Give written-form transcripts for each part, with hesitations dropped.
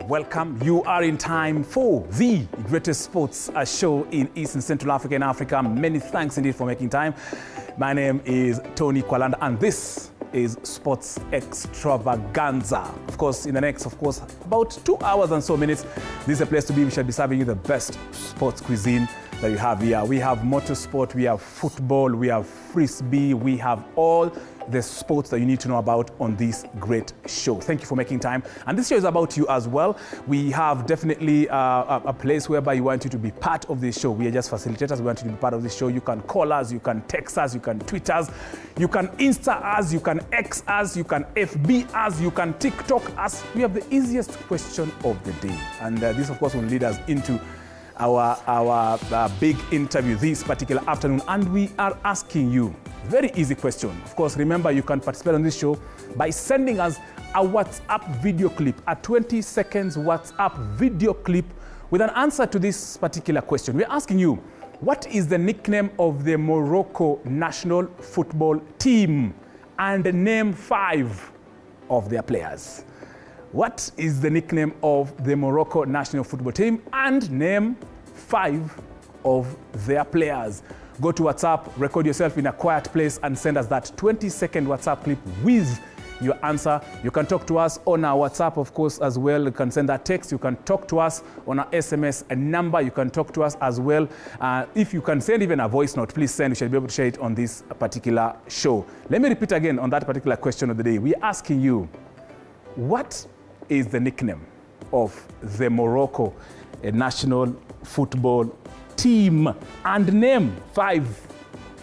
welcome. You are in time for the greatest sports show in East and Central Africa and Africa. Many thanks indeed for making time. My name is Tony Kwalanda and this is Sports Extravaganza. Of course, in the next, about 2 hours and so minutes, this is a place to be. We shall be serving you the best sports cuisine that you have here. We have motorsport, we have football, we have frisbee, we have all the sports that you need to know about on this great show. Thank you for making time. And this show is about you as well. We have definitely a place whereby you want you to be part of this show. We are just facilitators. We want you to be part of this show. You can call us, you can text us, you can tweet us, you can Insta us, you can X us, you can FB us, you can TikTok us. We have the easiest question of the day. And this, of course, will lead us into our big interview this particular afternoon. And we are asking you very easy question. Of course, remember you can participate on this show by sending us a WhatsApp video clip, a 20 seconds WhatsApp video clip with an answer to this particular question. We're asking you, what is the nickname of the Morocco national football team? And name 5 of their players. What is the nickname of the Morocco national football team? And name 5 of their players. Go to WhatsApp, record yourself in a quiet place and send us that 20-second WhatsApp clip with your answer. You can talk to us on our WhatsApp, of course, as well. You can send that text. You can talk to us on our SMS number. You can talk to us as well. If you can send even a voice note, please send. We shall be able to share it on this particular show. Let me repeat again on that particular question of the day. We're asking you, what is the nickname of the Morocco national football team? And name 5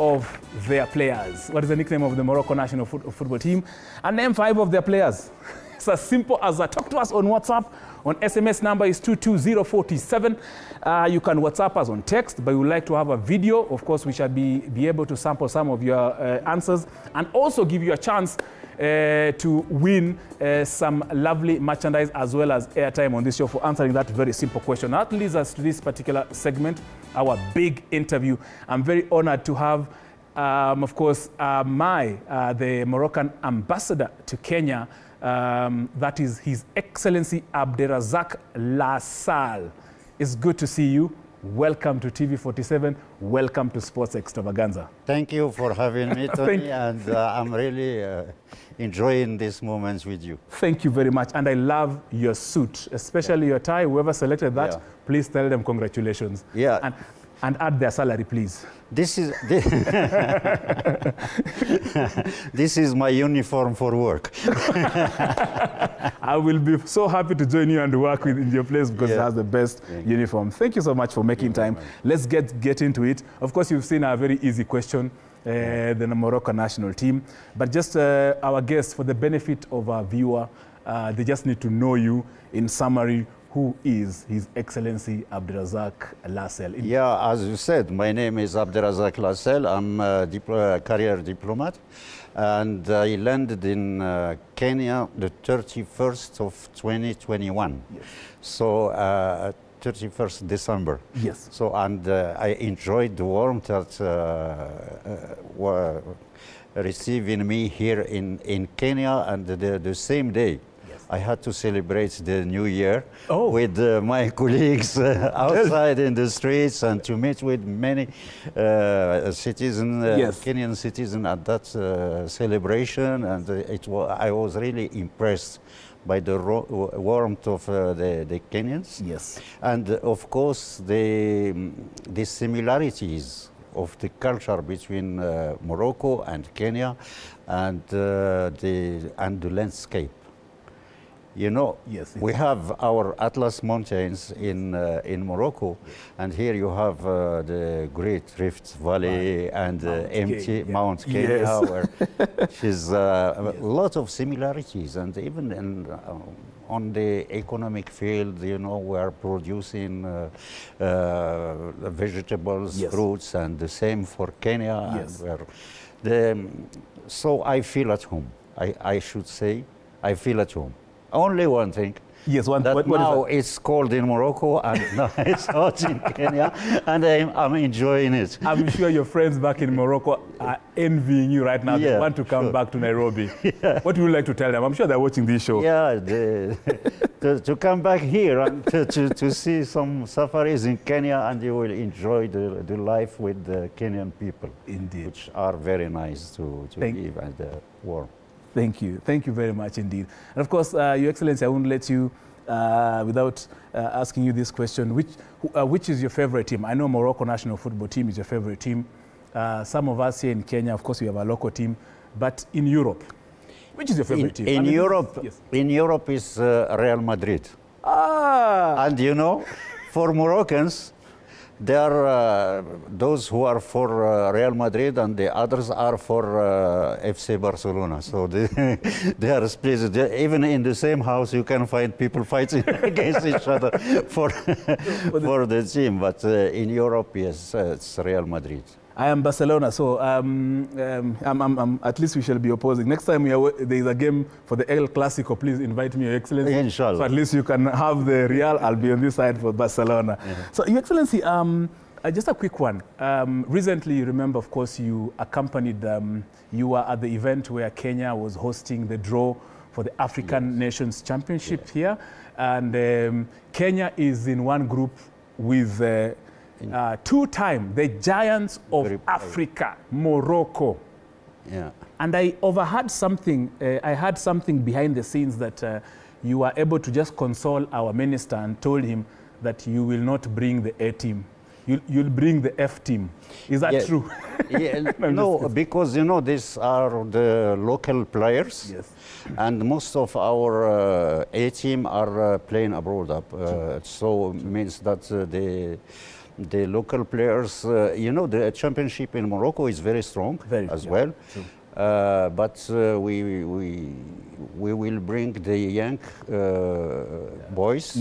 of their players. What is the nickname of the Morocco national football team? And name 5 of their players. It's as simple as that. Talk to us on WhatsApp. On SMS number is 22047. You can WhatsApp us on text, but we would like to have a video. Of course, we shall be able to sample some of your answers and also give you a chance to win some lovely merchandise as well as airtime on this show for answering that very simple question. That leads us to this particular segment, our big interview. I'm very honored to have, of course, the Moroccan ambassador to Kenya. That is His Excellency Abderrazak Lassalle. It's good to see you. Welcome to TV47. Welcome to Sports Extravaganza. Thank you for having me, Tony, and I'm really enjoying these moments with you. Thank you very much, and I love your suit, especially your tie. Whoever selected that, please tell them congratulations. Yeah. And add their salary, please. This is this is my uniform for work. I will be so happy to join you and work in your place because it has the best uniform. Thank you so much for making time. Let's get into it. Of course, you've seen a very easy question, the Morocco national team. But just our guests, for the benefit of our viewer, they just need to know you in summary. Who is His Excellency Abderrazak Lassalle? Yeah, as you said, my name is Abderrazak Lassalle. I'm a career diplomat, and I landed in Kenya the 31st of 2021. Yes. So 31st December. Yes. So, and I enjoyed the warmth that were receiving me here in Kenya, and the same day I had to celebrate the New Year with my colleagues outside in the streets and to meet with many citizens, Kenyan citizens at that celebration. And I was really impressed by the warmth of the Kenyans. Yes. And of course, the similarities of the culture between Morocco and Kenya and the landscape. You know, we have our Atlas Mountains in Morocco, and here you have the Great Rift Valley and empty Mount Kenya, where there's a lot of similarities, and even on the economic field, you know, we are producing vegetables, fruits, and the same for Kenya. And so I feel at home. I should say, I feel at home. Only one thing, Yes, that what now is it's cold in Morocco and now it's hot in Kenya, and I'm enjoying it. I'm sure your friends back in Morocco are envying you right now. They Yeah, want to come sure. back to Nairobi. What would you like to tell them? I'm sure they're watching this show. Yeah, to come back here and to see some safaris in Kenya, and you will enjoy the life with the Kenyan people. Indeed. Which are very nice to live and warm. Thank you. Thank you very much indeed. And of course, Your Excellency, I won't let you, without asking you this question, which is your favorite team? I know Morocco national football team is your favorite team. Some of us here in Kenya, of course, we have a local team. But in Europe, which is your favorite team? In Europe is Real Madrid. Ah! And you know, for Moroccans, there are those who are for Real Madrid and the others are for FC Barcelona. So they are split. Even in the same house, you can find people fighting against each other for the team. But in Europe, yes, it's Real Madrid. I am Barcelona, so at least we shall be opposing. Next time there is a game for the El Clasico, please invite me, Your Excellency. Inshallah. So at least you can have the Real. I'll be on this side for Barcelona. Yeah. So, Your Excellency, just a quick one. Recently, you remember, of course, you accompanied, you were at the event where Kenya was hosting the draw for the African Nations Championship here. And Kenya is in one group with two-time the giants of Africa, Morocco. Yeah. And I overheard something, I heard something behind the scenes that you were able to just console our minister and told him that you will not bring the A team. You'll bring the F team. Is that true? Yeah, no, because, you know, these are the local players. Yes. And most of our A team are playing abroad. So it means that the local players, you know, the championship in Morocco is very strong as well. True. But we will bring the young boys,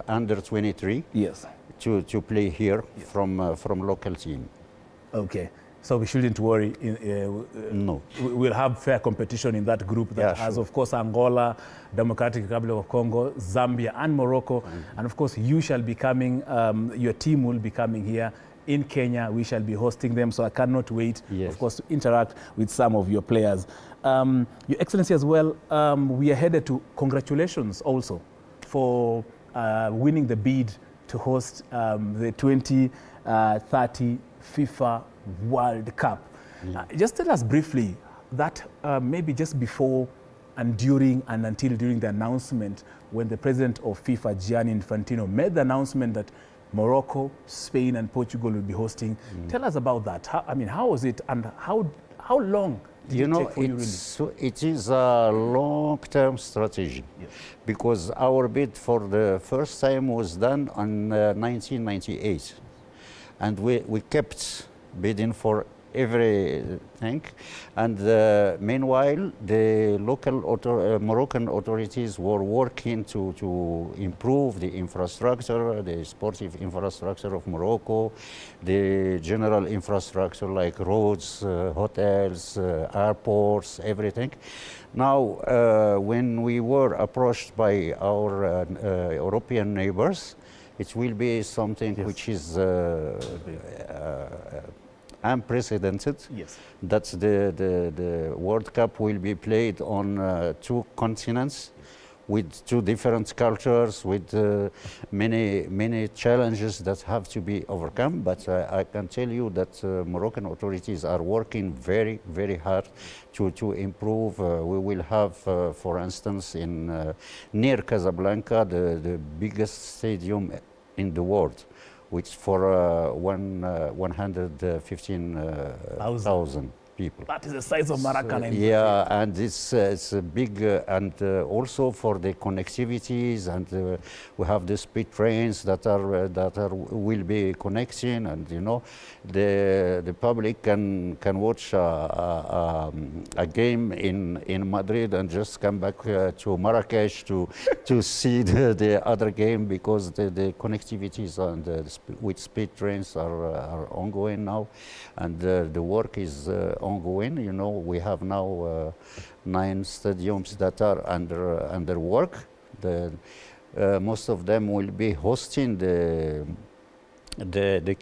under 23, to play here from local team. Okay. So we shouldn't worry. No. We'll have fair competition in that group that has, of course, Angola, Democratic Republic of Congo, Zambia, and Morocco. And of course, you shall be coming, your team will be coming here in Kenya. We shall be hosting them. So I cannot wait, of course, to interact with some of your players. Your Excellency as well, we are headed to congratulations also for winning the bid to host the 2030 FIFA World Cup. Just tell us briefly that maybe just before and during and until during the announcement when the president of FIFA, Gianni Infantino, made the announcement that Morocco, Spain and Portugal will be hosting. Tell us about that. How was it and how long did it take for you really? It is a long-term strategy because our bid for the first time was done in 1998. And we kept bidding for everything. And meanwhile, the local Moroccan authorities were working to improve the infrastructure, the sportive infrastructure of Morocco, the general infrastructure like roads, hotels, airports, everything. Now, when we were approached by our European neighbors, it will be something which is unprecedented. That the World Cup will be played on two continents with two different cultures, with many challenges that have to be overcome. But I can tell you that Moroccan authorities are working very, very hard to improve. We will have, for instance, in near Casablanca, the biggest stadium in the world, which for 115,000 people. That is the size of Maracanã. So, and it's a big, and also for the connectivities, and we have the speed trains that will be connecting, and you know, the public can watch a game in Madrid and just come back to Marrakesh to see the other game, because the connectivities and with speed trains are ongoing now, and the work is ongoing. You know, we have now 9 stadiums that are under work. Most of them will be hosting the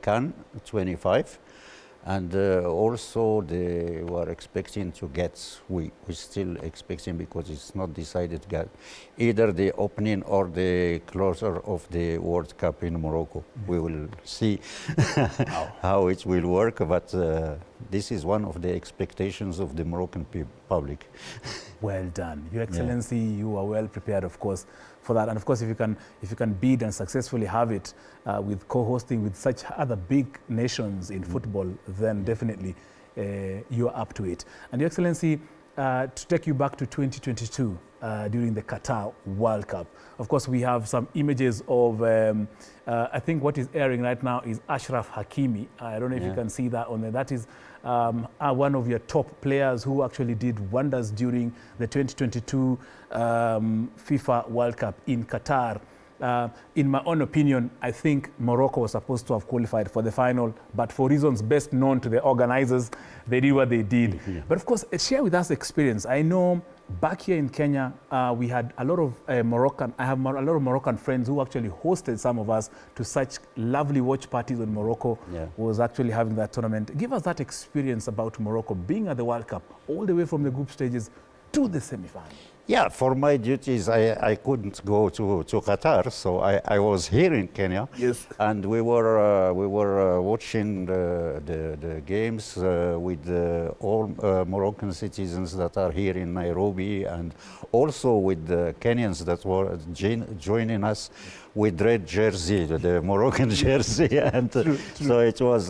CAN 25. And also they were expecting to get, we're still expecting because it's not decided yet, either the opening or the closure of the World Cup in Morocco. We will see how it will work, but this is one of the expectations of the Moroccan public. Well done. Your Excellency, you are well prepared, of course, for that. And of course, if you can bid and successfully have it with co-hosting with such other big nations in football, then definitely you are up to it. And Your Excellency, to take you back to 2022 during the Qatar World Cup, of course, we have some images of, I think what is airing right now is Ashraf Hakimi. I don't know if you can see that on there. That is one of your top players who actually did wonders during the 2022 FIFA World Cup in Qatar. In my own opinion, I think Morocco was supposed to have qualified for the final, but for reasons best known to the organizers, they did what they did. But of course, share with us the experience. I know back here in Kenya, we had a lot of I have a lot of Moroccan friends who actually hosted some of us to such lovely watch parties when Morocco was actually having that tournament. Give us that experience about Morocco being at the World Cup, all the way from the group stages to the semi-final. Yeah, for my duties, I couldn't go to Qatar, so I was here in Kenya. Yes. And we were watching the games with all Moroccan citizens that are here in Nairobi, and also with the Kenyans that were joining us with red jersey, the Moroccan jersey, and so it was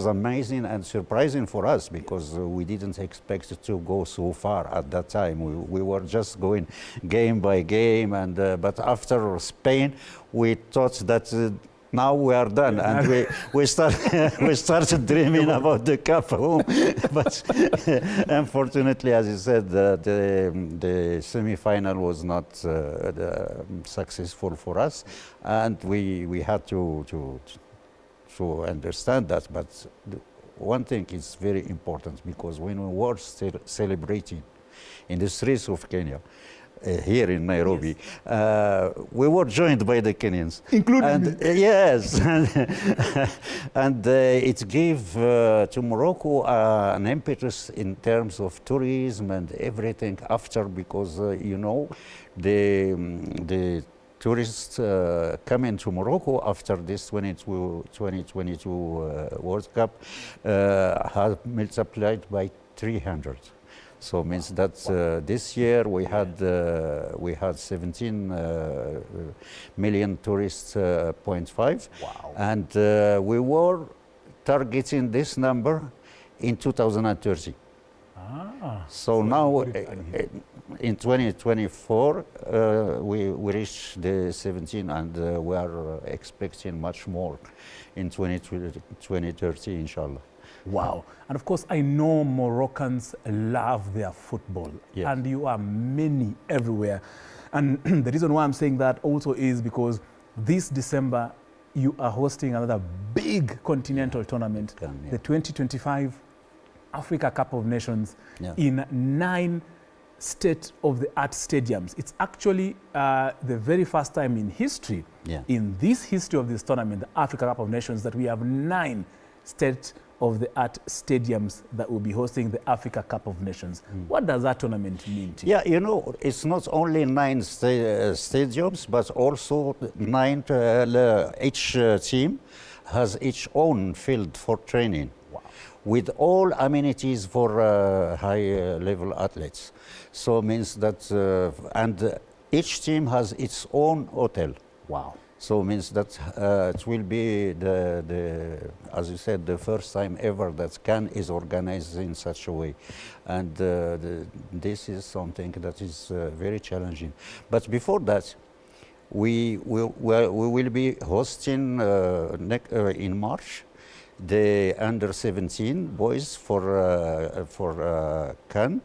amazing and surprising for us because we didn't expect to go so far at that time. We were just going game by game, and but after Spain, we thought that. Now we are done, and we started dreaming about the cup home. But unfortunately, as you said, the semi-final was not successful for us, and we had to understand that. But one thing is very important, because when we were celebrating in the streets of Kenya, here in Nairobi, we were joined by the Kenyans, including me. Yes, and it gave to Morocco an impetus in terms of tourism and everything after, because you know, the tourists coming to Morocco after this 2022 World Cup have multiplied by 300. So means that this year we had 17 million tourists, 0.5, and we were targeting this number in 2030. So now in 2024 we reached the 17, and we are expecting much more in 2030, inshallah. Wow. And of course, I know Moroccans love their football, and you are many everywhere. And the reason why I'm saying that also is because this December, you are hosting another big continental tournament, the 2025 Africa Cup of Nations, in 9 state-of-the-art stadiums. It's actually the very first time in history, in this history of this tournament, the Africa Cup of Nations, that we have 9 state-of-the-art stadiums that will be hosting the Africa Cup of Nations. What does that tournament mean to you? Yeah, you know, it's not only 9 stadiums, but also 9, each team has its own field for training. Wow. With all amenities for high-level athletes. So it means that, and each team has its own hotel. Wow. So it means that it will be as you said, the first time ever that CAN is organized in such a way, and this is something that is very challenging. But before that, we will be hosting in March the under-17 boys for CAN,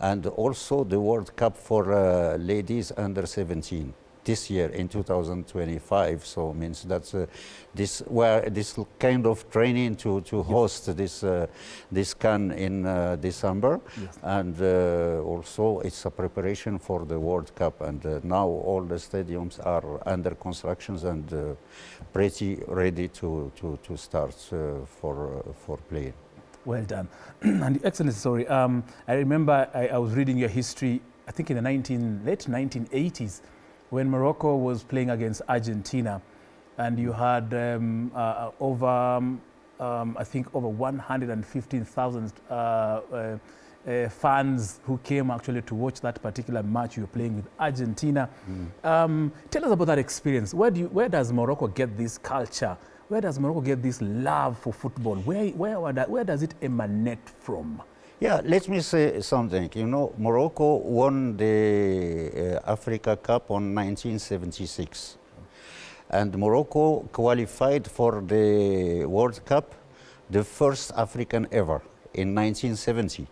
and also the World Cup for ladies under-17. this year in 2025. So means that's this kind of training to host this CAN in December, Yes. and also it's a preparation for the World Cup. And now all the stadiums are under constructions and pretty ready to start for playing. Well done. And excellent story. I remember I was reading your history, I think in the late 1980s, when Morocco was playing against Argentina, and you had I think over 115,000 fans who came actually to watch that particular match you were playing with Argentina. Tell us about that experience. Where does Morocco get this culture? Where does Morocco get this love for football? Where does it emanate from? Yeah, let me say something. You know, Morocco won the Africa Cup on 1976. And Morocco qualified for the World Cup, the first African ever, in 1970.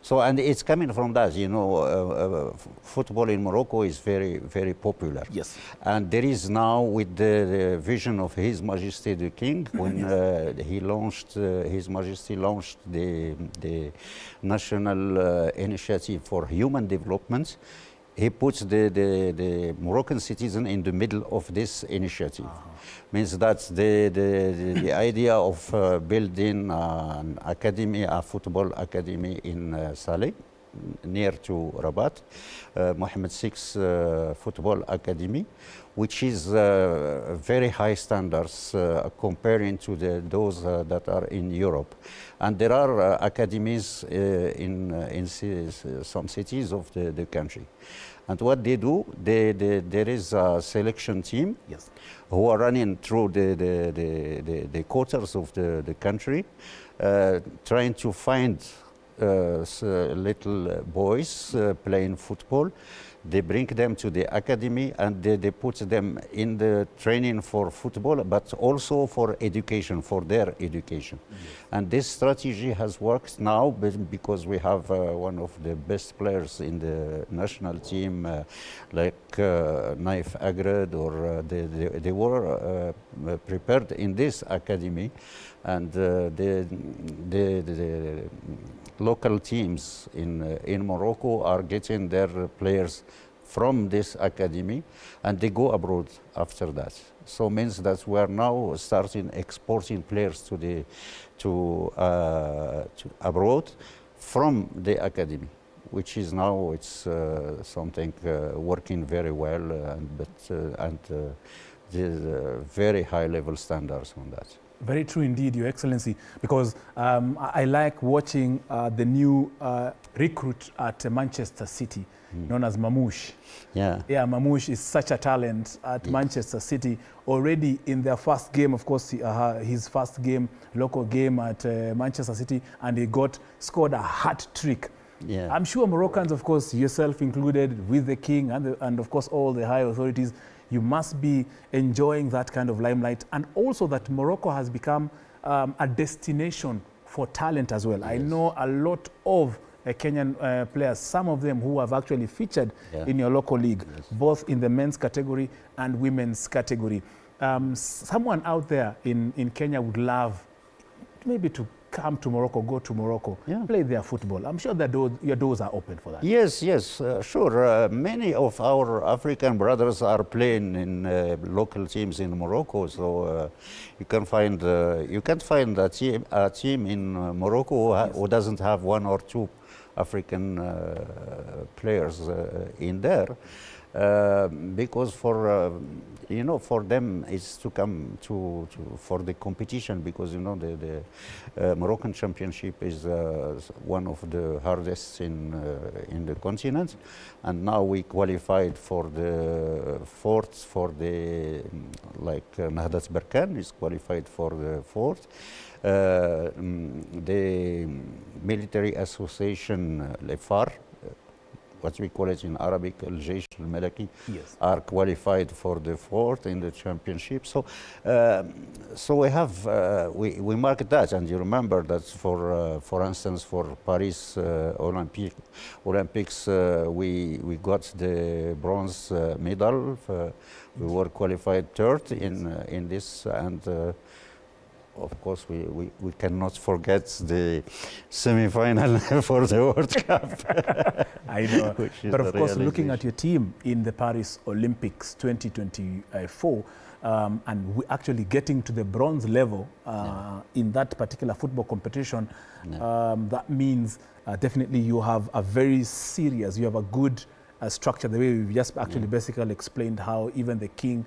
So, and it's coming from that, you know, football in Morocco is very, very popular. Yes. And there is now, with the vision of His Majesty the King, when he launched, His Majesty launched the National Initiative for Human Development, he puts the Moroccan citizen in the middle of this initiative. Means that's the idea of building an academy, a football academy in Saleh, near to Rabat, Mohammed VI Football Academy, which is very high standards comparing to those that are in Europe. And there are academies in some cities of the country. And what they do, there is a selection team, yes, who are running through the quarters of the country, trying to find little boys playing football. They bring them to the academy and they put them in the training for football, but also for education, for their education. Yes. And this strategy has worked now because we have one of the best players in the national team, like Naif Agred, or they were prepared in this academy. And the local teams in Morocco are getting their players from this academy, and they go abroad after that. So means that we are now starting exporting players to abroad from the academy, which is now it's something working very well, and there's very high level standards on that. Very true indeed, Your Excellency, because I like watching the new recruit at Manchester City, known as Mamouche. Yeah. Yeah, Mamouche is such a talent at Manchester City. Already in their first game, of course, his first game, local game at Manchester City, and he scored a hat trick. Yeah. I'm sure Moroccans, of course, yourself included, with the king and of course all the high authorities, you must be enjoying that kind of limelight, and also that Morocco has become a destination for talent as well. Yes. I know a lot of Kenyan players, some of them who have actually featured in your local league, yes, both in the men's category and women's category. Someone out there in Kenya would love maybe to come to Morocco, go to Morocco, play their football. I'm sure that your doors are open for that. Yes, yes, sure. Many of our African brothers are playing in local teams in Morocco, so you can't find a team in Morocco who doesn't have one or two African players in there. Because for them it's to come for the competition, because the Moroccan championship is one of the hardest in the continent, and now we qualified for the fourth, for the Nahdat Berkane is qualified for the fourth. The military association, Le Phare, what we call it in Arabic, Al-Jaysh Al-Malaki, Yes. are qualified for the fourth in the championship. So, so we have we mark that, and you remember that for instance, for Paris Olympics, we got the bronze medal. We were qualified third in this, and of course, we cannot forget the semi-final for the World Cup. I know. But of course, looking at your team in the Paris Olympics 2024, and we actually getting to the bronze level in that particular football competition, that means definitely you have a very serious, you have a good structure, the way we've just actually basically explained how even the king,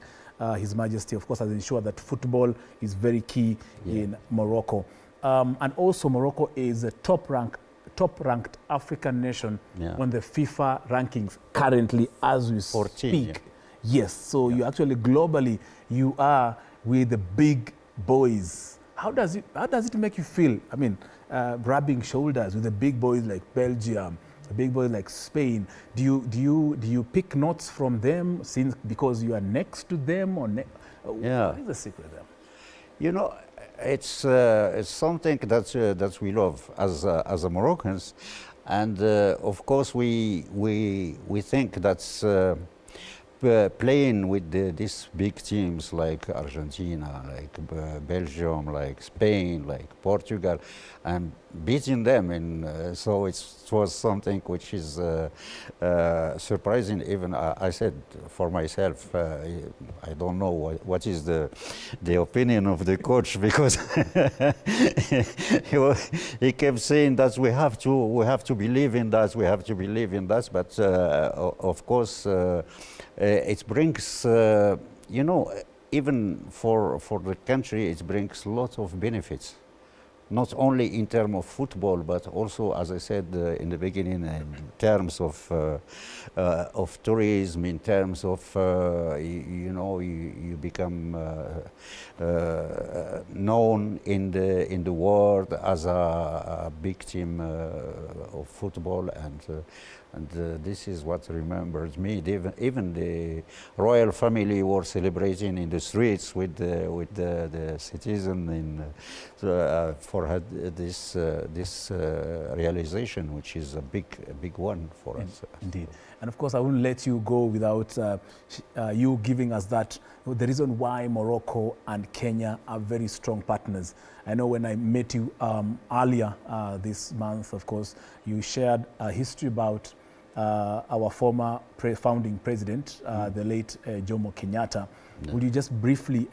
His Majesty, of course, has ensured that football is very key in Morocco. And also Morocco is a top-ranked African nation on the FIFA rankings currently as we 14, speak. Yes, so you actually globally, you are with the big boys. How does it make you feel? I mean, rubbing shoulders with the big boys like Belgium, the big boys like Spain. Do you pick notes from them because you are next to them, or what is the secret there? You know, it's something that we love as Moroccans, and of course we think that's playing with these big teams like Argentina, like Belgium, like Spain, like Portugal, and beating them. And so it was something which is surprising. Even I said for myself, I don't know what is the opinion of the coach, because he kept saying that we have to believe in that, we have to believe in that. But of course. It brings, you know, even for the country, it brings lots of benefits, not only in terms of football, but also, as I said in the beginning, in terms of tourism, in terms of, you know, you become known in the world as a big team of football, and this is what remembers me. Even the royal family were celebrating in the streets with the citizen for this realization, which is a big one for us. Indeed. And of course, I wouldn't let you go without you giving us that, the reason why Morocco and Kenya are very strong partners. I know when I met you earlier this month, of course, you shared a history about our former founding president, the late Jomo Kenyatta. Yeah. Would you just briefly,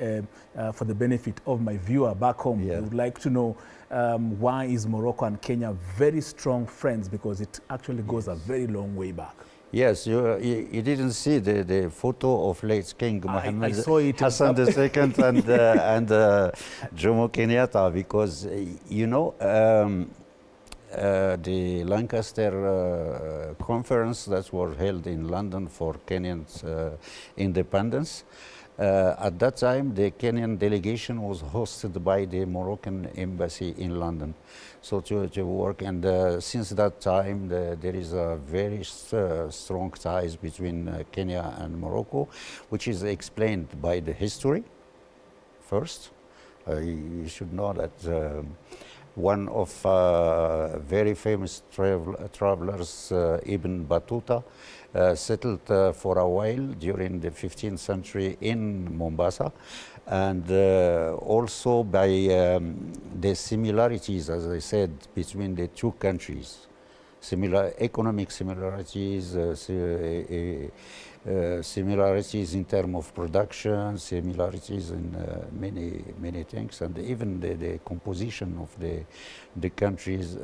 for the benefit of my viewer back home, I would like to know why is Morocco and Kenya very strong friends, because it actually goes a very long way back. Yes, you didn't see the photo of late King Mohammed Hassan II and Jomo Kenyatta, because, you know, the Lancaster conference that was held in London for Kenyan's independence. At that time, the Kenyan delegation was hosted by the Moroccan embassy in London. So to work, and since that time, there is a very strong ties between Kenya and Morocco, which is explained by the history first. You should know that one of very famous travelers, Ibn Battuta, settled for a while during the 15th century in Mombasa, and also by the similarities, as I said, between the two countries, similar economic similarities, similarities in terms of production, similarities in many things, and even the composition of the countries,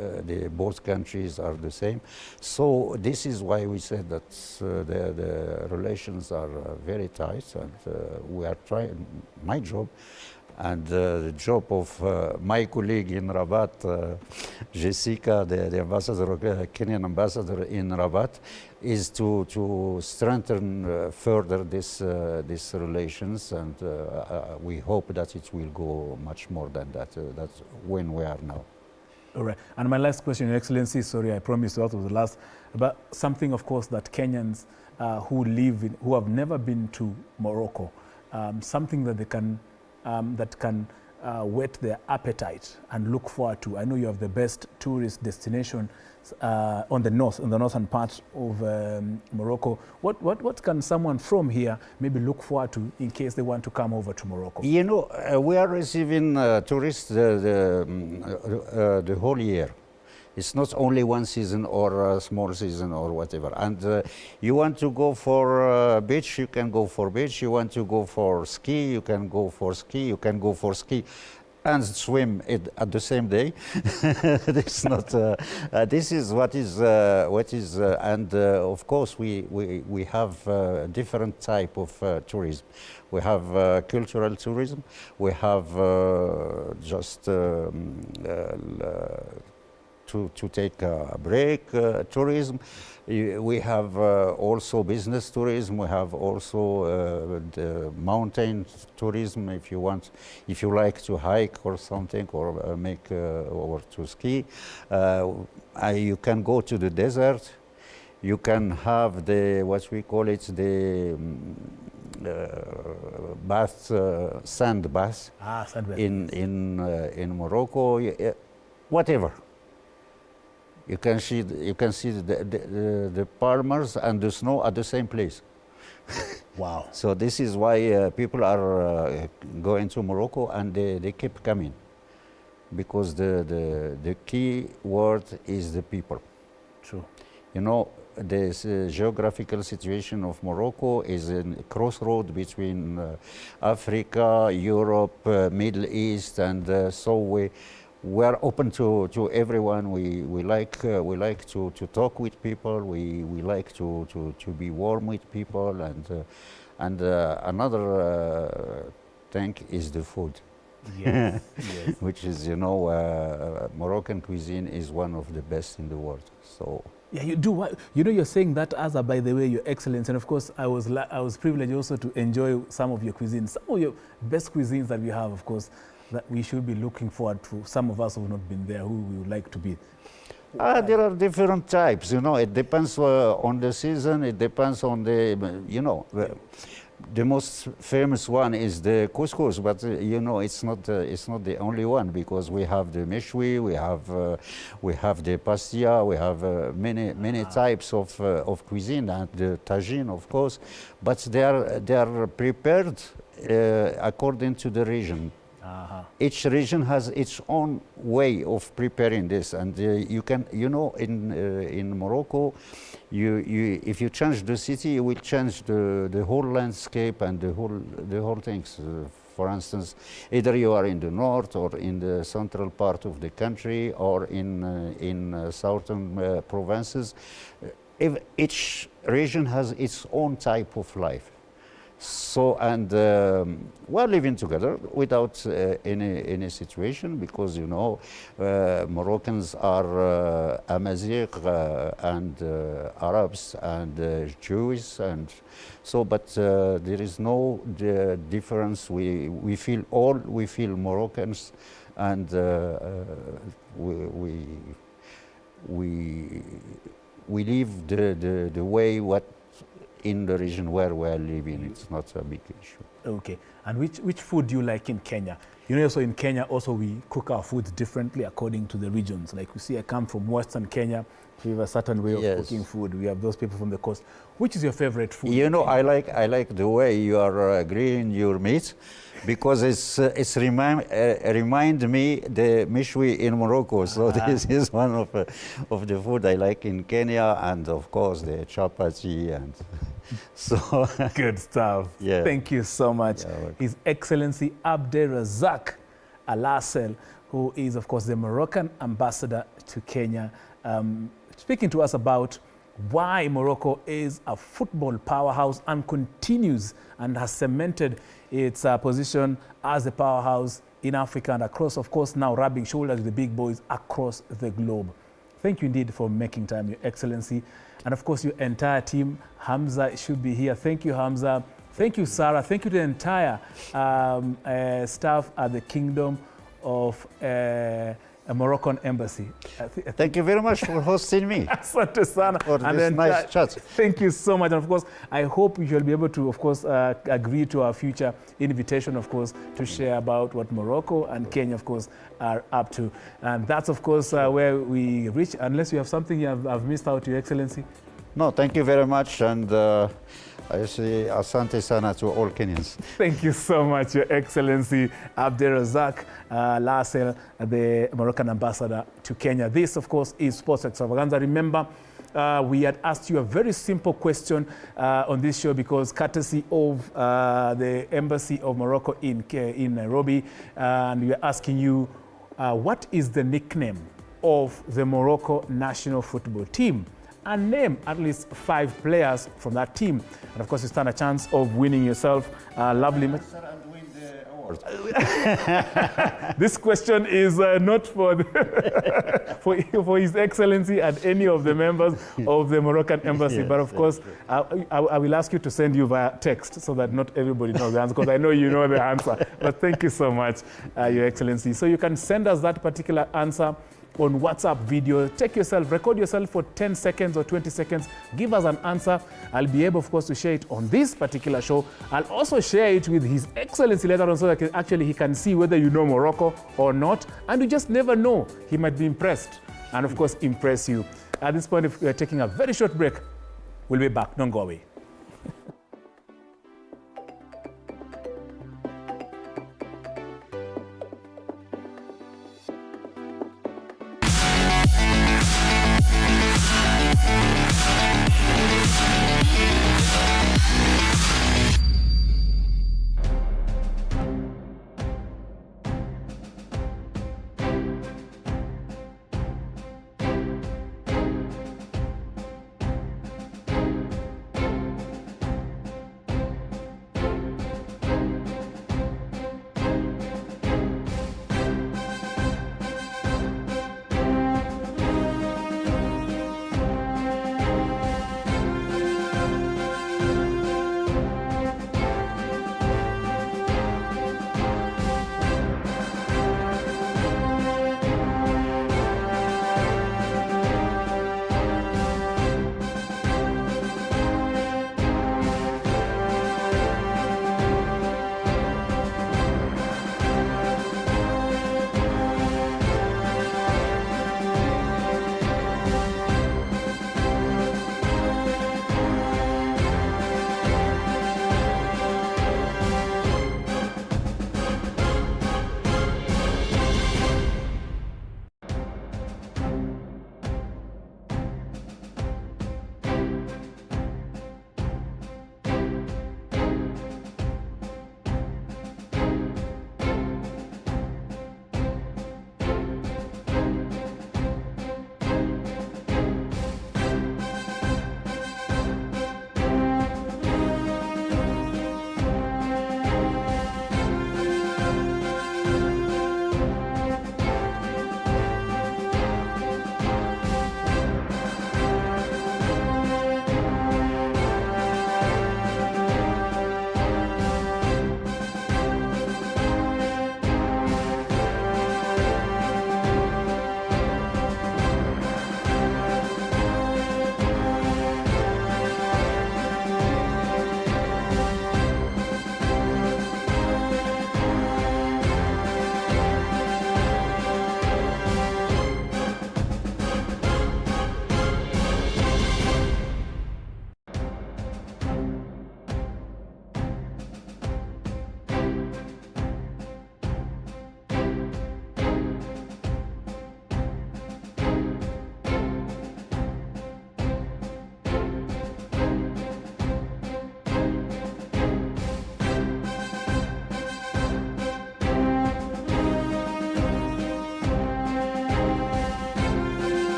both countries are the same. So this is why we said that the relations are very tight, and we are trying. My job and the job of my colleague in Rabat, Jessica, the ambassador, Kenyan ambassador in Rabat, is to strengthen further these relations, and we hope that it will go much more than that. That's when we are now. All right. And my last question, Your Excellency, sorry, I promised that was the last, but something, of course, that Kenyans who have never been to Morocco, something that they can, whet their appetite and look forward to. I know you have the best tourist destination on the northern part of Morocco. What can someone from here maybe look forward to in case they want to come over to Morocco? You know, we are receiving tourists the whole year. It's not only one season or a small season or whatever. And you want to go for beach, you can go for beach. You want to go for ski, you can go for ski. You can go for ski and swim at the same day. This not. This is what is. And of course, we have different type of tourism. We have cultural tourism. We have just. To take a break, tourism. We have also business tourism. We have also the mountain tourism. If you like to hike or something, or or to ski, you can go to the desert. You can have the what we call it the bath, sand bath. Sand bath. In Morocco, whatever. You can see the palmers and the snow at the same place. Wow! So this is why people are going to Morocco, and they keep coming, because the key word is the people. True. You know, this geographical situation of Morocco is a crossroad between Africa, Europe, Middle East, and so we are open to everyone. We like to talk with people. We like to be warm with people, and another thing is the food. Yes, yes. Which is, you know, Moroccan cuisine is one of the best in the world. So. Yeah, you do. You know, you're saying that as by the way, Your Excellency, and of course, I was privileged also to enjoy some of your cuisines, some of your best cuisines that we have, of course, that we should be looking forward to. Some of us who have not been there, who we would like to be. There are different types, you know. It depends on the season. It depends on the, you know. The most famous one is the couscous, but you know, it's not the only one, because we have the meshwi, we have the pastilla, we have many types of cuisine, and the tagine, of course, but they are prepared according to the region. Each region has its own way of preparing this, and you can, you know, in Morocco, if you change the city, you will change the whole landscape and the whole things. For instance, either you are in the north or in the central part of the country, or in southern provinces. Each region has its own type of life. So, and we're living together without any situation, because, you know, Moroccans are Amazigh and Arabs and Jews, and so, but there is no difference. We feel Moroccans, and we live the way what in the region where we are living. It's not a big issue. Okay. And which food do you like in Kenya? You know, also in Kenya, also we cook our food differently according to the regions. Like, you see, I come from Western Kenya. We have a certain way of cooking food. We have those people from the coast. Which is your favorite food? You know, I like the way you are grilling your meat, because it's remind me the meshwi in Morocco. So this is one of the food I like in Kenya, and of course the chapati, and so good stuff. Yeah. Thank you so much. His Excellency Abdelrazak Alassel, who is of course the Moroccan ambassador to Kenya, speaking to us about why Morocco is a football powerhouse and continues and has cemented its position as a powerhouse in Africa and across, of course, now rubbing shoulders with the big boys across the globe. Thank you indeed for making time, Your Excellency. And of course, your entire team. Hamza should be here. Thank you, Hamza. Thank you, Sarah. Thank you to the entire staff at the Kingdom of Moroccan embassy. Thank you very much for hosting me. Asante sana. For this nice chat. Thank you so much. And of course, I hope you shall be able to, of course, agree to our future invitation, of course, to share about what Morocco and Kenya, of course, are up to. And that's, of course, where we reach, unless you have something I've missed out, Your Excellency. No, thank you very much. And I say asante sana to all Kenyans. Thank you so much, Your Excellency Abdelrazak Lassel, the Moroccan ambassador to Kenya. This, of course, is Sports Extravaganza. Remember, we had asked you a very simple question on this show because courtesy of the Embassy of Morocco in Nairobi, and we are asking you, what is the nickname of the Morocco national football team? And name at least 5 players from that team. And of course, you stand a chance of winning yourself a lovely... This question is not for, for His Excellency and any of the members of the Moroccan Embassy. Yes, but of course, I will ask you to send you via text so that not everybody knows the answer, because I know you know the answer. But thank you so much, Your Excellency. So you can send us that particular answer on WhatsApp video. Take yourself, record yourself for 10 seconds or 20 seconds. Give us an answer. I'll be able, of course, to share it on this particular show. I'll also share it with His Excellency later on so that actually he can see whether you know Morocco or not. And you just never know. He might be impressed and, of course, impress you. At this point, if we're taking a very short break, we'll be back. Don't go away.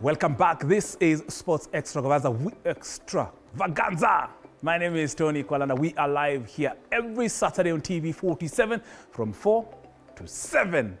Welcome back. This is Sports Extravaganza. My name is Tony Kwalanda. We are live here every Saturday on TV47 from 4 to 7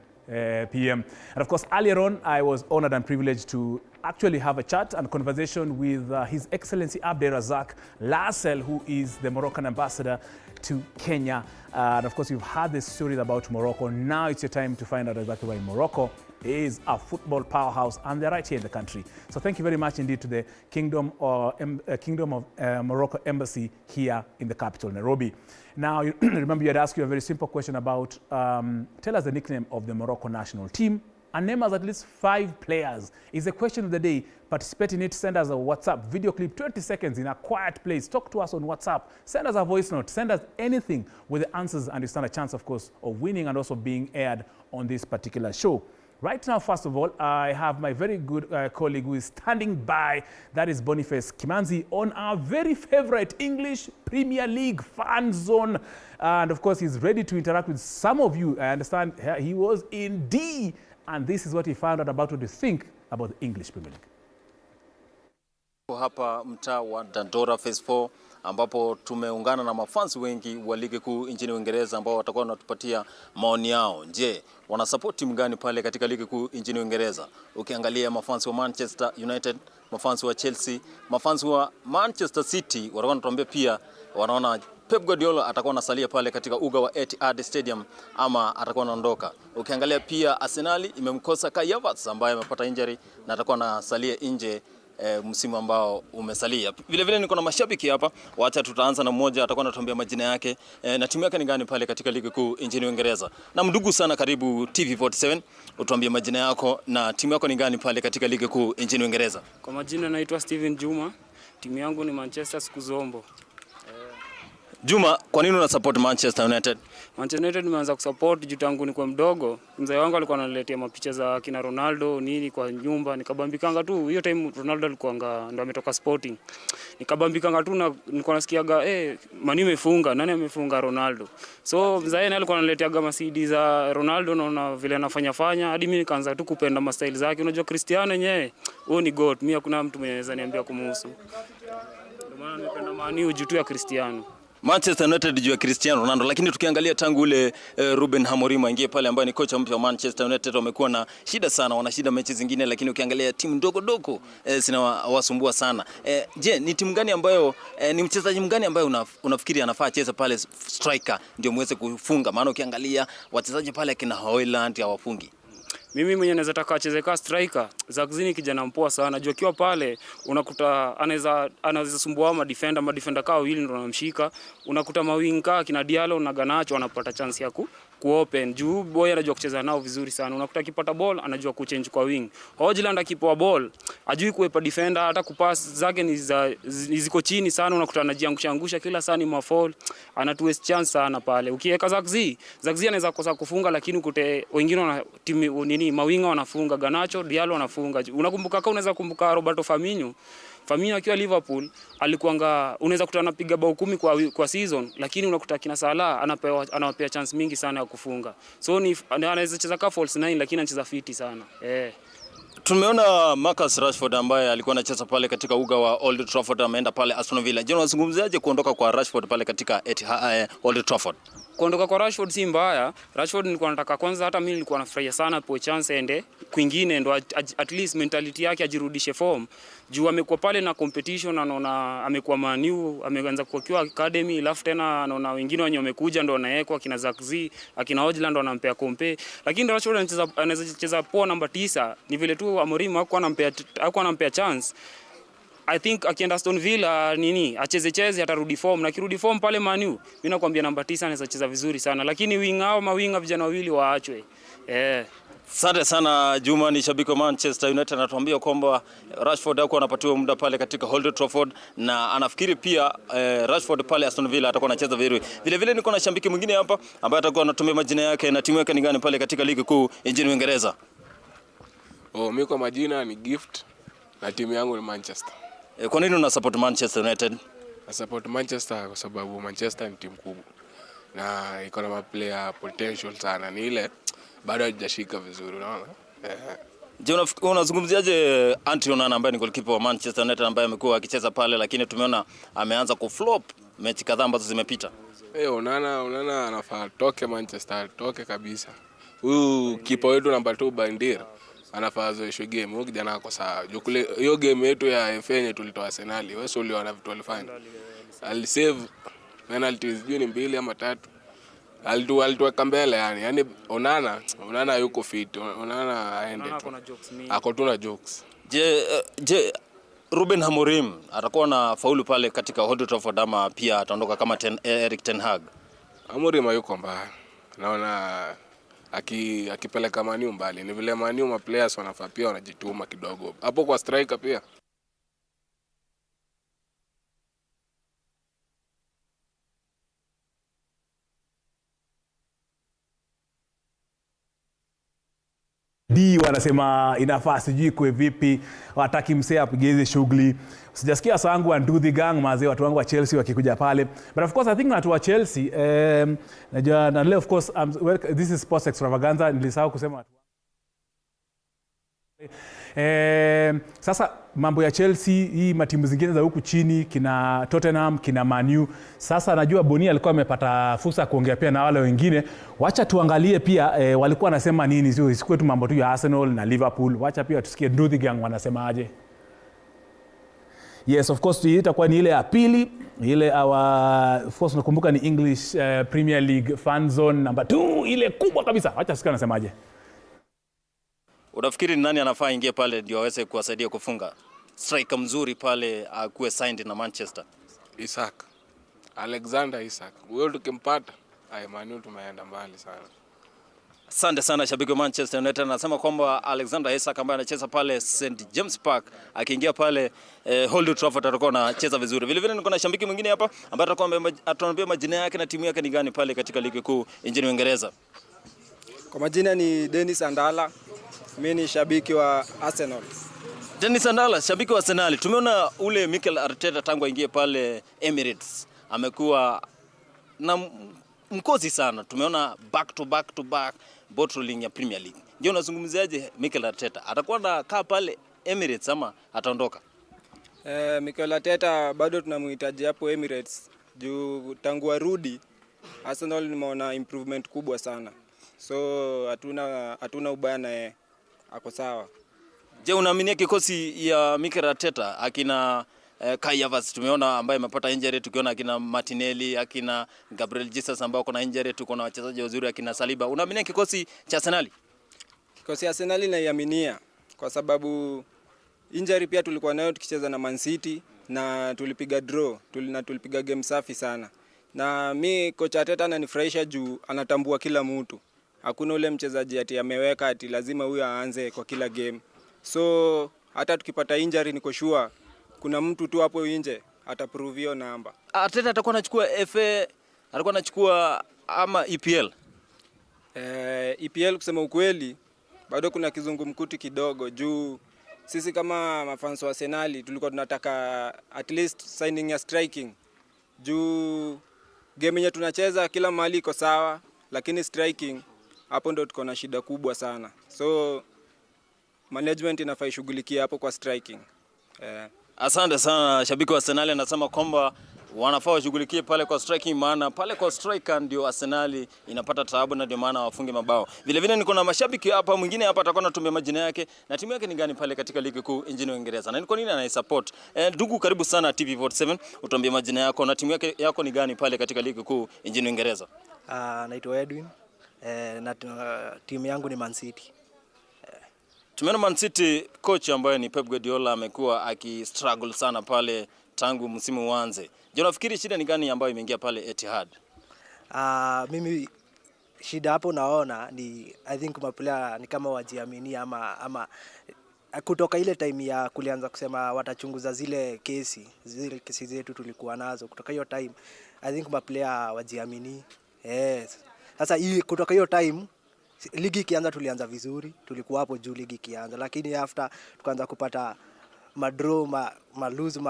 p.m. And of course, earlier on, I was honored and privileged to actually have a chat and conversation with His Excellency Abdelrazak Lassel, who is the Moroccan ambassador to Kenya. And of course, you've heard the stories about Morocco. Now it's your time to find out exactly why Morocco is a football powerhouse, and they're right here in the country. So thank you very much indeed to the Kingdom of Morocco Embassy here in the capital, Nairobi. Now, remember you had asked you a very simple question about, tell us the nickname of the Morocco national team, and name us at least 5 players. Is the question of the day. Participate in it, send us a WhatsApp video clip, 20 seconds in a quiet place. Talk to us on WhatsApp, send us a voice note, send us anything with the answers, and you stand a chance, of course, of winning and also being aired on this particular show. Right now, first of all, I have my very good colleague who is standing by. That is Boniface Kimanzi on our very favorite English Premier League fan zone. And of course, he's ready to interact with some of you. I understand he was in D, and this is what he found out about what you think about the English Premier League. Hapa mtaa wa Dandora Phase 4 ambapo tumeungana na mafansi wengi wa ligi kuu nchini Uingereza ambao watakuwa wanatupatia maoni yao. Je, wana support timu gani pale katika ligi kuu nchini Uingereza? Ukiangalia mafansi wa Manchester United, mafansi wa Chelsea, mafansi wa Manchester City watakuwa wanatuambia pia wanaona Pep Guardiola atakuwa anasalia pale katika uga wa Etihad Stadium ama atakuwa anaondoka. Ukiangalia pia Arsenal imemkosa Kai Havertz ambaye amepata injury na atakuwa anasalia nje msimu ambao umesalia. Vile vile niko na mashabiki hapa. Wacha tutaanza na mmoja, atakuwa anatuambia majina yake na timu yake ni gani pale katika ligi kuu nchini Uingereza. Na mdugu sana, karibu TV47, utuambie majina yako na timu yako ni gani pale katika ligi kuu nchini Uingereza. Kwa majina naitwa Steven Juma, timu yangu ni Manchester Sikuzombo. Juma, kwa nini una support Manchester United? Manchester United nimeanza kusupport juu tangu nikuwa mdogo. Mzee wangu alikuwa ananiletea mapicha za kina Ronaldo nini kwa nyumba, nikabambikanga tu. Hiyo time Ronaldo alikuwa ndo ametoka Sporting. Nikabambikanga tu na nilikuwa nasikiaga Man U imefunga, nani amefunga? Ronaldo. So mzee naye alikuwa ananiletea kama CD za Ronaldo na vile anafanya hadi mimi nikaanza tu kupenda ma style zake. Unajua Cristiano yenyewe, huyo ni goat. Mimi hakuna mtu mwenye anaweza niambia kumhusu. Ndio maana nimependa Man U juu tu ya Cristiano. Manchester United juu ya Cristiano Ronaldo, lakini tukiangalia tangu ule Ruben Amorim aingie pale ambaye ni kocha mpya wa Manchester United, wamekuwa na shida sana, wana shida mechi zingine, lakini ukiangalia timu ndogo zinawasumbua sana. Je, ni timu gani ambayo ni mchezaji mgani ambaye unafikiri anafaa cheza pale striker ndio muweze kufunga? Maana ukiangalia wachezaji pale kina Haaland hawafungi. Mimi mwenye naweza taka acheze ka striker, Zakzini kijana mpoa sana. Juu akiwa pale unakuta anaweza sumbua madefender kao wili ndo anamshika. Unakuta mawing ka kina Diallo na Garnacho wanapata chance ya kuopen. Juu boy anajua kucheza nao vizuri sana. Unakuta akipata ball anajua kuchange kwa wing. Hojland akipoa ball ajui kuepa defender, hata kupass zake ni ziko chini sana. Unakuta anajiangusha kila saa ni mafall. Anatu waste chance sana pale. Ukiweka Zakzi anaweza kosa kufunga, lakini ukute wengine wana timu nini mawinga wanafunga, Garnacho, Diallo wanafunga. Unakumbuka unaweza kumbuka Roberto Firmino akiwa Liverpool alikuanga unaweza kutana anapiga bao 10 kwa season, lakini unakuta kina Salah anawapea chance mingi sana ya kufunga. So ni anaweza cheza ka false 9 lakini anacheza fiti sana. Tumeona Marcus Rashford ambaye alikuwa anacheza pale katika uga wa Old Trafford, ameenda pale Aston Villa. Je, unazungumziaje kuondoka kwa Rashford pale katika Old Trafford? Kuondoka kwa Rashford si mbaya. Rashford nilikuwa nataka kwanza, hata mimi nilikuwa nafurahia sana po chance ende kwingine ndo at least mentality yake ajirudishe form. Juu amekuwa pale na competition, anaona amekuwa Man U, ameanza kukiwa academy, alafu tena anaona wengine wenye wamekuja ndo anawekwa kina Zakzi, akina Hojland ndo anampea kompe. Lakini Rashford anaweza cheza poa namba 9. Ni vile tu Amorim hakuwa anampea chance. I think akienda Aston Villa acheze atarudi form, na kirudi form pale Man U, mimi nakwambia namba 9 anaweza cheza vizuri sana, lakini mawinga vijana wawili waachwe. Asante sana Juma, ni shabiki wa Manchester United, anatuambia kwamba Rashford hakuwa anapatiwa muda pale katika Old Trafford na anafikiri pia Rashford pale Aston Villa atakuwa anacheza vizuri. Vile vile niko na shabiki mwingine hapa ambaye atakuwa anatumia majina yake na timu yake ni gani pale katika ligi kuu nchini Uingereza. Mimi kwa majina ni Gift na timu yangu ni Manchester. Kwa nini una support Manchester United? Na support Manchester kwa sababu Manchester ni timu kubwa na iko na player potential sana, ni ile bado hajashika vizuri, unaona? Je, unazungumziaje Anthony Onana ambaye ni goalkeeper wa Manchester United ambaye amekuwa akicheza pale, lakini tumeona ameanza kuflop mechi kadhaa ambazo zimepita? Onana anafaa toke Manchester, toke kabisa. Huyu kipa wetu namba 2 Bandir anafaa zoeshwe game. Huyu kijana ako sawa. Jukule hiyo game yetu ya FA yenye tulitoa Arsenal, wewe sio uliona vitu alifanya. Alisave penalties juu ni 2 ama 3. Alituweka mbele yani Onana yuko fit. Onana aende tu. Ako tu na jokes. Je, Ruben Amorim atakuwa na faulu pale katika Old Trafford ama pia ataondoka kama Erik ten Hag? Amorim yuko mbaya. Naona akipeleka Man U mbali. Ni vile Man U players wanafaa pia wanajituma kidogo. Hapo kwa striker pia. Wanasema inafaa sijui kwa vipi, wataki msee apigeze shughuli. Sijasikia sangu and do the gang mazee, watu wangu wa Chelsea wakikuja pale. But of course I think watu wa Chelsea najua na leo of course this is sports extravaganza, nilisahau kusema watu. Sasa mambo ya Chelsea, hii matimu zingine za huku chini, kina Tottenham, kina Man U. Sasa najua Boni alikuwa amepata fursa kuongea pia na wale wengine. Wacha tuangalie pia walikuwa wanasema nini, sio isikwe tu mambo tu ya Arsenal na Liverpool. Wacha pia tusikie Nduthi Gang wanasema aje. Yes, of course itakuwa ni ile ya pili, ile of course nakumbuka ni English Premier League fan zone number 2, ile kubwa kabisa. Wacha tusikie anasemaje. Unafikiri nani anafaa ingie pale ndio aweze kuwasaidia kufunga? Striker mzuri pale akuwe signed na Manchester. Alexander Isak. Huyo tukimpata, Man U tumeenda mbali sana. Asante sana shabiki wa Manchester United. Anasema kwamba Alexander Isak ambaye anacheza pale St James Park akiingia pale Old Trafford atakuwa anacheza vizuri. Vile vile niko na shabiki mwingine hapa ambaye atakuwa atatuambia majina yake na timu yake ni gani pale katika ligi kuu nchini Uingereza. Kwa majina ni Dennis Andala. Mimi ni shabiki wa Arsenal. Dennis Andala, shabiki wa Arsenal. Tumeona ule Mikel Arteta tangu aingie pale Emirates amekuwa na mkozi sana. Tumeona back to back bottling ya Premier League. Je, unazungumziaje Mikel Arteta? Atakuwa anakaa pale Emirates ama ataondoka? Mikel Arteta bado tunamhitaji hapo Emirates. Juu tangu arudi Arsenal nimeona improvement kubwa sana. So hatuna ubaya naye. Ako sawa. Je, unaaminia kikosi ya Mikel Arteta akina Kai Havertz tumeona ambaye amepata injury, tukiona akina Martinelli, akina Gabriel Jesus ambao kuna injury, tuko na wachezaji wazuri akina Saliba. Unaaminia kikosi cha Arsenal? Kikosi cha Arsenal naiaminia kwa sababu injury pia tulikuwa nayo tukicheza na Man City na tulipiga draw, tulipiga game safi sana. Na mi kocha Arteta ananifurahisha juu anatambua kila mtu. Hakuna ule mchezaji ati ameweka ati lazima huyu aanze kwa kila game. So hata tukipata injury niko sure kuna mtu tu hapo nje ataprove hiyo namba. Arteta atakuwa anachukua FA, atakuwa anachukua ama EPL? EPL kusema ukweli bado kuna kizungumkuti kidogo juu sisi kama mafans wa Arsenal tulikuwa tunataka at least signing ya striking. Juu game yenye tunacheza kila mahali iko sawa, lakini striking hapo ndo tuko na shida kubwa sana. So management inafaa ishughulikie hapo kwa striking. Asante sana shabiki wa Arsenal. Anasema kwamba wanafaa washughulikie pale kwa striking, maana pale kwa striker ndio Arsenal inapata taabu na ndio maana wafunge mabao. Vile vile niko na mashabiki hapa, mwingine hapa atakuwa anatumia majina yake na timu yake ni gani pale katika ligi kuu nchini Uingereza. Na niko nini anaisupport. Ndugu karibu sana TV47, utuambie majina yako na timu yako ni gani pale katika ligi kuu nchini Uingereza. Naitwa Edwin. Na timu yangu ni Man City. Tumeona Man City coach ambaye ni Pep Guardiola amekuwa akistruggle sana pale tangu msimu uanze. Je, unafikiri shida ni gani ambayo imeingia pale Etihad? Mimi shida hapo naona ni I think maplayer ni kama wajiamini ama kutoka ile time ya kulianza kusema watachunguza zile kesi zetu tulikuwa nazo. Kutoka hiyo time I think maplayer wajiamini. Sasa hii kutoka hiyo time ligi ikianza tulianza vizuri, tulikuwa hapo juu ligi ikianza, lakini after tukaanza kupata madraw malose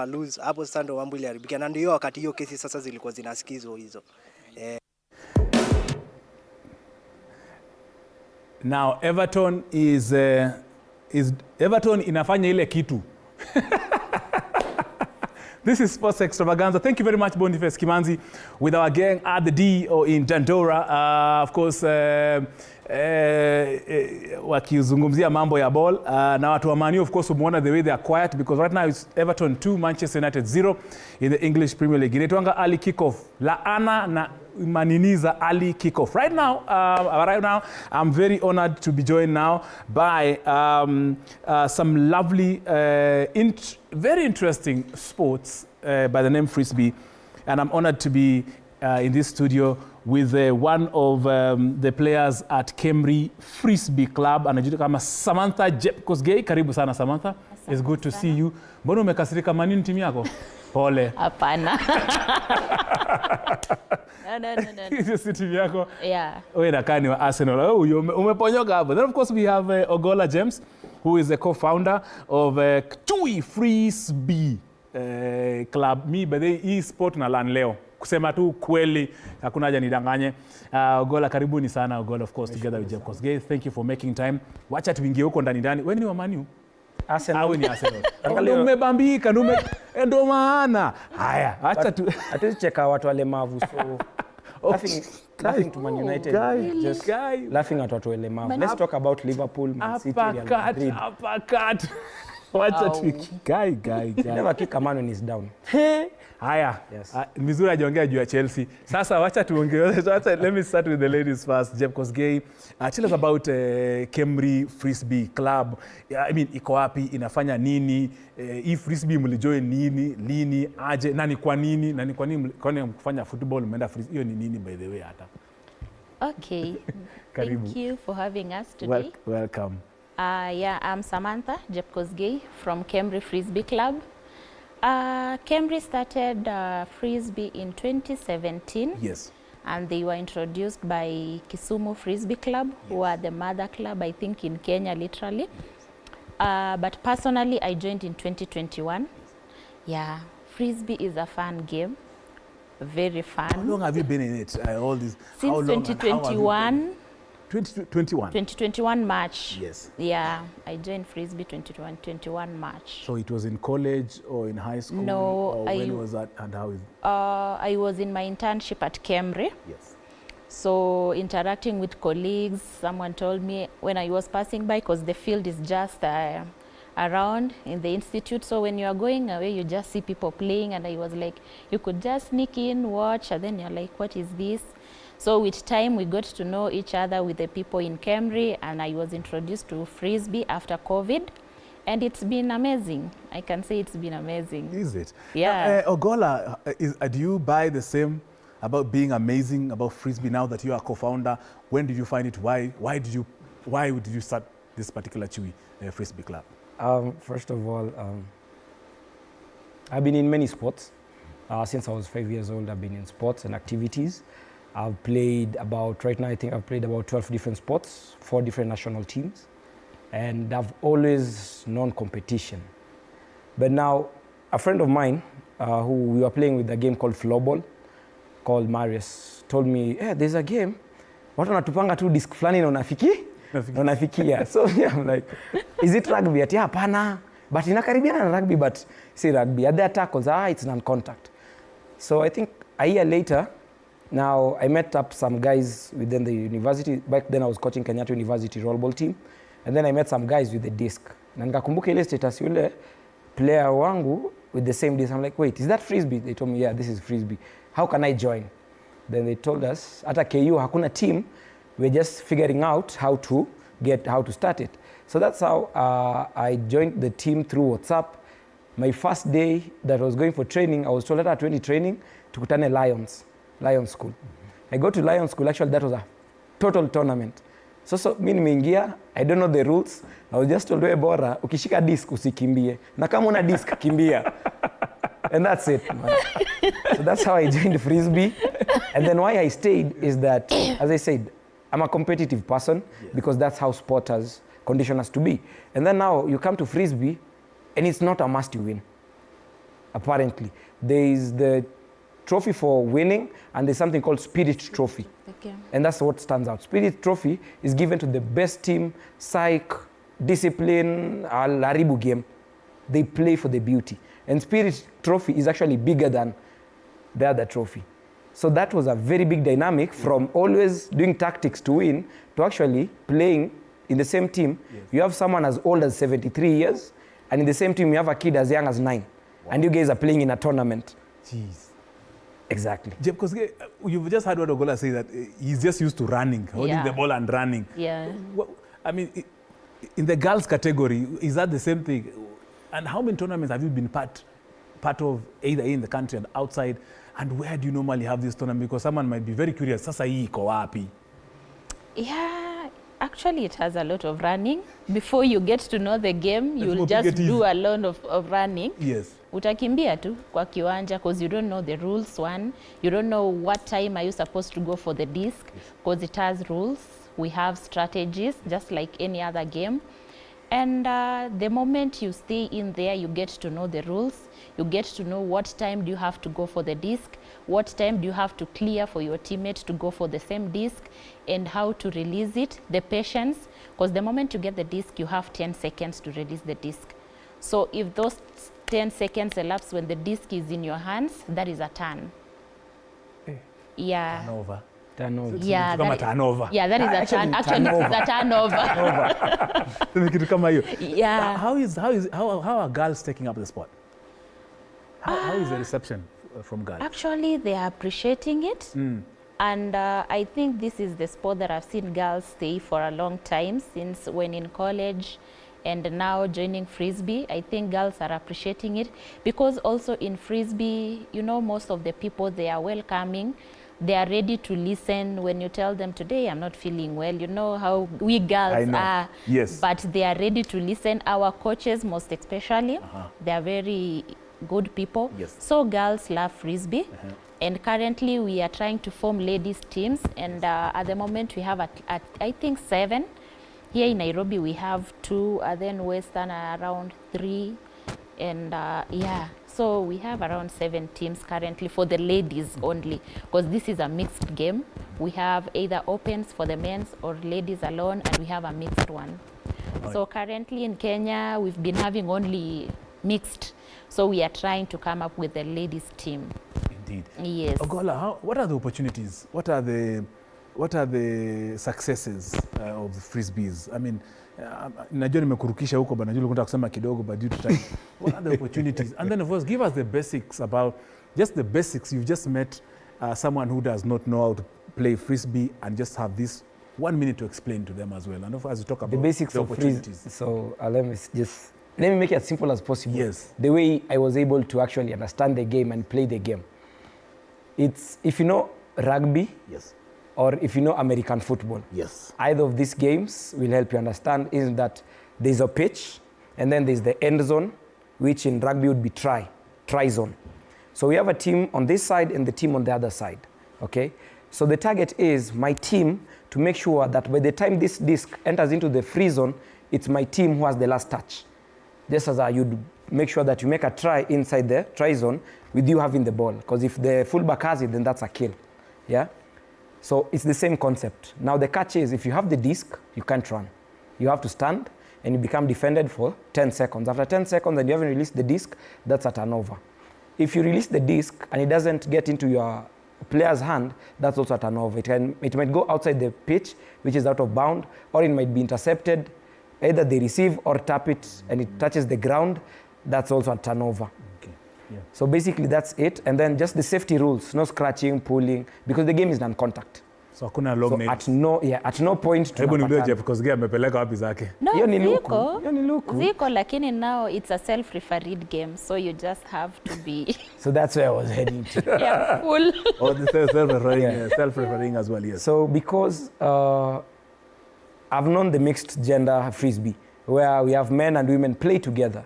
hapo sasa ndo mambo iliharibika, na ndio wakati hiyo kesi sasa zilikuwa zinasikizwa hizo. Now Everton is is Everton inafanya ile kitu. This is Sports Extravaganza. Thank you very much, Boniface Kimanzi, with our gang at the D or in Dandora. Of course, wakizungumzia mambo ya ball. Na watu wa Man U, of course, umeona the way they are quiet, because right now it's Everton 2, Manchester United 0 in the English Premier League. Inaitwanga early kickoff. Laana na maniniza early kickoff. Right now, I'm very honored to be joined now by some lovely, very interesting sports by the name Frisbee. And I'm honored to be in this studio with one of the players at Kemri Frisbee Club. Anajulikana kama Samantha Jepkosgei. Karibu sana Samantha. Asante. It's good to see you. Mbona umekasirika Man U timu yako? Pole. Hapana. No. Hiyo si timu yako? Yeah. Wewe inakaa ni wa Arsenal. Umeponyoka hapo. Then of course we have Ogola James, who is the co-founder of Chui Frisbee Club. Me by the e-sport na learn leo. Kusema tu kweli, hakuna haja nidanganye. Ogola, karibuni sana Ogola, of course, together with Jeff Kosgei. Thank you for making time. Wacha tuingie huko ndani. Wewe ni wa Man U? Arsenal. Awe ni Arsenal. Ndio umebambika, ndio maana. Haya, acha tu. Atucheka watu walemavu, so laughing to Man United. Just laughing at watu walemavu. Let's talk about Liverpool, Man City, Real Madrid. Uppercut. Wacha tu. Guy. Never kick a man when he's down. Haya, Yes. Mizuri ajiongea juu ya Chelsea. Sasa wacha tuongee. Let me start with the ladies first. Jeff Kosgei, tell us about Kemri Frisbee Club. I mean, iko wapi, inafanya nini? Hii Frisbee mlijoin nini, lini, aje, nani kwa nini kwani mkufanya football umeenda Frisbee? Hiyo ni nini by the way hata? Okay. Karibu. Thank you for having us today. Welcome. I'm Samantha Jepkosgei from Kemri Frisbee Club. Kemri started Frisbee in 2017. Yes. And they were introduced by Kisumu Frisbee Club, who are the mother club, I think, in Kenya, literally. But personally, I joined in 2021. Yeah, Frisbee is a fun game, very fun. How long have you been in it? All this. Since 2021. 2021 March. Yes. Yeah, I joined Frisbee 21 March. So it was in college or in high school? No, or when was that and how is it? I was in my internship at Kemri. Yes. So interacting with colleagues, someone told me when I was passing by, because the field is just around in the institute. So when you are going away, you just see people playing, and I was like, you could just sneak in, watch, and then you're like, what is this? So with time, we got to know each other with the people in Kemri, and I was introduced to Frisbee after COVID, and it's been amazing. I can say it's been amazing. Is it? Yeah. Ogola, do you buy the same about being amazing about Frisbee now that you are co-founder? When did you find it? Why did you start this particular Chui Frisbee Club? First of all, I've been in many sports. Since I was 5 years old, I've been in sports and activities. I've played right now I think I've played about 12 different sports, 4 different national teams. And I've always known competition. But now, a friend of mine, who we were playing with a game called floorball, called Marius, told me, hey, there's a game. Watu wanatupanga tu disc flani na unafikia. So yeah, I'm like, is it rugby? Ati hapana. But inakaribiana na rugby, but say rugby. At their tackles, it's non-contact. So I think a year later, now I met up some guys within the university. Back then I was coaching Kenyatta University rollball team. And then I met some guys with the disc. Na nikakumbuka ile status yule player wangu with the same disc. I'm like, wait, is that Frisbee? They told me, yeah, this is Frisbee. How can I join? Then they told us, at KU hakuna team. We're just figuring out how to start it. So that's how I joined the team through WhatsApp. My first day that I was going for training, I was told at 20 training, tukutane Lions School. I go to Lions School, actually that was a total tournament. So mimi nimeingia, I don't know the rules. I was just told, we bora, ukishika disc usikimbie. Na kama una disc kimbia. And that's it, man. So that's how I joined Frisbee. And then why I stayed is that, as I said, I'm a competitive person because that's how sport has conditioned us to be. And then now you come to Frisbee and it's not a must to win, apparently. There is the trophy for winning and there's something called Spirit Trophy. Okay. And that's what stands out. Spirit Trophy is given to the best team, psych, discipline, Laribu game. They play for the beauty. And Spirit Trophy is actually bigger than the other trophy. So that was a very big dynamic from always doing tactics to win to actually playing in the same team. Yes. You have someone as old as 73 years, and in the same team you have a kid as young as 9. Wow. And you guys are playing in a tournament. Jeez. Exactly. Yeah, because you've just heard what Ogola say, that he's just used to running, holding the ball and running. Yeah. I mean, in the girls category, is that the same thing? And how many tournaments have you been part of, either in the country and outside? And where do you normally have this tournament? Because someone might be very curious. Sasa hii iko wapi? Yeah, actually it has a lot of running. Before you get to know the game, you'll just do a lot of running. Yes. Utakimbia tu kwa kiwanja because you don't know the rules, one. You don't know what time are you supposed to go for the disc because it has rules. We have strategies just like any other game. And the moment you stay in there, you get to know the rules. You get to know what time do you have to go for the disc, what time do you have to clear for your teammate to go for the same disc, and how to release it, the patience, because the moment you get the disc, you have 10 seconds to release the disc. So if those 10 seconds elapse when the disc is in your hands, that is a turn. Yeah. Turnover. Turnover. Yeah, turnover. Yeah, that is a turn. Actually, it's a turnover. Yeah. How are girls taking up the sport? How is the reception from girls? Actually, they are appreciating it. And I think this is the sport that I've seen girls stay for a long time, since when in college and now joining frisbee. I think girls are appreciating it because also in frisbee, you know, most of the people, they are welcoming. They are ready to listen when you tell them, today I'm not feeling well. You know how we girls are. Yes. But they are ready to listen. Our coaches, most especially, they are very good people. Yes. So girls love frisbee. And currently we are trying to form ladies teams. And at the moment we have, I think, 7. Here in Nairobi we have 2, then Western are around 3. And yeah, so we have around 7 teams currently for the ladies only, because this is a mixed game. We have either opens for the men's or ladies alone, and we have a mixed one. Right. So currently in Kenya, we've been having only mixed. So we are trying to come up with the ladies team. Indeed. Yes. Ogola, what are the opportunities? What are the successes of the frisbees? I mean, najua nimekurukisha huko bana, najua unataka kusema kidogo, but due to time. What are the opportunities? And then of course, give us the basics about, just the basics. You've just met someone who does not know how to play frisbee and just have this 1 minute to explain to them as well. And as we talk about the basics the of opportunities. frisbee. So let me make it as simple as possible. Yes. The way I was able to actually understand the game and play the game. It's, if you know rugby, yes, or if you know American football. Yes. Either of these games will help you understand is that there's a pitch, and then there's the end zone, which in rugby would be try zone. So we have a team on this side and the team on the other side, okay? So the target is my team to make sure that by the time this disc enters into the free zone, it's my team who has the last touch. Just as you'd make sure that you make a try inside the try zone with you having the ball, because if the fullback has it, then that's a kill, yeah? So it's the same concept. Now the catch is, if you have the disc, you can't run. You have to stand and you become defended for 10 seconds. After 10 seconds and you haven't released the disc, that's a turnover. If you release the disc and it doesn't get into your player's hand, that's also a turnover. It might go outside the pitch, which is out of bound, or it might be intercepted. Either they receive or tap it and it touches the ground, that's also a turnover. Yeah. So basically that's it, and then just the safety rules, no scratching, pulling, because the game is non-contact. So hakuna long nails. At no point hebu niulize because game amepeleka wapi zake? No, ziko. Ziko, lakini now it's a self-refereed game, so you just have to be So that's where I was heading to. Yeah, full. Oh, the self-refereeing as well, yes. So because I've known the mixed gender frisbee, where we have men and women play together.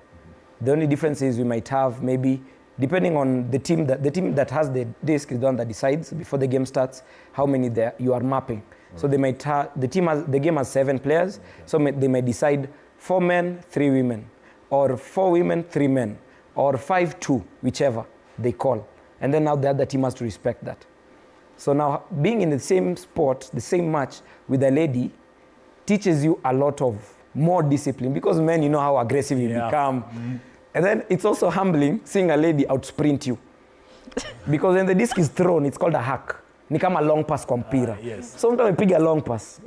The only difference is we might have maybe, depending on the team that has the disc is the one that decides before the game starts how many you are mapping. Right. So they might the game has 7 players, so they might decide 4 men, 3 women, or 4 women, 3 men, or 5-2, whichever they call. And then now the other team has to respect that. So now being in the same sport, the same match with a lady, teaches you a lot of more discipline, because men, you know how aggressive you become. And then it's also humbling seeing a lady outsprint you. Because when the disc is thrown, it's called a hack. Ni kama long pass kwa mpira. Yes. So mtu amepiga long pass.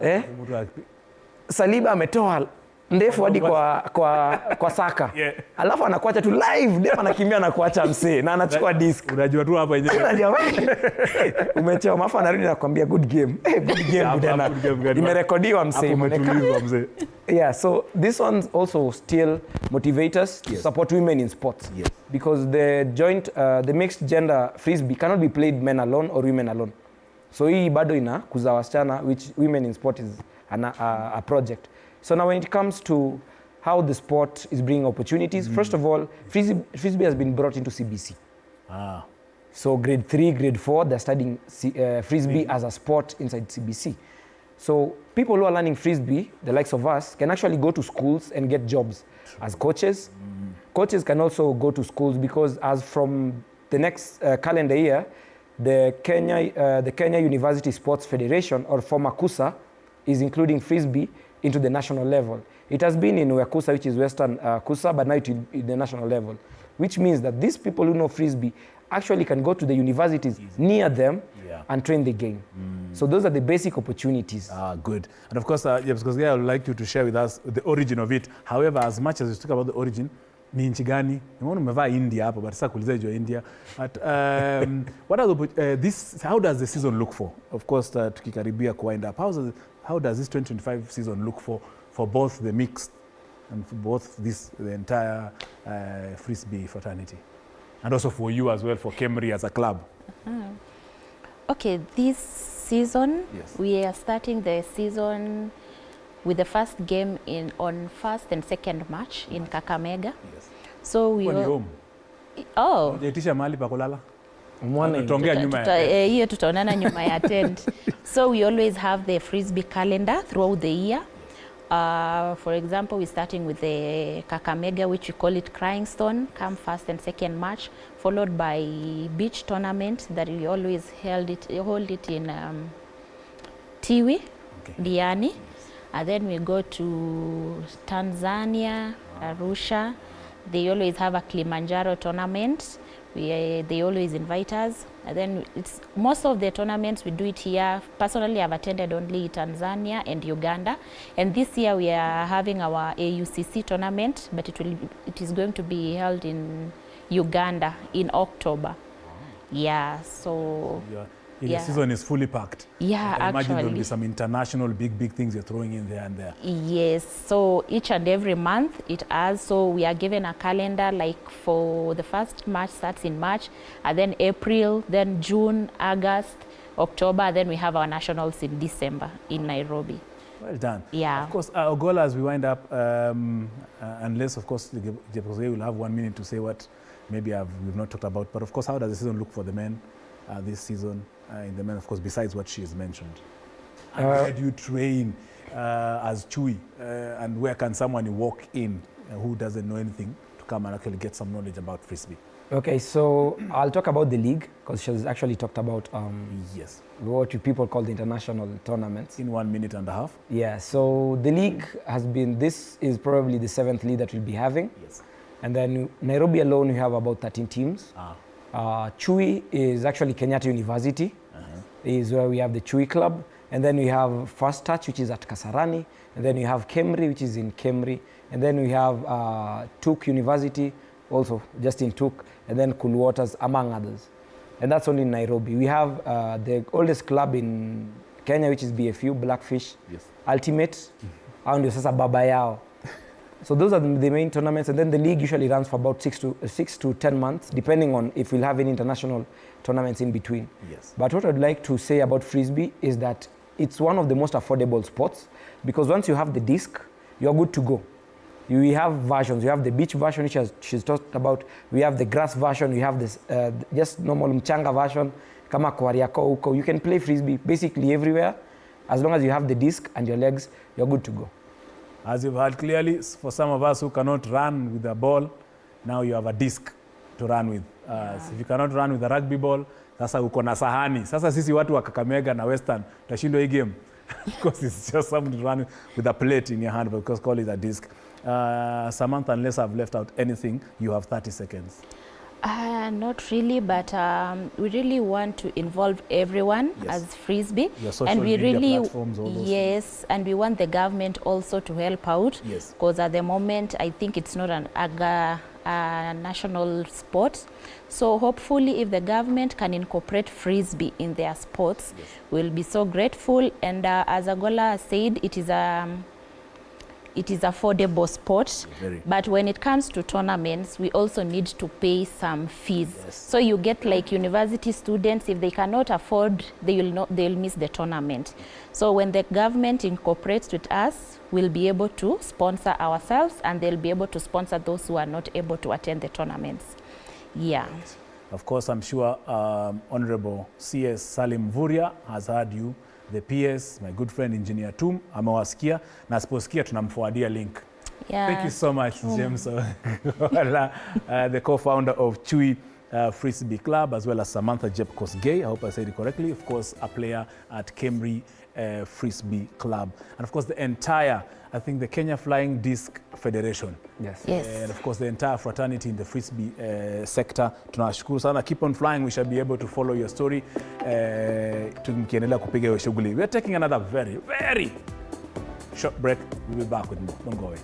Saliba ametoa ndefu hadi kwa saka. Alafu anakuacha tu live, ndefu anakimbia na kuacha msee na anachukua disc. Unajua tu hapa yenyewe. Unajua umechoa, mafa anarudi na kuambia good game. Good game bwana. Imerekodiwa msee. Umetulizwa msee. Yeah, so this one's also still motivate us to support women in sports. Yes. Because the mixed gender frisbee cannot be played men alone or women alone. So hii bado kuza wasichana, which women in sport is a project. So now when it comes to how the sport is bringing opportunities, first of all, frisbee has been brought into CBC. So grade 3, grade 4, they're studying frisbee as a sport inside CBC. So people who are learning frisbee, the likes of us, can actually go to schools and get jobs as coaches. Coaches can also go to schools because as from the next calendar year, the Kenya University Sports Federation, or former KUSA, is including frisbee into the national level. It has been in KUSA, which is Western KUSA, but now it is in the national level, which means that these people who know frisbee actually can go to the universities near them and train the game. So those are the basic opportunities. Good. And of course, because I would like you to share with us the origin of it. However, as much as you talk about the origin, ni nchi gani? Nimeona umevaa India hapa, but sasa kuuliza juu India. But what are how does the season look for? Of course, tukikaribia kuwind up. How does this 2025 season look for both the mixed and for both the entire frisbee fraternity? And also for you as well, for Kemri as a club. Okay, this season, we are starting the season with the first game on 1st and 2nd March in Kakamega. Yes. So we home. Oh. Unaitisha mahali pa kulala? Tutaongea nyuma ya hiyo tutaonana nyuma ya tent. So we always have the frisbee calendar throughout the year. For example, we're starting with the Kakamega, which we call it Crying Stone, come 1st and 2nd March, followed by beach tournament that we always hold it in Tiwi, Diani. And then we go to Tanzania, Arusha. They always have a Kilimanjaro tournament. They always invite us. And then most of the tournaments we do it here. Personally, I've attended only Tanzania and Uganda. And this year we are having our AUCC tournament, but it is going to be held in Uganda in October. Yeah, so... The season is fully packed. Yeah, I imagine actually. there will be some international big things you're throwing in there and there. Yes, so each and every month it has. So we are given a calendar, like for the first March starts in March, and then April, then June, August, October, then we have our nationals in December in Nairobi. Well done. Yeah. Of course, our goal as we wind up, unless of course Jose will have 1 minute to say what maybe we've not talked about, but of course, how does the season look for the men this season? In the men, of course, besides what she has mentioned. And where do you train as Chui? And where can someone walk in who doesn't know anything to come and actually get some knowledge about frisbee? Okay, so I'll talk about the league, because she's actually talked about what people call the international tournaments. In 1 minute and a half? Yeah, so the league this is probably the 7th league that we'll be having. Yes. And then Nairobi alone, we have about 13 teams. Chui is actually Kenyatta University, is where we have the Chui Club. And then we have First Touch, which is at Kasarani. And then we have Kemri, which is in Kemri. And then we have Tuk University, also just in Tuk. And then Cool Waters, among others. And that's only in Nairobi. We have the oldest club in Kenya, which is BFU, Blackfish, Ultimate. And sasa baba yao. So those are the main tournaments, and then the league usually runs for about 6 to 10 months, depending on if we'll have any international tournaments in between. Yes. But what I'd like to say about frisbee is that it's one of the most affordable sports, because once you have the disc, you're good to go. We have versions. You have the beach version, which she's talked about. We have the grass version. We have this just normal mchanga version, kama Kwariako huko. You can play frisbee basically everywhere, as long as you have the disc and your legs, you're good to go. As you've heard clearly, for some of us who cannot run with a ball, now you have a disc to run with. So if you cannot run with a rugby ball, sasa uko na sahani. Sasa sisi watu wa Kakamega na Western, tutashindwa hii game. because it's just somebody running with a plate in your hand, but because call it a disc. Samantha, unless I've left out anything, you have 30 seconds. Not really, but we really want to involve everyone as frisbee, and we really platforms, all those and we want the government also to help out, because at the moment I think it's not a national sport. So hopefully, if the government can incorporate frisbee in their sports, we'll be so grateful. And as Agola said, it is affordable sport, but when it comes to tournaments, we also need to pay some fees. So you get like university students, if they cannot afford, they'll miss the tournament. So when the government incorporates with us, we'll be able to sponsor ourselves, and they'll be able to sponsor those who are not able to attend the tournaments. Yeah. Of course, I'm sure Honorable CS Salim Vuria has heard you. The PS, my good friend Engineer Tum, amewasikia na asiposikia tunamforwardia link. Thank you so much, James, the co-founder of Chui Frisbee Club, as well as Samantha Jepkosgei, I hope I said it correctly, of course, a player at Kemri Frisbee Club. And of course, the entire, I think, the Kenya Flying Disc Federation. And of course, the entire fraternity in the Frisbee sector. Tunashukuru sana. Keep on flying. We shall be able to follow your story. Tukiendelea kupiga hiyo shughuli. We are taking another very, very short break. We'll be back with more. Don't go away.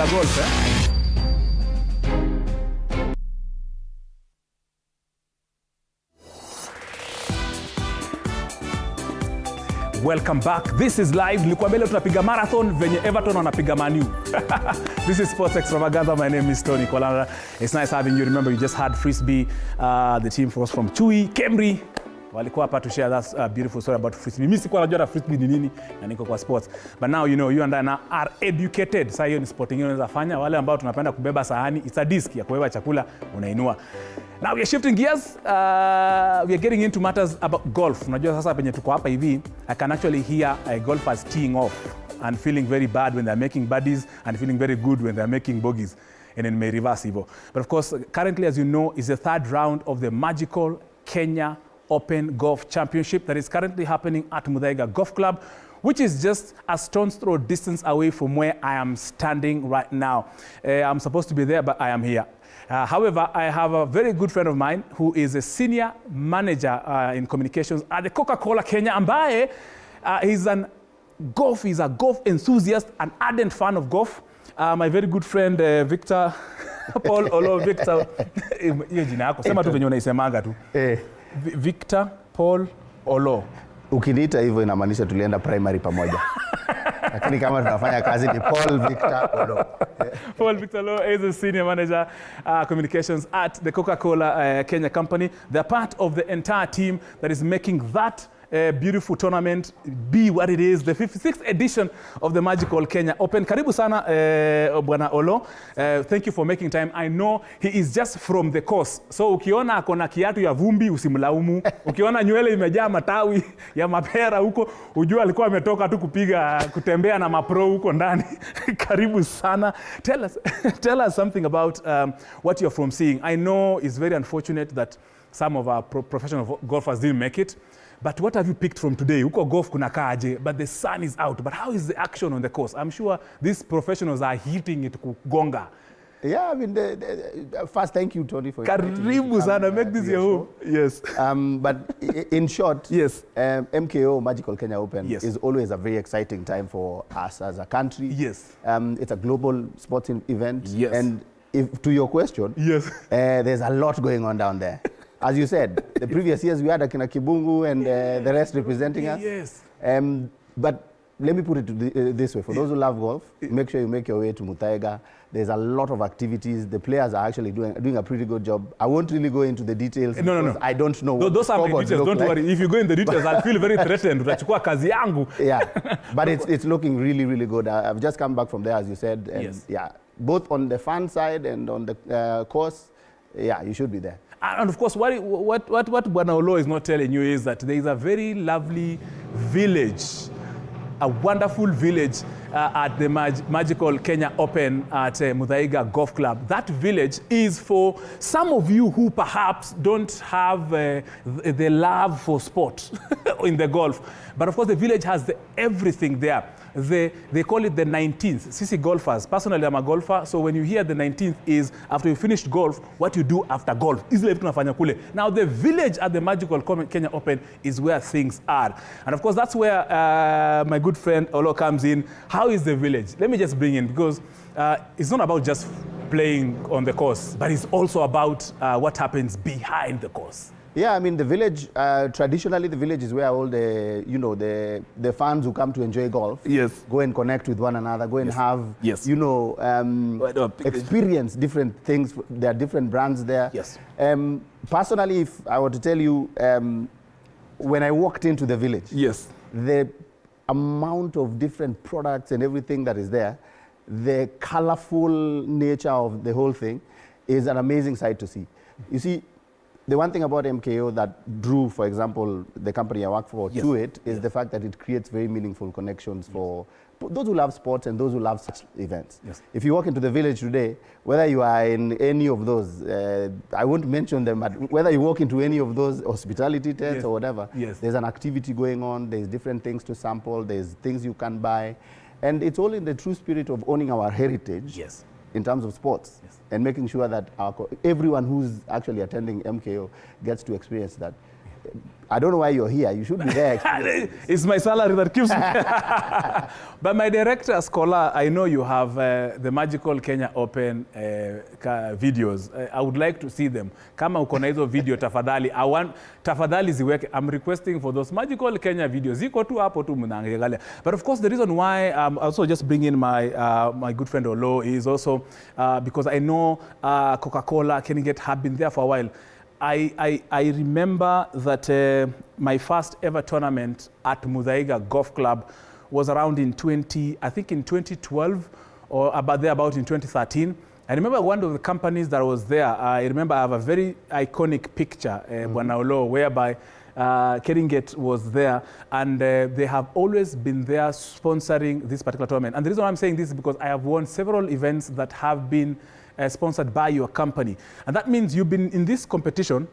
mnapendanga golf, eh? Welcome back. This is live. Nilikuambia leo tunapiga marathon venye Everton wanapiga Man U. This is Sports Extravaganza. My name is Tony Kwalanda. It's nice having you. Remember, you just had Frisbee. The team was from Chui, Kemri. Walikuwa hapa to share that beautiful story about Frisbee. Mimi sikuwa najua Frisbee ni nini na niko kwa sports. But now you know, you and I now are educated. Sasa hiyo ni sport ingine unaweza fanya. Wale ambao tunapenda kubeba sahani, it's a disc ya kubeba chakula unainua. Now we are shifting gears. We are getting into matters about golf. Unajua sasa penye tuko hapa hivi, I can actually hear golfers teeing off and feeling very bad when they're making birdies and feeling very good when they're making bogeys. And then may reverse evil. But of course, currently, as you know, is the third round of the magical Kenya Open Golf Championship that is currently happening at Muthaiga Golf Club, which is just a stone's throw distance away from where I am standing right now. I'm supposed to be there, but I am here. However, I have a very good friend of mine who is a senior manager in communications at the Coca-Cola Kenya, ambaye he's a golf enthusiast, an ardent fan of golf. My very good friend Victor Paul Olo. Victor, hiyo jina yako sema tu venye unaisemanga tu. Victor Paul Olo. Ukiniita hivyo inamaanisha tulienda primary pamoja. Lakini kama tunafanya kazi ni Paul Victor Olo. Paul Victor Olo is a senior manager communications at the Coca-Cola Kenya company. They're part of the entire team that is making that beautiful tournament be what it is, the 56th edition of the magical Kenya Open. Karibu sana Bwana Olo. Thank you for making time. I know he is just from the coast. So ukiona akona kiatu ya vumbi usimlaumu. Ukiona nywele imejaa matawi ya mapera huko, ujua alikuwa ametoka tu kutembea na mapro huko ndani. Karibu sana. Tell us something about what you're from seeing. I know it's very unfortunate that some of our professional golfers didn't make it. But what have you picked from today? Huko golf kuna kaje, but the sun is out. But how is the action on the course? I'm sure these professionals are hitting it kugonga. Yeah, I mean, first, thank you, Tony, for Karibu sana, make this your home. Yes. But in short, yes, MKO Magical Kenya Open yes, is always a very exciting time for us as a country. Yes. It's a global sporting event. Yes. And if, to your question, yes, there's a lot going on down there. As you said, the previous years we had Akina Kibungu and the rest representing us. Yes. But let me put it this way. For those who love golf, make sure you make your way to Muthaiga. There's a lot of activities. The players are actually doing a pretty good job. I won't really go into the details. No. I don't know what those are my details. Don't worry. If you go in the details, I'll feel very threatened. Utachukua kazi yangu. Yeah, but it's looking really, really good. I've just come back from there, as you said. And yes. Yeah, both on the fan side and on the course, yeah, you should be there. And of course, what Bwana Olo is not telling you is that there is a very lovely village, a wonderful village at the magical Kenya Open at Muthaiga Golf Club. That village is for some of you who perhaps don't have the love for sport in the golf. But of course, the village has everything there. They call it the 19th. Sisi golfers. Personally, I'm a golfer. So when you hear the 19th is after you finished golf, what you do after golf. Now, the village at the magical Kenya Open is where things are. And of course, that's where my good friend Olo comes in. How is the village? Let me just bring in, because it's not about just playing on the course, but it's also about what happens behind the course. Yeah, I mean, the village, traditionally the village is where all the, you know, the fans who come to enjoy golf, yes, go and connect with one another, go and yes, have, yes, you know, experience different things. There are different brands there. Yes. Personally, if I were to tell you, when I walked into the village, yes, the amount of different products and everything that is there, the colorful nature of the whole thing is an amazing sight to see. You see, the one thing about MKO that drew, for example, the company I work for, yes, to it is yes, the fact that it creates very meaningful connections for those who love sports and those who love such events. Yes. If you walk into the village today, whether you are in any of those, I won't mention them, but whether you walk into any of those hospitality tents, yes, or whatever, yes, there's an activity going on, there's different things to sample, there's things you can buy, and it's all in the true spirit of owning our heritage. Yes. In terms of sports, yes, and making sure that everyone who's actually attending MKO gets to experience that. I don't know why you're here. You should be there. It's my salary that keeps me. But my director, Scholar, I know you have the Magical Kenya Open videos. I would like to see them. Kama uko na hizo video, tafadhali. Tafadhali ziweke. I'm requesting for those Magical Kenya videos. Ziko tu hapo tu mnaangalia. But of course, the reason why I'm also just bringing my good friend Olo is also because I know Coca-Cola, Kenny have been there for a while. I remember that my first ever tournament at Muthaiga Golf Club was around in 2012 or about in 2013. I remember one of the companies that was there. I remember I have a very iconic picture, Bwana Olo, whereby Keringet was there, and they have always been there sponsoring this particular tournament. And the reason why I'm saying this is because I have won several events that have been sponsored by your company. And that means you've been in this competition.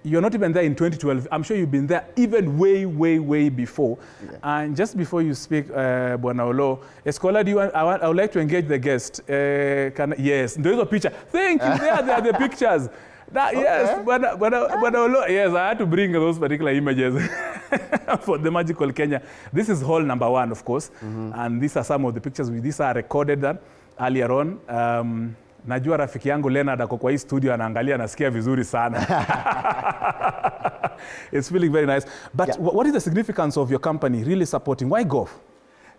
You're not even there in 2012. I'm sure you've been there even way before. Yeah. And just before you speak, Bwana Olo, Escola, I would like to engage the guest. Yes, there is a picture. Thank you, there are the pictures. Okay. Yes, Bwana Olo, yes, I had to bring those particular images for the Magical Kenya. This is hall number 1, of course. And these are some of the pictures. These are recorded earlier on. Najua rafiki yangu Leonard ako kwa hii studio anaangalia anasikia vizuri sana. It's feeling very nice. But yeah. What is the significance of your company really supporting? Why golf?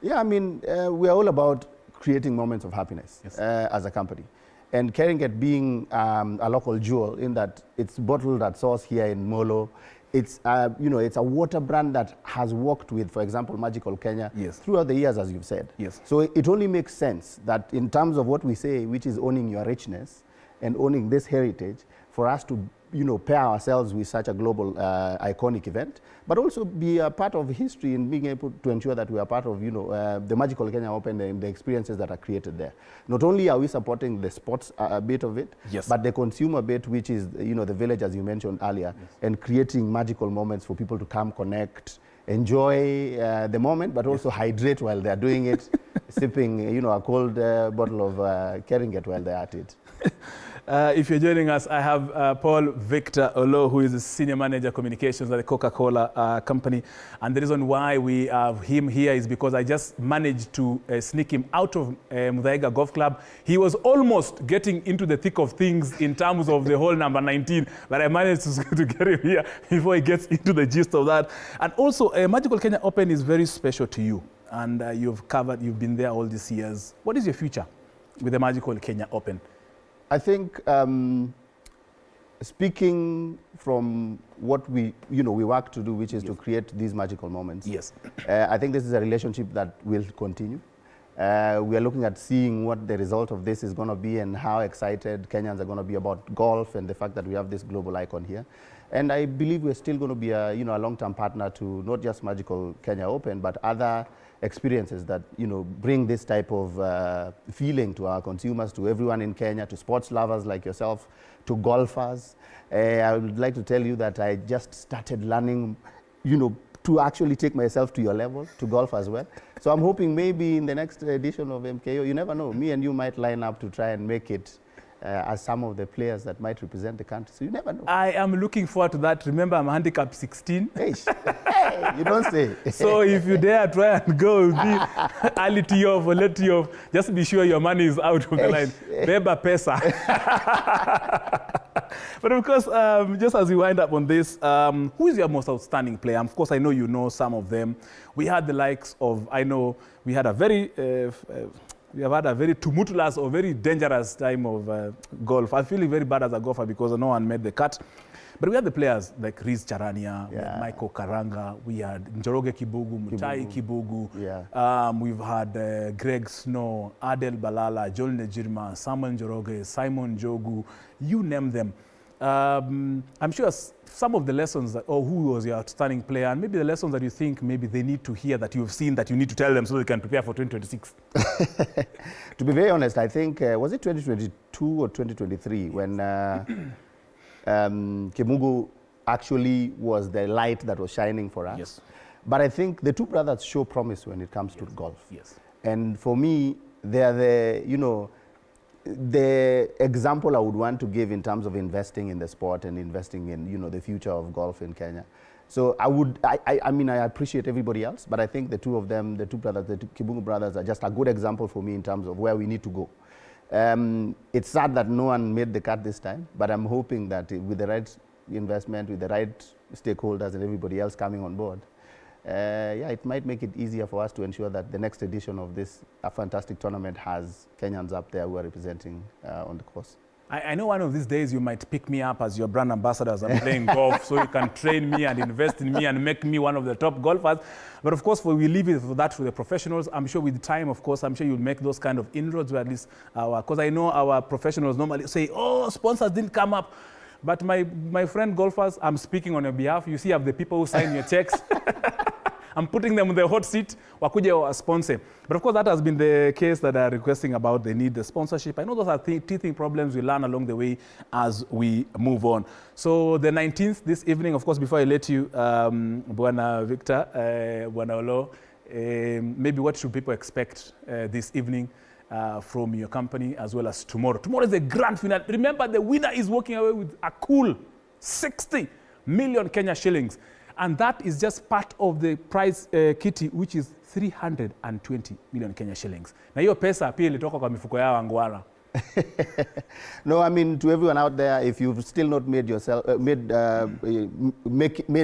Yeah, I mean, we are all about creating moments of happiness, yes, as a company. And Keringet being a local jewel in that it's bottled at source here in Molo. It's, it's a water brand that has worked with, for example, Magical Kenya, yes, throughout the years, as you've said. Yes. So it only makes sense that in terms of what we say, which is owning your richness and owning this heritage, for us to, pair ourselves with such a global iconic event, but also be a part of history in being able to ensure that we are part of, the Magical Kenya Open and the experiences that are created there. Not only are we supporting the sports bit of it, yes, but the consumer bit, which is, the village, as you mentioned earlier, yes, and creating magical moments for people to come, connect, enjoy the moment, but also, yes, hydrate while they're doing it, sipping, a cold bottle of Keringet while they're at it. If you're joining us, I have Paul Victor Olo, who is the Senior Manager Communications at the Coca-Cola company. And the reason why we have him here is because I just managed to sneak him out of Muthaiga Golf Club. He was almost getting into the thick of things in terms of the hole number 19, but I managed to get him here before he gets into the gist of that. And also, Magical Kenya Open is very special to you. And you've been there all these years. What is your future with the Magical Kenya Open? I think speaking from what we work to do, which is, yes, to create these magical moments. Yes. I think this is a relationship that will continue. We are looking at seeing what the result of this is going to be and how excited Kenyans are going to be about golf and the fact that we have this global icon here. And I believe we're still going to be a long-term partner to not just Magical Kenya Open, but other experiences that bring this type of feeling to our consumers, to everyone in Kenya, to sports lovers like yourself, to golfers. I would like to tell you that I just started learning, to actually take myself to your level, to golf as well. So I'm hoping maybe in the next edition of MKO, you never know, me and you might line up to try and make it as some of the players that might represent the country. So you never know. I am looking forward to that. Remember, I'm handicap 16. Hey, you don't say. So if you dare try and go, be early tee off or late tee off, just be sure your money is out of the line. Beba pesa. But of course, just as we wind up on this, who is your most outstanding player? Of course, I know you know some of them. We had the likes of, I know we had a very... we have had a very tumultuous or very dangerous time of golf. I'm feeling very bad as a golfer because no one made the cut. But we had the players like Riz Charania, we had Michael Karanga, we had Njoroge Kibugu, Mutai Kibugu. We've had Greg Snow, Adel Balala, Joel Nejirma, Samuel Njoroge, Simon Jogu, you name them. I'm sure some of the lessons who was your outstanding player, and maybe the lessons that you think maybe they need to hear that you've seen that you need to tell them so they can prepare for 2026. To be very honest, I think, was it 2022 or 2023 when Kimugu actually was the light that was shining for us. Yes. But I think the two brothers show promise when it comes to golf. Yes. And for me, they are the, the example I would want to give in terms of investing in the sport and investing in, the future of golf in Kenya. So I mean, I appreciate everybody else, but I think the two of them, the two brothers, the Kibungu brothers, are just a good example for me in terms of where we need to go. It's sad that no one made the cut this time, but I'm hoping that with the right investment, with the right stakeholders and everybody else coming on board, yeah, it might make it easier for us to ensure that the next edition of this fantastic tournament has Kenyans up there who are representing on the course. I know one of these days you might pick me up as your brand ambassador as I'm playing golf, so you can train me and invest in me and make me one of the top golfers. But of course, we leave it for that to the professionals. I'm sure with time, of course, I'm sure you'll make those kind of inroads, where at least because I know our professionals normally say, oh, sponsors didn't come up. But my friend golfers, I'm speaking on your behalf. You see, I have the people who sign your checks. I'm putting them in the hot seat, wakuje or sponsor. But of course, that has been the case that are requesting about they need the sponsorship. I know those are teething problems we learn along the way as we move on. So the 19th, this evening, of course, before I let you, Bwana Victor, Bwana Olo, maybe what should people expect this evening from your company as well as tomorrow? Tomorrow is the grand finale. Remember, the winner is walking away with a cool 60 million Kenya shillings. And that is just part of the prize kitty, which is 320 million Kenya shillings. Na hiyo pesa pia ilitoka kwa mifuko yao Angwara. No, I mean, to everyone out there, if you've still not made yourself made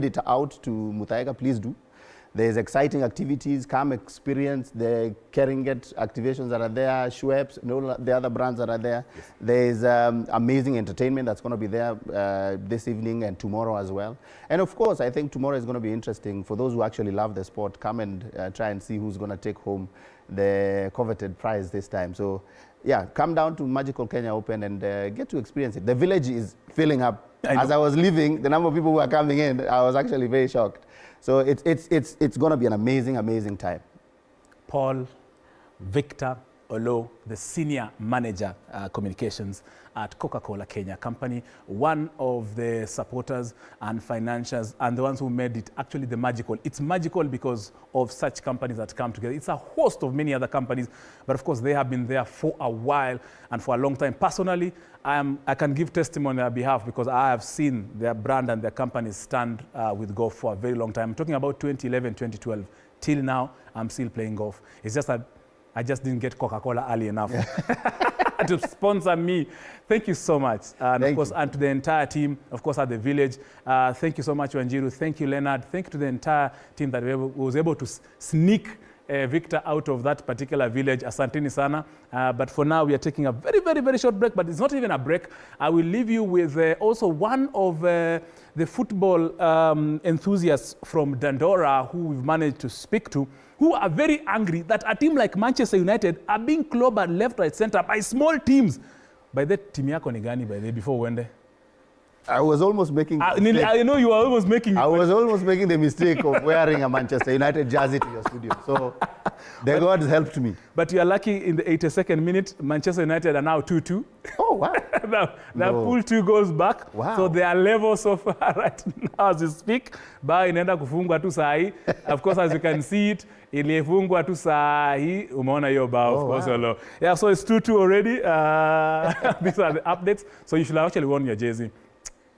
it out to Muthaiga, please do. There's exciting activities, come experience the Keringet activations that are there, Schweppes, and all the other brands that are there. Yes. There's amazing entertainment that's going to be there this evening and tomorrow as well. And of course, I think tomorrow is going to be interesting for those who actually love the sport. Come and try and see who's going to take home the coveted prize this time. So yeah, come down to Magical Kenya Open and get to experience it. The village is filling up. As I was leaving, the number of people who are coming in, I was actually very shocked. So it's going to be an amazing, amazing time. Paul, Victor Olo, the senior manager communications at Coca-Cola Kenya company, one of the supporters and financiers and the ones who made it actually the magical. It's magical because of such companies that come together. It's a host of many other companies, but of course they have been there for a while and for a long time. Personally, I can give testimony on their behalf because I have seen their brand and their companies stand with golf for a very long time. I'm talking about 2011, 2012. Till now, I'm still playing golf. It's just that I just didn't get Coca-Cola early enough to sponsor me. Thank you so much. And of course, and to the entire team, of course, at the village. Thank you so much, Wanjiru. Thank you, Leonard. Thank you to the entire team that was able to sneak Victor out of that particular village. Asanteni sana. But for now, we are taking a very, very, very short break, but it's not even a break. I will leave you with also one of the football enthusiasts from Dandora who we've managed to speak to, who are very angry that a team like Manchester United are being clobbered left, right, center by small teams. By the team yako ni gani by the before wende? I was almost making I know you were almost making I was almost making the mistake of wearing a Manchester United jersey to your studio. So the gods helped me. But you are lucky in the 82nd minute, Manchester United are now 2-2. Oh, wow. They pulled 2 goals back. Wow. So they are level so far right now as we speak. Ba inaenda kufungwa tu saa hii. Of course, as you can see it, ilifungwa tu saa hii. Umeona hiyo bao, of course. Wow. Yeah, so it's 2-2 already. These are the updates. So you should actually worn your jersey.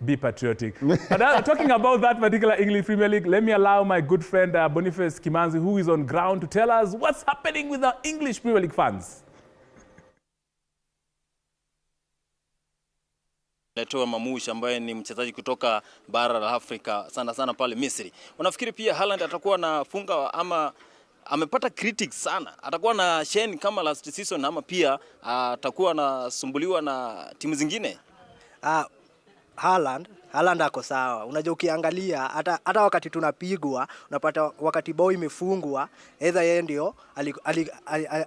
Be patriotic. But talking about that particular English Premier League, let me allow my good friend Boniface Kimanzi, who is on ground, to tell us what's happening with our English Premier League fans. Letoa Mamush ambaye ni mchezaji kutoka bara la Afrika sana pale Misri. Unafikiri pia Haaland atakuwa na funga ama amepata critics sana? Atakuwa na shine kama last season ama pia atakuwa anasumbuliwa na timu zingine? Haaland ako sawa. Unajua ukiangalia hata wakati tunapigwa, unapata wakati bao imefungwa, either yeye ndio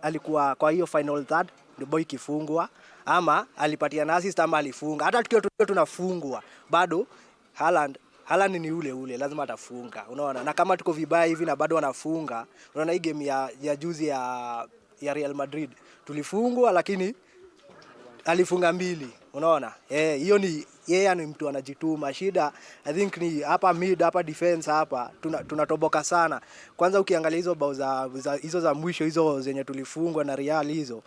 alikuwa kwa hiyo final third ndio bao ikifungwa, ama alipatia na assist ama alifunga. Hata tukiwa tunafungwa, bado Haaland ni ule lazima atafunga. Unaona? Na kama tuko vibaya hivi na bado anafunga, unaona hii game ya juzi ya Real Madrid tulifungwa lakini alifunga 2. Unaona? Hiyo ni yeye ni mtu anajituma. Shida I think ni hapa mid, hapa defense hapa tunatoboka sana. Kwanza ukiangalia hizo bao hizo za mwisho hizo zenye tulifungwa na Real hizo.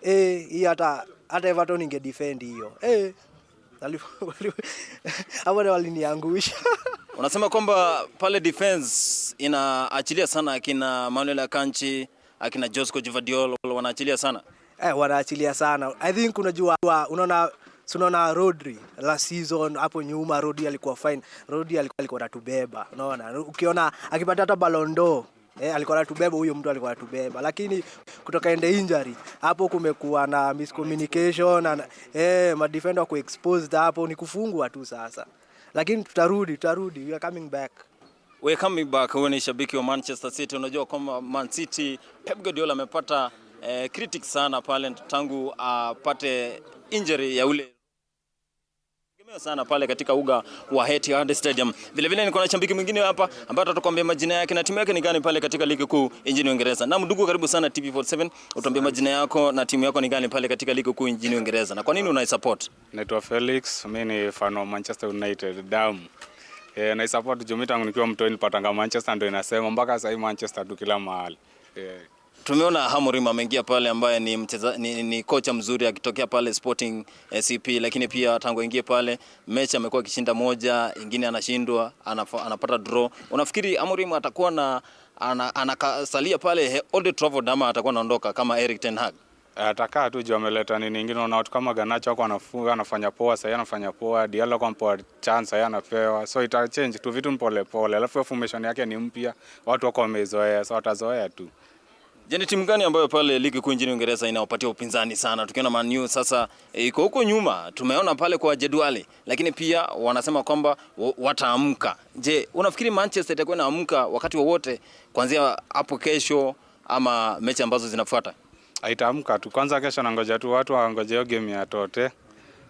Hii hata Everton inge defend hiyo. Hapo waliniangusha. Unasema kwamba pale defense inaachilia sana akina Manuel Akanji, akina Josco Jivadiol wanaachilia sana. Wanaachilia sana. I think unaona Rodri last season hapo nyuma Rodri alikuwa fine. Rodri alikuwa anatubeba. Unaona? Ukiona akipata hata Ballon d'Or, alikuwa anatubeba, huyo mtu alikuwa anatubeba. Lakini kutoka ende injury hapo kumekuwa na miscommunication na ma defender wako exposed hapo, ni kufungwa tu sasa. Lakini tutarudi, we are coming back. We're coming back. Wewe ni shabiki wa Manchester City. Unajua kwamba Man City Pep Guardiola amepata critics sana pale tangu apate injury ya ule sana pale katika uga wa Etihad Stadium. Vile vile niko na shabiki mwingine hapa ambaye atatukwambia majina yake na timu yake ni gani pale katika ligi kuu nchini Uingereza. Na Mutuku, karibu sana TV47. Utuambie majina yako na timu yako ni gani pale katika ligi kuu nchini Uingereza na kwa nini unaisupport? Naitwa Felix, mimi ni fan wa Manchester United damu. Na support Jumita nikiwa mtoni patanga Manchester ndio inasema mpaka sasa Manchester tu kila mahali. Tumeona Amorim ameingia pale ambaye ni kocha mzuri akitokea pale Sporting CP, lakini pia tangu aingie pale mechi amekuwa akishinda moja, ingine anashindwa, anapata draw. Unafikiri Amorim atakuwa na anakasalia pale Old Trafford ama atakuwa anaondoka kama Erik ten Hag? Atakaa tu juu ameleta nini nyingine, na watu kama Garnacho wako anafunga, anafanya poa, sasa anafanya poa, Diallo kwa poa chance yeye anapewa. So ita change tu vitu pole pole. Alafu formation yake ni mpya, watu wako wamezoea, so watazoea tu. Je, ni timu gani ambayo pale ligi kuu nchini Uingereza inawapatia upinzani sana? Tukiona Man U sasa iko huko nyuma, tumeona pale kwa jedwali, lakini pia wanasema kwamba wataamka. Je, unafikiri Manchester itakuwa inaamka wakati wowote kuanzia hapo kesho ama mechi ambazo zinafuata? Haitaamka tu. Kwanza kesho nangoja tu watu waangoje hiyo game ya Tote.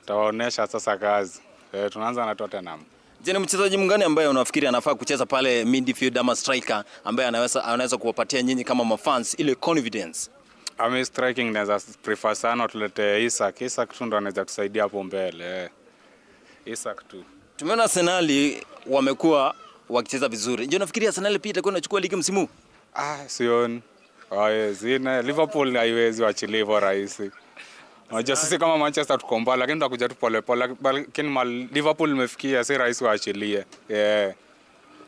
Tawaonesha sasa kazi. Tunaanza na Tottenham. Je, ni mchezaji mgani ambaye unafikiri anafaa kucheza pale midfield ama striker ambaye anaweza kuwapatia nyinyi kama mafans ile confidence? Striking naweza prefer sana tulete Isak tu ndo anaweza kusaidia hapo mbele. Isak tu. Tumeona Arsenal wamekuwa wakicheza vizuri. Je, unafikiri Arsenal pia itakuwa inachukua ligi msimu? Sioni. Zina Liverpool haiwezi waachilia hivyo rahisi. Unajua sisi kama Manchester tukomba, lakini tutakuja tu pole pole, lakini Liverpool imefikia si rahisi waachilie.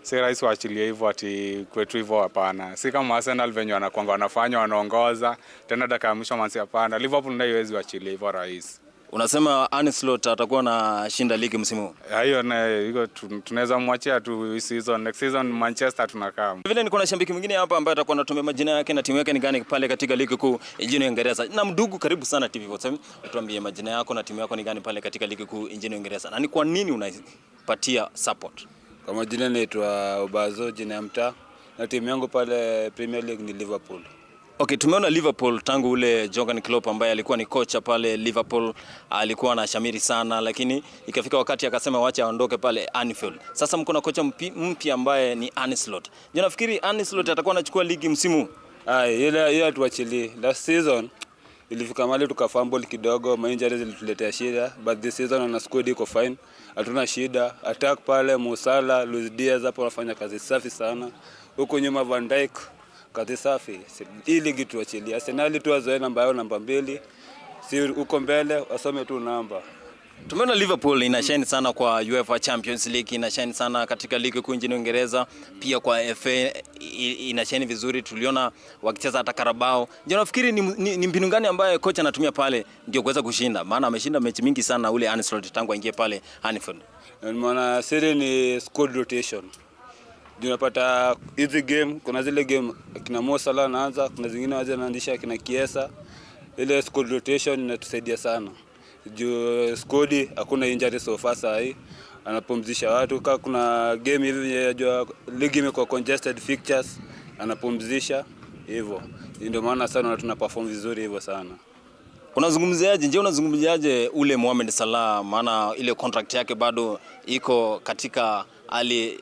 Si rahisi waachilie hivyo ati kwetu hivyo hapana. Si kama Arsenal venye wanafanya wanaongoza, tena dakika ya mwisho manzi hapana. Liverpool ndio haiwezi waachilie hivyo rahisi. Unasema Arne Slot atakuwa na shinda ligi msimu? Hiyo tunaweza mwachia tu season, next season Manchester tunakaa. Vile niko na shabiki mwingine hapa ambaye atakuwa anatumia majina yake na timu yake ni gani pale katika ligi kuu nchini Uingereza. Na Mutuku, karibu sana TV47. Utuambie majina yako na timu yako ni gani pale katika ligi kuu nchini Uingereza. Na ni kwa nini unaipatia support? Kwa majina naitwa Obazo, jina ya mtaa. Na timu yangu pale Premier League ni Liverpool. Okay, tumeona Liverpool tangu ule Jurgen Klopp ambaye alikuwa ni kocha pale Liverpool alikuwa na shamiri sana, lakini ikafika wakati akasema waache aondoke pale Anfield. Sasa mko na kocha mpya ambaye ni Arne Slot. Je, nafikiri Arne Slot atakuwa anachukua ligi msimu? Ile tuachilie. Last season ilifika mahali tukafumble kidogo, injuries zilituletea shida, but this season ana squad iko fine. Hatuna shida. Attack pale Musala, Luis Diaz hapo wanafanya kazi safi sana. Huko nyuma Van Dijk kazi safi. Hii ligi tuachilia. Arsenal tu wazoe namba 2. Si uko mbele wasome tu namba. Tumeona Liverpool inashine sana kwa UEFA Champions League, inashine sana katika ligi kuu nchini Uingereza, pia kwa FA inashine vizuri. Tuliona wakicheza hata Carabao. Je, nafikiri ni mbinu gani ambaye kocha anatumia pale ndio kuweza kushinda? Maana ameshinda mechi mingi sana ule Arne Slot tangu aingie pale Anfield. Maana siri ni squad rotation. Unapata hizi game, kuna zile game kina Mo Salah anaanza, kuna zingine waje anaandisha kina Kiesa. Ile squad rotation inatusaidia sana. Juu squad hakuna injury so far sahi, anapumzisha watu. Kama kuna game hivi ya ligi imekuwa congested fixtures, anapumzisha hivyo. Ndio maana sana tuna perform vizuri hivyo sana. Unazungumziaje ule Mohamed Salah, maana ile contract yake bado iko katika hali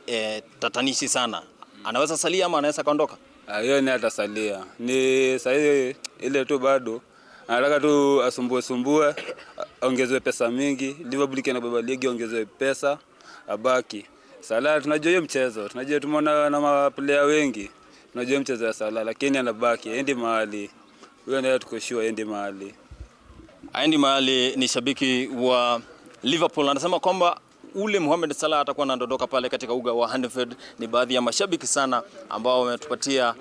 tatanishi sana? Anaweza salia ama anaweza kaondoka? Hiyo ni atasalia. Ni sahihi ile tu bado anataka tu asumbue, ongezwe pesa mingi. Liverpool kinabeba ligi, ongezwe pesa, abaki. Salah tunajua hiyo mchezo. Tunajua tumeona na maplayer wengi. Tunajua mchezo wa Salah, lakini anabaki, endi mahali. Huyo ndio tukoshua endi mahali. Aendi mahali. Ni shabiki wa Liverpool anasema kwamba ule Mohamed Salah atakuwa anadondoka pale katika uga wa Anfield. Ni baadhi ya mashabiki sana ambao wametupatia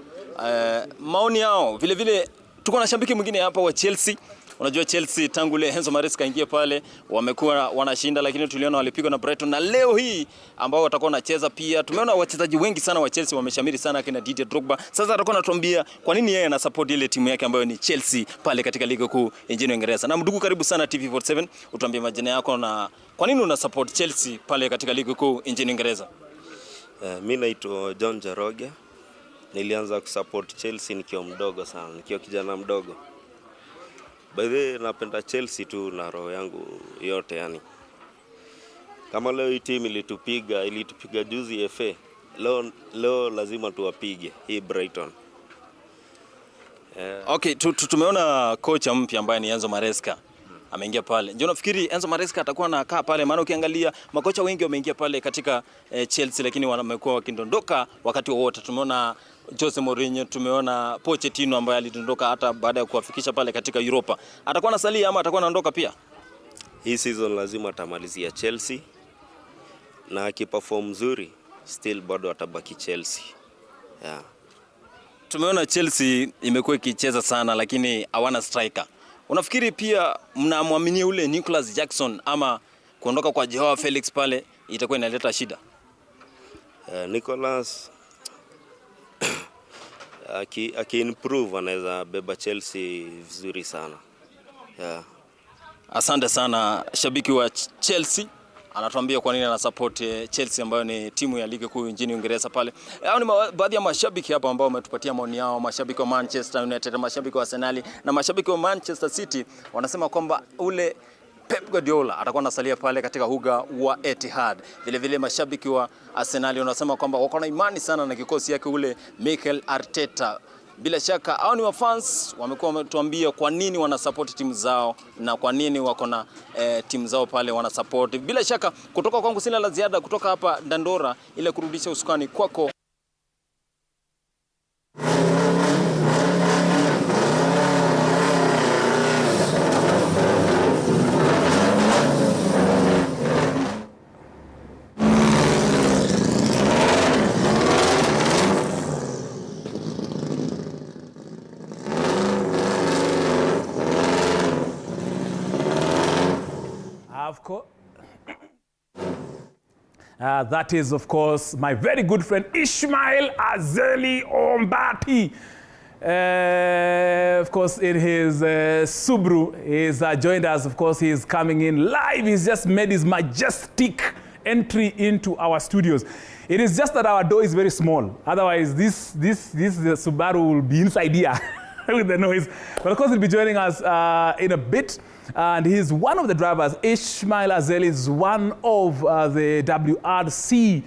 maoni yao. Vile vile tuko na shabiki mwingine hapa wa Chelsea. Unajua Chelsea tangu ile Enzo Maresca ingie pale wamekuwa wanashinda, lakini tuliona walipigwa na Brighton, na leo hii ambao watakuwa wanacheza pia tumeona wachezaji wengi sana wa Chelsea wameshamiri sana kina Didier Drogba. Sasa atakuwa anatuambia kwa nini yeye ana support ile timu yake ambayo ni Chelsea pale katika ligi kuu nchini Uingereza. Na Mutuku, karibu sana TV47, utuambie majina yako na kwa nini una support Chelsea pale katika ligi kuu nchini Uingereza. Mimi naitwa John Jaroge. Nilianza kusupport Chelsea nikiwa mdogo sana, nikiwa kijana mdogo. By the way, napenda Chelsea tu na roho yangu yote yani. Kama leo hii timu ilitupiga juzi FA. Leo lazima tuwapige hii Brighton. Okay, tumeona kocha mpya ambaye ni Enzo Maresca. Ameingia pale. Ndio nafikiri Enzo Maresca atakuwa anakaa pale, maana ukiangalia makocha wengi wameingia pale katika Chelsea, lakini wamekuwa wakindondoka wakati wote. Tumeona Jose Mourinho, tumeona Pochettino ambaye alidondoka hata baada ya kuwafikisha pale katika Europa. Atakuwa anasalia ama atakuwa anaondoka pia? Hii season lazima atamalizia Chelsea, na akiperform mzuri still bado atabaki Chelsea. Yeah. Tumeona Chelsea imekuwa ikicheza sana lakini hawana striker. Unafikiri pia mnamwaminia ule Nicholas Jackson ama kuondoka kwa Joao Felix pale itakuwa inaleta shida? Nicholas aki-improve anaweza beba Chelsea vizuri sana. Yeah. Asante sana shabiki wa Chelsea. Anatuambia kwa nini ana support Chelsea ambayo ni timu ya ligi kuu nchini Uingereza pale. Hao ni baadhi ya mashabiki hapa ambao wametupatia maoni yao, mashabiki wa Manchester United, mashabiki wa Arsenal na mashabiki wa Manchester City. Wanasema kwamba ule Pep Guardiola atakuwa anasalia pale katika uga wa Etihad. Vile vile mashabiki wa Arsenal wanasema kwamba wako na imani sana na kikosi yake ule Mikel Arteta. Bila shaka hao ni fans wamekuwa wametuambia kwa nini wana support timu zao na kwa nini wako na timu zao pale wana support. Bila shaka kutoka kwangu sina la ziada, kutoka hapa Dandora ile kurudisha usukani kwako. That is, of course, my very good friend Ishmael Azeli Ombati. Of course, in his Subaru, he's joined us. Of course, he's coming in live. He's just made his majestic entry into our studios. It is just that our door is very small. Otherwise, this Subaru will be inside here with the noise. But of course, he'll be joining us in a bit. And he's one of the drivers. Ishmael Azeli is one of the WRC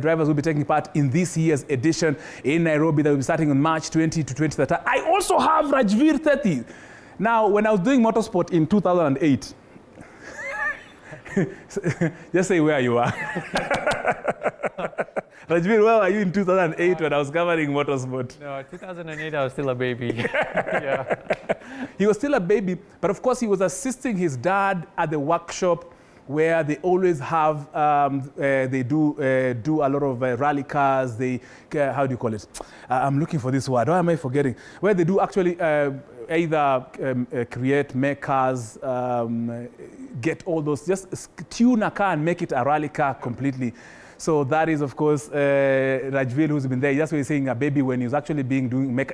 drivers who will be taking part in this year's edition in Nairobi that will be starting on March 20 to 23. I also have Rajveer 30. Now, when I was doing motorsport in 2008, just say where you are. Rajveer, where were you in 2008 when I was covering motorsport? No, 2008 I was still a baby. Yeah. He was still a baby, but of course he was assisting his dad at the workshop where they always have, they do a lot of rally cars. They, how do you call it? I'm looking for this word. Why am I forgetting? Where they do actually either create, make cars, get all those, just tune a car and make it a rally car completely. So that is, of course, Rajveer, who's been there. That's why he's saying a baby when he was actually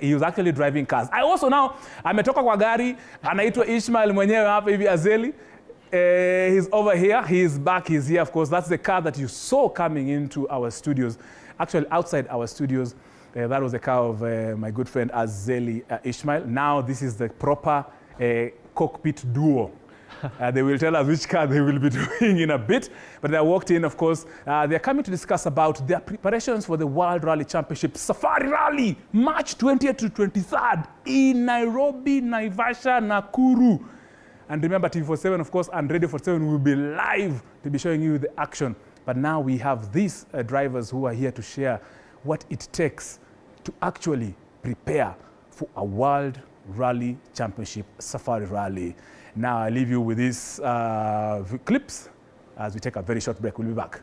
he was actually driving cars. I also now, ametoka kwa gari, anaitwa Ishmael mwenyewe hapa hivi Azeli. He's over here, he's back, he's here, of course. That's the car that you saw coming into our studios. Actually, outside our studios, that was the car of my good friend Azeli Ishmael. Now, this is the proper cockpit duo. They will tell us which car they will be doing in a bit. But they walked in, of course. They're coming to discuss about their preparations for the World Rally Championship Safari Rally, March 20th to 23rd in Nairobi, Naivasha, Nakuru. And remember, TV47, of course, and Radio 47 will be live to be showing you the action. But now we have these drivers who are here to share what it takes to actually prepare for a World Rally Championship Safari Rally. Now I leave you with these clips as we take a very short break. We'll be back.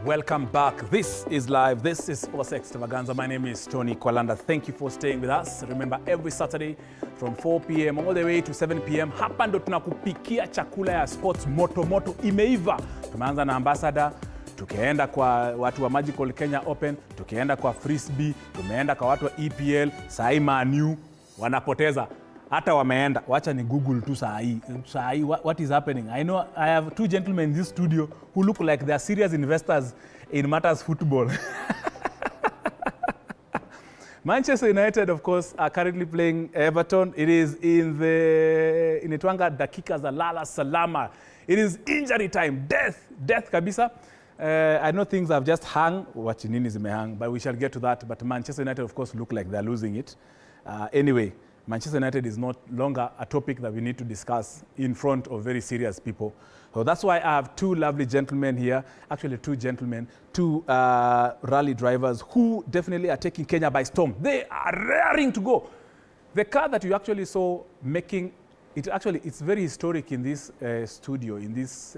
Welcome back. This is live. This is Sports Extravaganza. My name is Tony Kwalanda. Thank you for staying with us. Remember, every Saturday from 4 p.m. all the way to 7 p.m. hapa ndo tunakupikia chakula ya sports moto moto imeiva. Tumeanza na Ambassador, tukaenda kwa watu wa Magical Kenya Open, tukaenda kwa frisbee, tumeenda kwa watu wa EPL, sai Manu wanapoteza. Hata wameenda, wacha ni Google tu saa hii, what is happening. I know I have two gentlemen in this studio who look like they are serious investors in matters football. Manchester United, of course, are currently playing Everton. It is in the initwanga dakika za lala salama. It is injury time, death kabisa. I know things have just hung, Wachinini zimehang, but we shall get to that. But Manchester United, of course, look like they're losing it. Anyway, Manchester United is not longer a topic that we need to discuss in front of very serious people. So that's why I have two lovely gentlemen here, actually two gentlemen, two rally drivers who definitely are taking Kenya by storm. They are raring to go. The car that you actually saw making, it's very historic in this studio, in this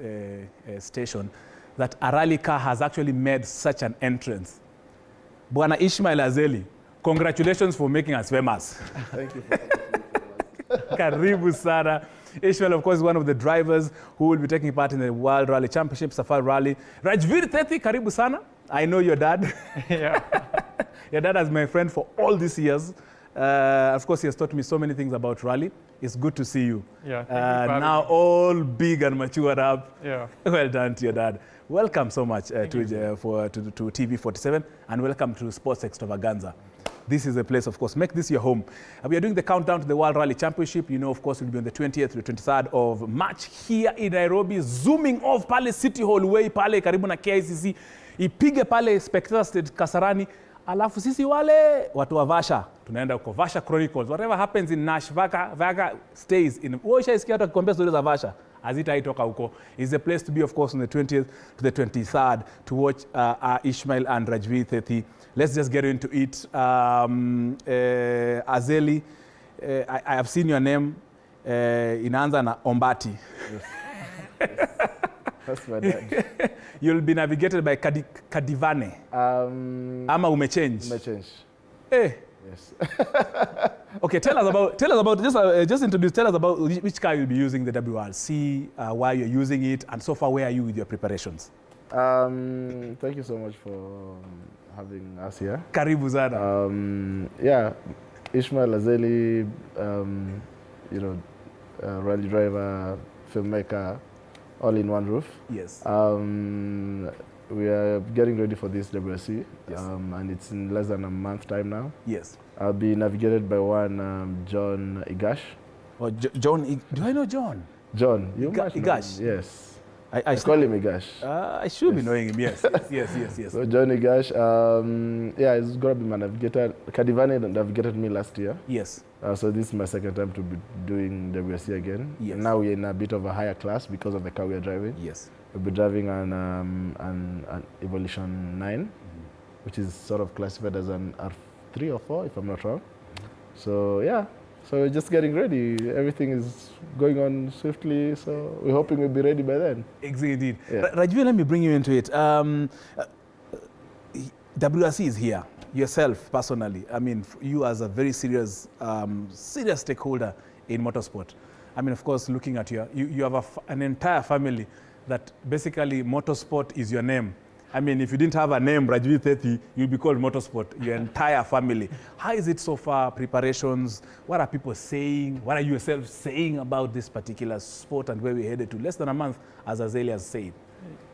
station, that a rally car has actually made such an entrance. Bwana Ishmael Azeli, congratulations for making us famous. Thank you for Karibu sana. Ishmael, of course, is one of the drivers who will be taking part in the World Rally Championship, Safari Rally. Rajveer Sethi, karibu sana. I know your dad. Yeah. Your dad has been my friend for all these years. Of course, he has taught me so many things about rally. It's good to see you. Yeah, thank you now all big and matured up. Yeah. Well done to your dad. Welcome so much to TV47 and welcome to Sports Extravaganza. This is a place, of course, make this your home. We are doing the countdown to the World Rally Championship. You know, of course, it will be on the 20th to the 23rd of March here in Nairobi, zooming off pale City Hall way, pale karibu na KICC. Ipige pale Spectator State Kasarani. Alafu sisi wale watu wa Vasha, tunaenda huko Vasha Chronicles. Whatever happens in Nash, Vaga stays in. Ushaisikia watu wakikwambia stories za Vasha, hazitaitoka huko. It's a place to be, of course, on the 20th to the 23rd to watch Ishmael and Rajveer Sethi. Let's just get into it. Azeli, I have seen your name. Inaanza na Ombati. Yes. That's my dad. You'll be navigated by Kadivane. Ama umechange? Umechange. Eh. Yes. Okay, tell us about just introduce. Tell us about which car you'll be using the WRC, why you're using it, and so far where are you with your preparations? Thank you so much for having us here. Karibu sana. Yeah, Ishmael Azeli, rally driver, filmmaker, all in one roof. Yes. We are getting ready for this WRC, yes. And it's in less than a month time now. Yes. I'll be navigated by one John Igash. Oh, John, do I know John? John, you must know Igash? him. Yes. I call him Igash. I should be knowing him, yes. Yes. So John Igash, yeah, he's going to be my navigator. Kadivane navigated me last year. Yes. So this is my second time to be doing WRC again. Yes. Now we're in a bit of a higher class because of the car we are driving. Yes. We'll be driving an Evolution 9, which is sort of classified as an R3 or 4, if I'm not wrong. So yeah, so we're just getting ready. Everything is going on swiftly, so we're hoping we'll be ready by then. Indeed. Yeah. Rajveer, let me bring you into it. WRC is here. Yourself, personally, I mean, you as a very serious stakeholder in motorsport. I mean, of course, looking at you have an entire family that basically motorsport is your name. I mean, if you didn't have a name, Rajveer Sethi, you'd be called motorsport, your entire family. How is it so far, preparations? What are people saying? What are you yourself saying about this particular sport and where we're headed to? Less than a month, as Azeli has said.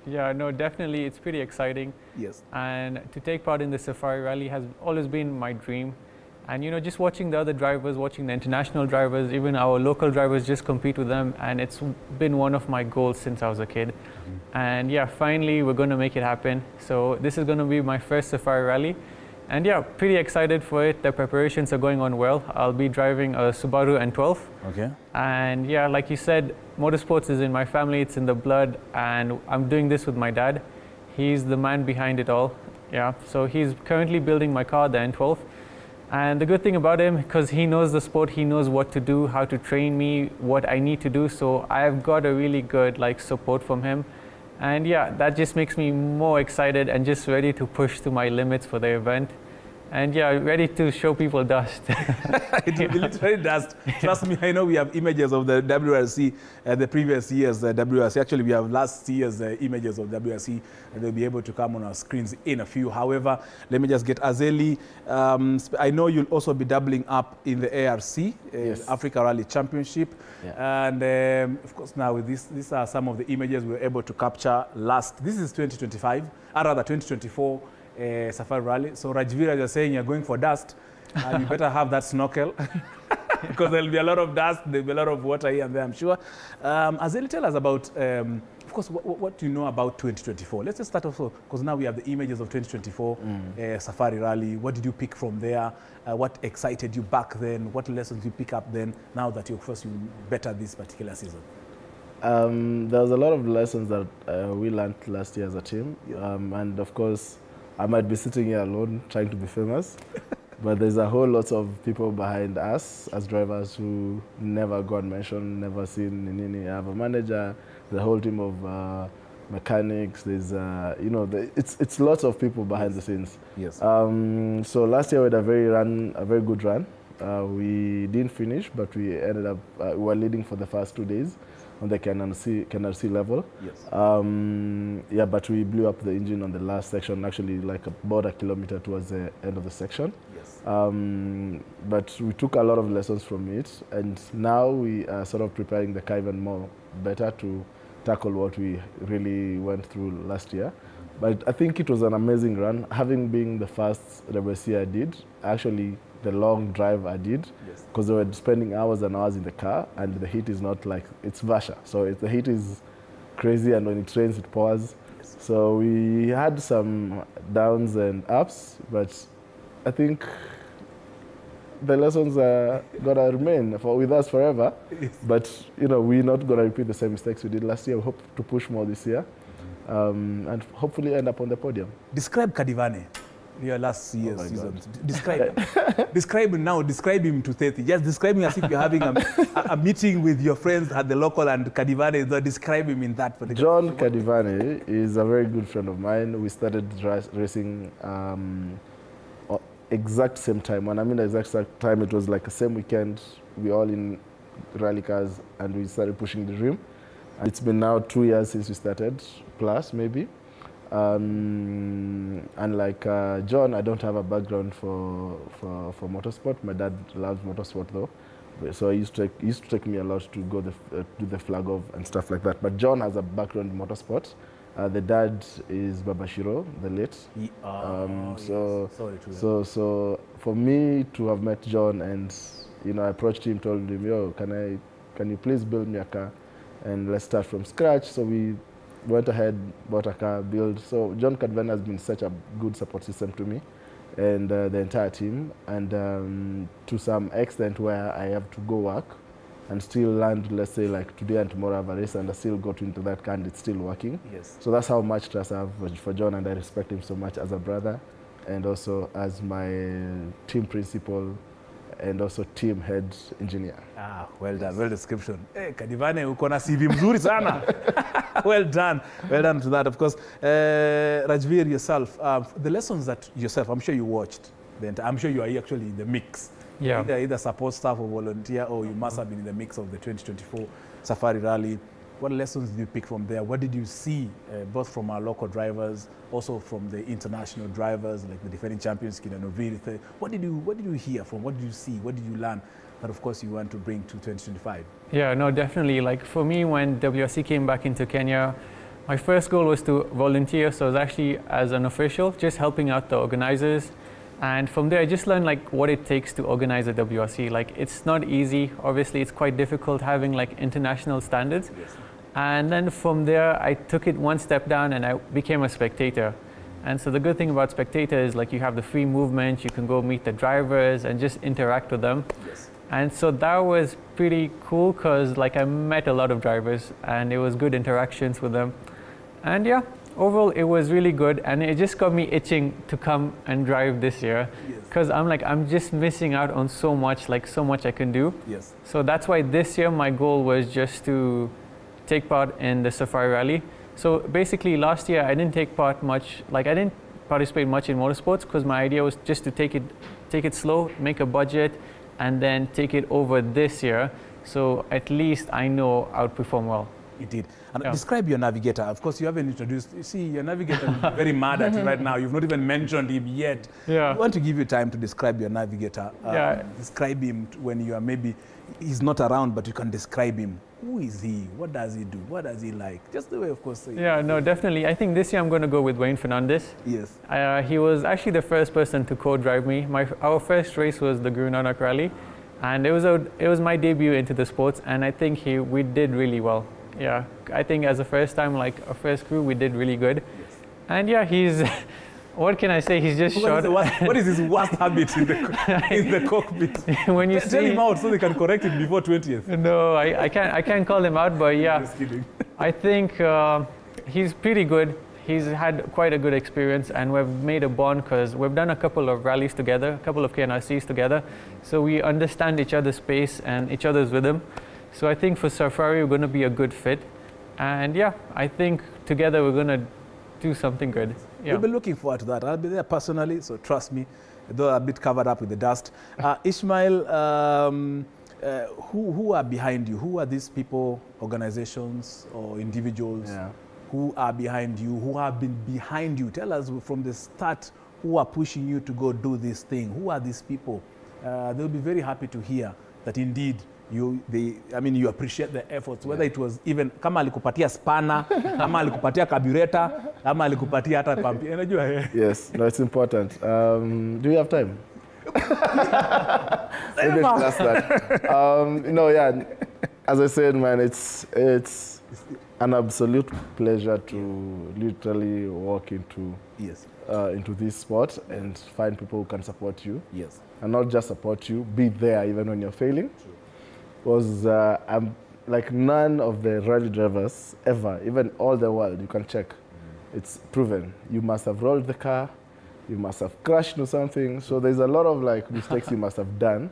Yeah, no, definitely, it's pretty exciting. Yes. And to take part in the Safari Rally has always been my dream. And, you know, just watching the other drivers, watching the international drivers, even our local drivers, just compete with them. And it's been one of my goals since I was a kid. And yeah, finally, we're going to make it happen. So this is going to be my first Safari Rally. And yeah, pretty excited for it. The preparations are going on well. I'll be driving a Subaru N12. Okay. And yeah, like you said, motorsports is in my family, it's in the blood. And I'm doing this with my dad. He's the man behind it all. Yeah, so he's currently building my car, the N12. And the good thing about him, because he knows the sport, he knows what to do, how to train me, what I need to do. So I've got a really good support from him. And yeah, that just makes me more excited and just ready to push to my limits for the event. And yeah, ready to show people dust. It will be literally dust. Trust me, I know we have images of the WRC, the previous year's WRC. Actually, we have last year's images of WRC, and they'll be able to come on our screens in a few. However, let me just get Azeli. I know you'll also be doubling up in the ARC, Yes. Africa Rally Championship. Yeah. And of course, now with this, these are some of the images we were able to capture last. This is 2025, or rather 2024. Safari Rally. So Rajveer, as you're saying, you're going for dust. You better have that snorkel because there'll be a lot of dust, there'll be a lot of water here and there, I'm sure. Azeli, tell us about of course, what do you know about 2024? Let's just start off, because now we have the images of 2024 Safari Rally. What did you pick from there? What excited you back then? What lessons you pick up then, now that you better this particular season? There was a lot of lessons that we learned last year as a team. And of course, I might be sitting here alone trying to be famous, but there's a whole lot of people behind us as drivers who never got mentioned, never seen in any. I have a manager, the whole team of mechanics. There's, it's lots of people behind the scenes. Yes. So last year we had a very good run. We didn't finish, but we ended up, we were leading for the first 2 days on the KNRC level. Yes. Yeah, but we blew up the engine on the last section, actually like about a kilometer towards the end of the section. Yes. But we took a lot of lessons from it, and now we are sort of preparing the car even more better to tackle what we really went through last year. But I think it was an amazing run. Having been the first WC I did, actually the long drive I did, because they were spending hours and hours in the car, and the heat is not like, it's Vasha, so the heat is crazy, and when it rains it pours. So we had some downs and ups, but I think the lessons are gonna remain with us forever. But we're not gonna repeat the same mistakes we did last year. We hope to push more this year, and hopefully end up on the podium. Describe Kadivane, your last year's season. Describe him now. Describe him to 30. Just describe him as if you're having a meeting with your friends at the local, and Kadivane. Describe him in that particular. John Kadivane is a very good friend of mine. We started racing exact same time. When I mean the exact time, it was like the same weekend. We all in rally cars, and we started pushing the dream. And it's been now 2 years since we started, plus maybe. And like John, I don't have a background for motorsport. My dad loves motorsport though, so he used to take me a lot to go do the flag off and stuff like that. But John has a background in motorsport. The dad is Babashiro, the late. So for me to have met John, and I approached him, told him, yo, can you please build me a car, and let's start from scratch. So we went ahead, bought a car, built. So John Kadivane has been such a good support system to me and the entire team, and to some extent where I have to go work and still land, let's say like today and tomorrow I have a race, and I still got into that car and it's still working. Yes. So that's how much trust I have for John, and I respect him so much as a brother and also as my team principal and also team head engineer. Well done, well description. Hey, Kadivane, uko na CV mzuri sana. Well done to that. Of course, Rajveer, yourself, the lessons that yourself, I'm sure you watched, I'm sure you are actually in the mix. Yeah. Either support staff or volunteer, or you must have been in the mix of the 2024 Safari Rally. What lessons did you pick from there? What did you see, both from our local drivers, also from the international drivers, like the defending champions, Kinanoviri? What did you hear from? What did you see? What did you learn that, of course, you want to bring to 2025? Yeah, no, definitely. Like for me, when WRC came back into Kenya, my first goal was to volunteer. So I was actually, as an official, just helping out the organizers. And from there, I just learned like what it takes to organize a WRC. Like it's not easy. Obviously, it's quite difficult having like international standards. Yes. And then from there, I took it one step down and I became a spectator. And so the good thing about spectator is like you have the free movement, you can go meet the drivers and just interact with them. Yes. And so that was pretty cool because like I met a lot of drivers and it was good interactions with them. And yeah, overall it was really good, and it just got me itching to come and drive this year because I'm just missing out on so much I can do. Yes. So that's why this year my goal was just to take part in the Safari Rally. So basically last year I didn't take part much, I didn't participate much in motorsports because my idea was just to take it slow, make a budget, and then take it over this year. So at least I know I would perform well. You did. And describe your navigator. Of course, you haven't introduced. You see, your navigator is very mad at you right now. You've not even mentioned him yet. Yeah. I want to give you time to describe your navigator. Describe him when you are maybe, he's not around, but you can describe him. Who is he? What does he do? What does he like? Just the way, of course. Yeah, no, definitely. I think this year I'm going to go with Wayne Fernandez. Yes. He was actually the first person to co-drive me. Our first race was the Guru Nanak Rally, and it was my debut into the sports, and I think we did really well. Yeah, I think as a first time, like a first crew, we did really good. Yes. And yeah, he's, what can I say? He's just short. What is his worst habit in the cockpit? When you tell him out so they can correct it before 20th. No, I can't call him out, but yeah, just kidding. I think he's pretty good. He's had quite a good experience, and we've made a bond because we've done a couple of rallies together, a couple of KNRCs together. So we understand each other's pace and each other's rhythm. So I think for Safari, we're going to be a good fit. And yeah, I think together we're going to do something good. Yeah. We'll be looking forward to that. I'll be there personally, so trust me, though a bit covered up with the dust. Ishmael, who are behind you? Who are these people, organizations or individuals who are behind you, who have been behind you? Tell us from the start who are pushing you to go do this thing. Who are these people? They'll be very happy to hear that indeed you appreciate the efforts, whether it was even kama alikupatia spanner, kama alikupatia carburetor, kama alikupatia hata pump. Unajua? Yes, no, it's important. Do you have time? Maybe that's that. Yeah, as I said, man, it's an absolute pleasure to literally walk into this sport and find people who can support you. Yes. And not just support you, be there even when you're failing. True. Was I'm like none of the rally drivers ever, even all the world, you can check. It's proven. You must have rolled the car, you must have crashed into something. So there's a lot of like mistakes you must have done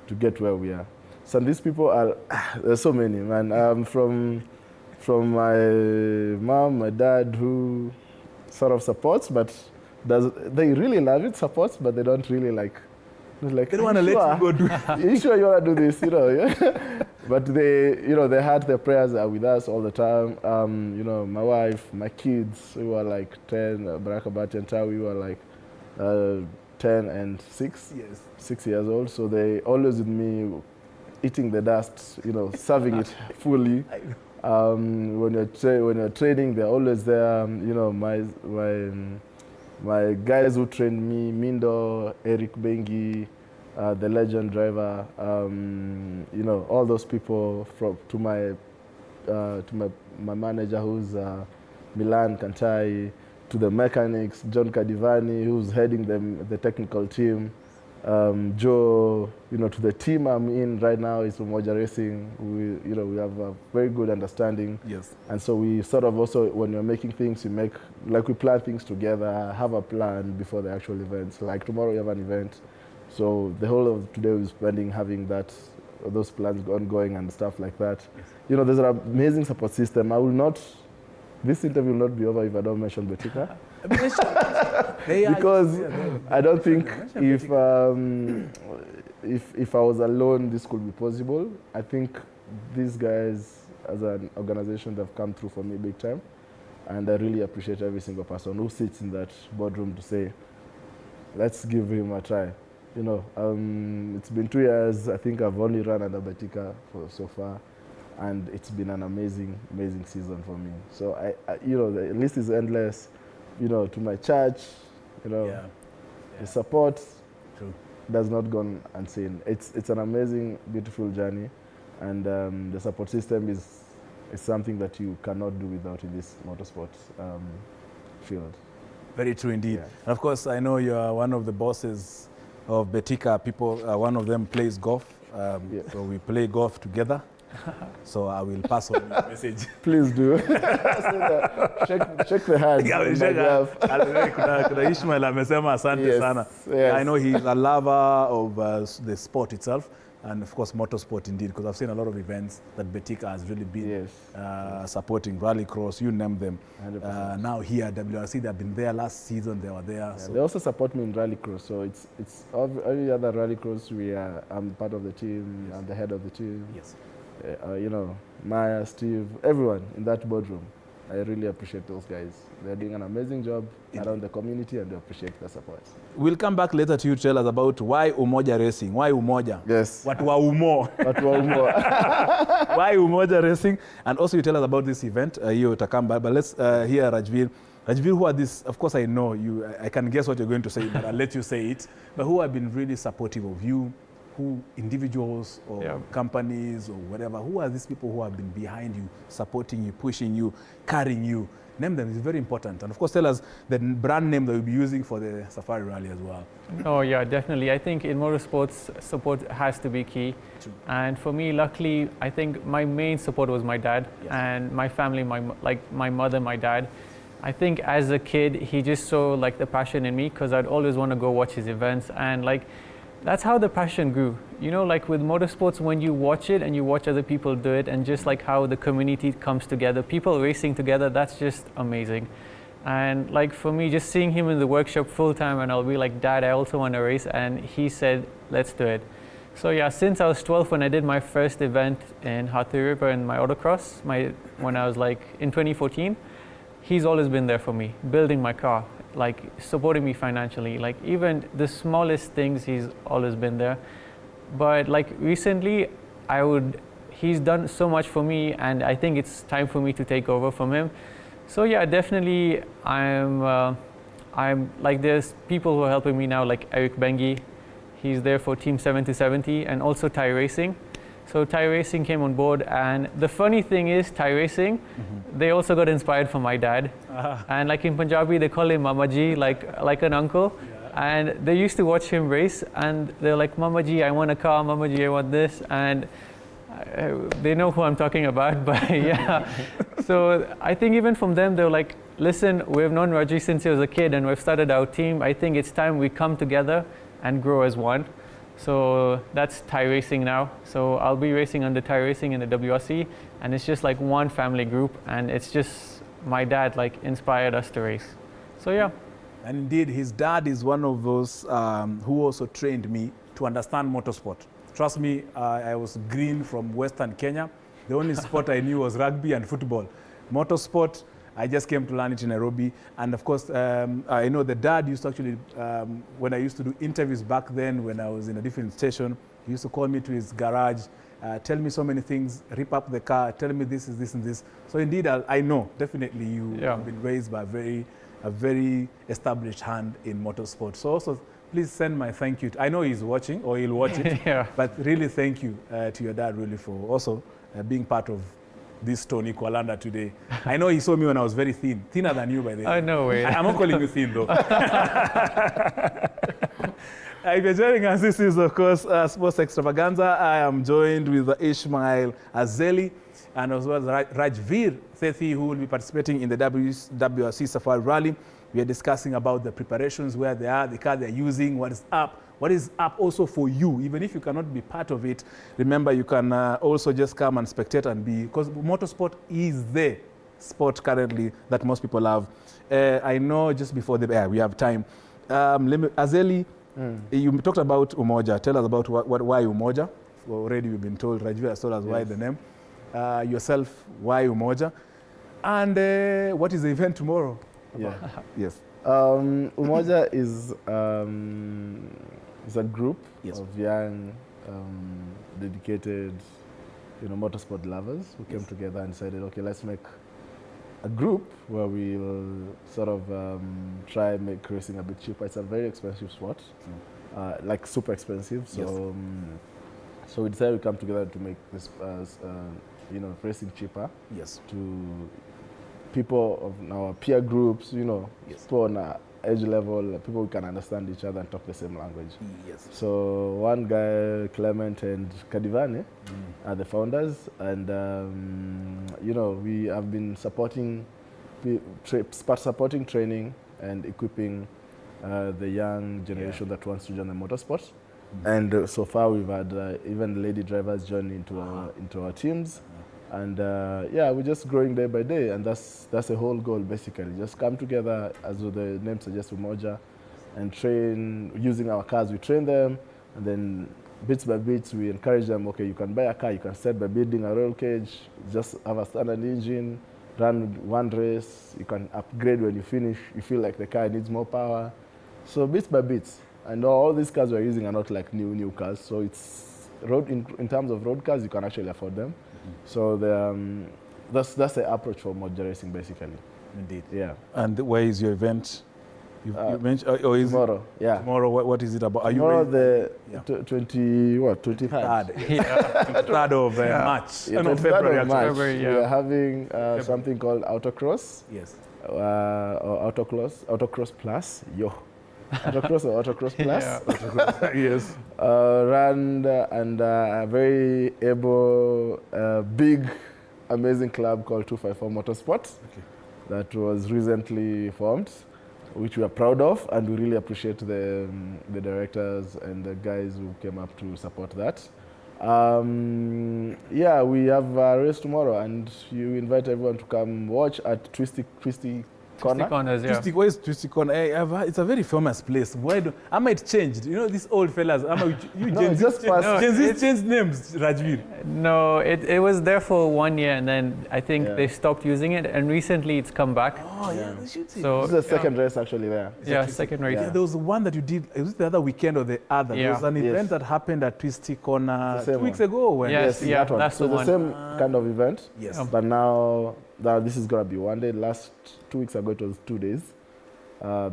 to get where we are. So these people are, there's so many, man. From my mom, my dad, who sort of supports, but they really love it, supports, but they don't really like they don't want to let you go do it. You sure you want to do this, Yeah. But they had their prayers are with us all the time. My wife, my kids, we were like 10, Barakabati and Tawi were like 10 and 6. Yes. 6 years old. So they always with me eating the dust, serving it fully. When you're training, they're always there. My guys who trained me, Mindo, Eric Bengi, the legend driver, all those people to my manager who's Milan Kantai, to the mechanics, John Kadivani, who's heading the technical team, Joe, to the team I'm in right now is Umoja Racing. We have a very good understanding. Yes. And so we sort of also, when you're making things, we plan things together, have a plan before the actual events. Like tomorrow we have an event. So the whole of today we're spending having those plans ongoing and stuff like that. Yes. There's an amazing support system. This interview will not be over if I don't mention Betika. Because I don't think if I was alone, this could be possible. I think these guys, as an organization, they've come through for me big time. And I really appreciate every single person who sits in that boardroom to say, let's give him a try. It's been 2 years. I think I've only run under Betika so far. And it's been an amazing, amazing season for me. So the list is endless. To my church, the support does not go unseen. It's an amazing, beautiful journey, and the support system is something that you cannot do without in this motorsport field. Very true indeed. Yeah. And of course, I know you are one of the bosses of Betika. People, one of them plays golf, so we play golf together. So I will pass on your message. Please do. Check the hand. Kuna Ishmael amesema asante sana. Yes. I know he's a lover of the sport itself, and of course motorsport indeed, because I've seen a lot of events that Betika has really been supporting, rallycross, you name them. Now here at WRC, they've been there last season, they were there. Yeah, so. They also support me in rallycross, so it's every other rallycross I'm part of the team, I'm the head of the team. Yes. Maya, Steve, everyone in that boardroom. I really appreciate those guys. They're doing an amazing job around the community, and they appreciate the support. We'll come back later to you to tell us about why Umoja Racing. Why Umoja? Yes. Watu wa Umo. Watu wa Umo. Why Umoja Racing? And also you tell us about this event. You come back, but let's hear Rajveer. Rajveer, who are these? Of course, I know you. I can guess what you're going to say, but I'll let you say it. But who have been really supportive of you? who individuals or companies or whatever, who are these people who have been behind you, supporting you, pushing you, carrying you? Name them, it's very important. And of course, tell us the brand name that you'll be using for the Safari Rally as well. Oh yeah, definitely. I think in motorsports, support has to be key. True. And for me, luckily, I think my main support was my dad and my family, my mother, my dad. I think as a kid, he just saw like the passion in me because I'd always want to go watch his events, and like that's how the passion grew. You know, like with motorsports, when you watch it and you watch other people do it, and just like how the community comes together, people racing together, that's just amazing. And like for me, just seeing him in the workshop full time, and I'll be like, Dad, I also want to race, and he said, let's do it. So yeah, since I was 12 when I did my first event in Hatha River in my autocross, when I was like in 2014, he's always been there for me, building my car, like supporting me financially, like even the smallest things, he's always been there. But like recently, he's done so much for me, and I think it's time for me to take over from him. So yeah, definitely I'm like, there's people who are helping me now, like Eric Bengi, he's there for Team 7-70, and also Thai Racing. So Thai Racing came on board, and the funny thing is, Thai Racing, they also got inspired from my dad. And like in Punjabi, they call him Mamaji, like an uncle. And they used to watch him race, and they're like, Mamaji, I want a car, Mamaji, I want this. And they know who I'm talking about, but yeah. So I think even from them, they're like, listen, we've known Raji since he was a kid, and we've started our team. I think it's time we come together and grow as one. So that's Thai Racing now. So I'll be racing under Thai Racing in the WRC, and it's just like one family group, and it's just my dad like inspired us to race. So yeah. And indeed, his dad is one of those who also trained me to understand motorsport. Trust me, I was green from Western Kenya. The only sport I knew was rugby and football. Motorsport, I just came to learn it in Nairobi. And of course, I know the dad used to actually, when I used to do interviews back then, when I was in a different station, he used to call me to his garage, tell me so many things, rip up the car, tell me this is this and this. So indeed, I know, definitely you have been raised by a very established hand in motorsport. So also, please send my thank you. I know he's watching, or he'll watch it, but really thank you to your dad really for also being part of this Tony Kwalanda today. I know he saw me when I was very thin, thinner than you, by the way. Oh, no way. I'm not calling you thin, though. If you're joining us, this is, of course, Sports Extravaganza. I am joined with Ishmael Azeli and as well as Rajveer Sethi, who will be participating in the WRC Safari Rally. We are discussing about the preparations, where they are, the car they're using, what is up. What is up also for you, even if you cannot be part of it. Remember, you can also just come and spectate and be, because motorsport is the sport currently that most people love. I know just before the we have time. Azeli, you talked about Umoja. Tell us about why Umoja. Already we've been told, Rajveer has told us why the name. Yourself, why Umoja? And what is the event tomorrow? Yeah. Yes. Umoja is a group of young, dedicated, motorsport lovers who came together and decided, okay, let's make a group where we will sort of try and make racing a bit cheaper. It's a very expensive sport, like super expensive. So, so we decided to come together to make this, racing cheaper. Yes. To people of our peer groups, people on our age level, people who can understand each other and talk the same language. Yes. So one guy, Clement and Kadivane, are the founders, and we have been supporting training and equipping the young generation that wants to join the motorsport. And so far, we've had even lady drivers join into our teams. And we're just growing day by day, and that's the whole goal, basically. Just come together, as the name suggests, Umoja, and train using our cars. We train them, and then bits by bits, we encourage them, okay, you can buy a car, you can start by building a roll cage, just have a standard engine, run one race, you can upgrade when you finish, you feel like the car needs more power. So bits by bits. And all these cars we're using are not like new cars, so it's in terms of road cars, you can actually afford them. So that's the approach for motor racing, basically. Indeed. Yeah. And where is your event? You mentioned, or is tomorrow, yeah. Tomorrow, what is it about? Are tomorrow you ready? the 23rd? 23rd of March. Yeah, No, 23rd February. of March. February, We are having something called Autocross. Yes. Or Autocross Plus. Autocross or Autocross Plus. Yes. Run and a very able, big, amazing club called 254 Motorsports that was recently formed, which we are proud of, and we really appreciate the directors and the guys who came up to support that. Yeah, we have a race tomorrow, and you invite everyone to come watch at Twisty Corner. Corners, yeah. Where is Twisty Corner? It's a very famous place. I might change. You know, these old fellas. Gen Z changed names, Rajveer. No, it was there for 1 year, and then I think they stopped using it, and recently it's come back. Oh, yeah. So this is the second race actually there. Yeah, second race. Yeah, there was one that you did. Was it the other weekend or the other? There was an event that happened at Twisty Corner 2 weeks ago. When yes, yeah, that's so the one. The same kind of event. Yes. But now this is gonna be 1 day. Last 2 weeks ago it was 2 days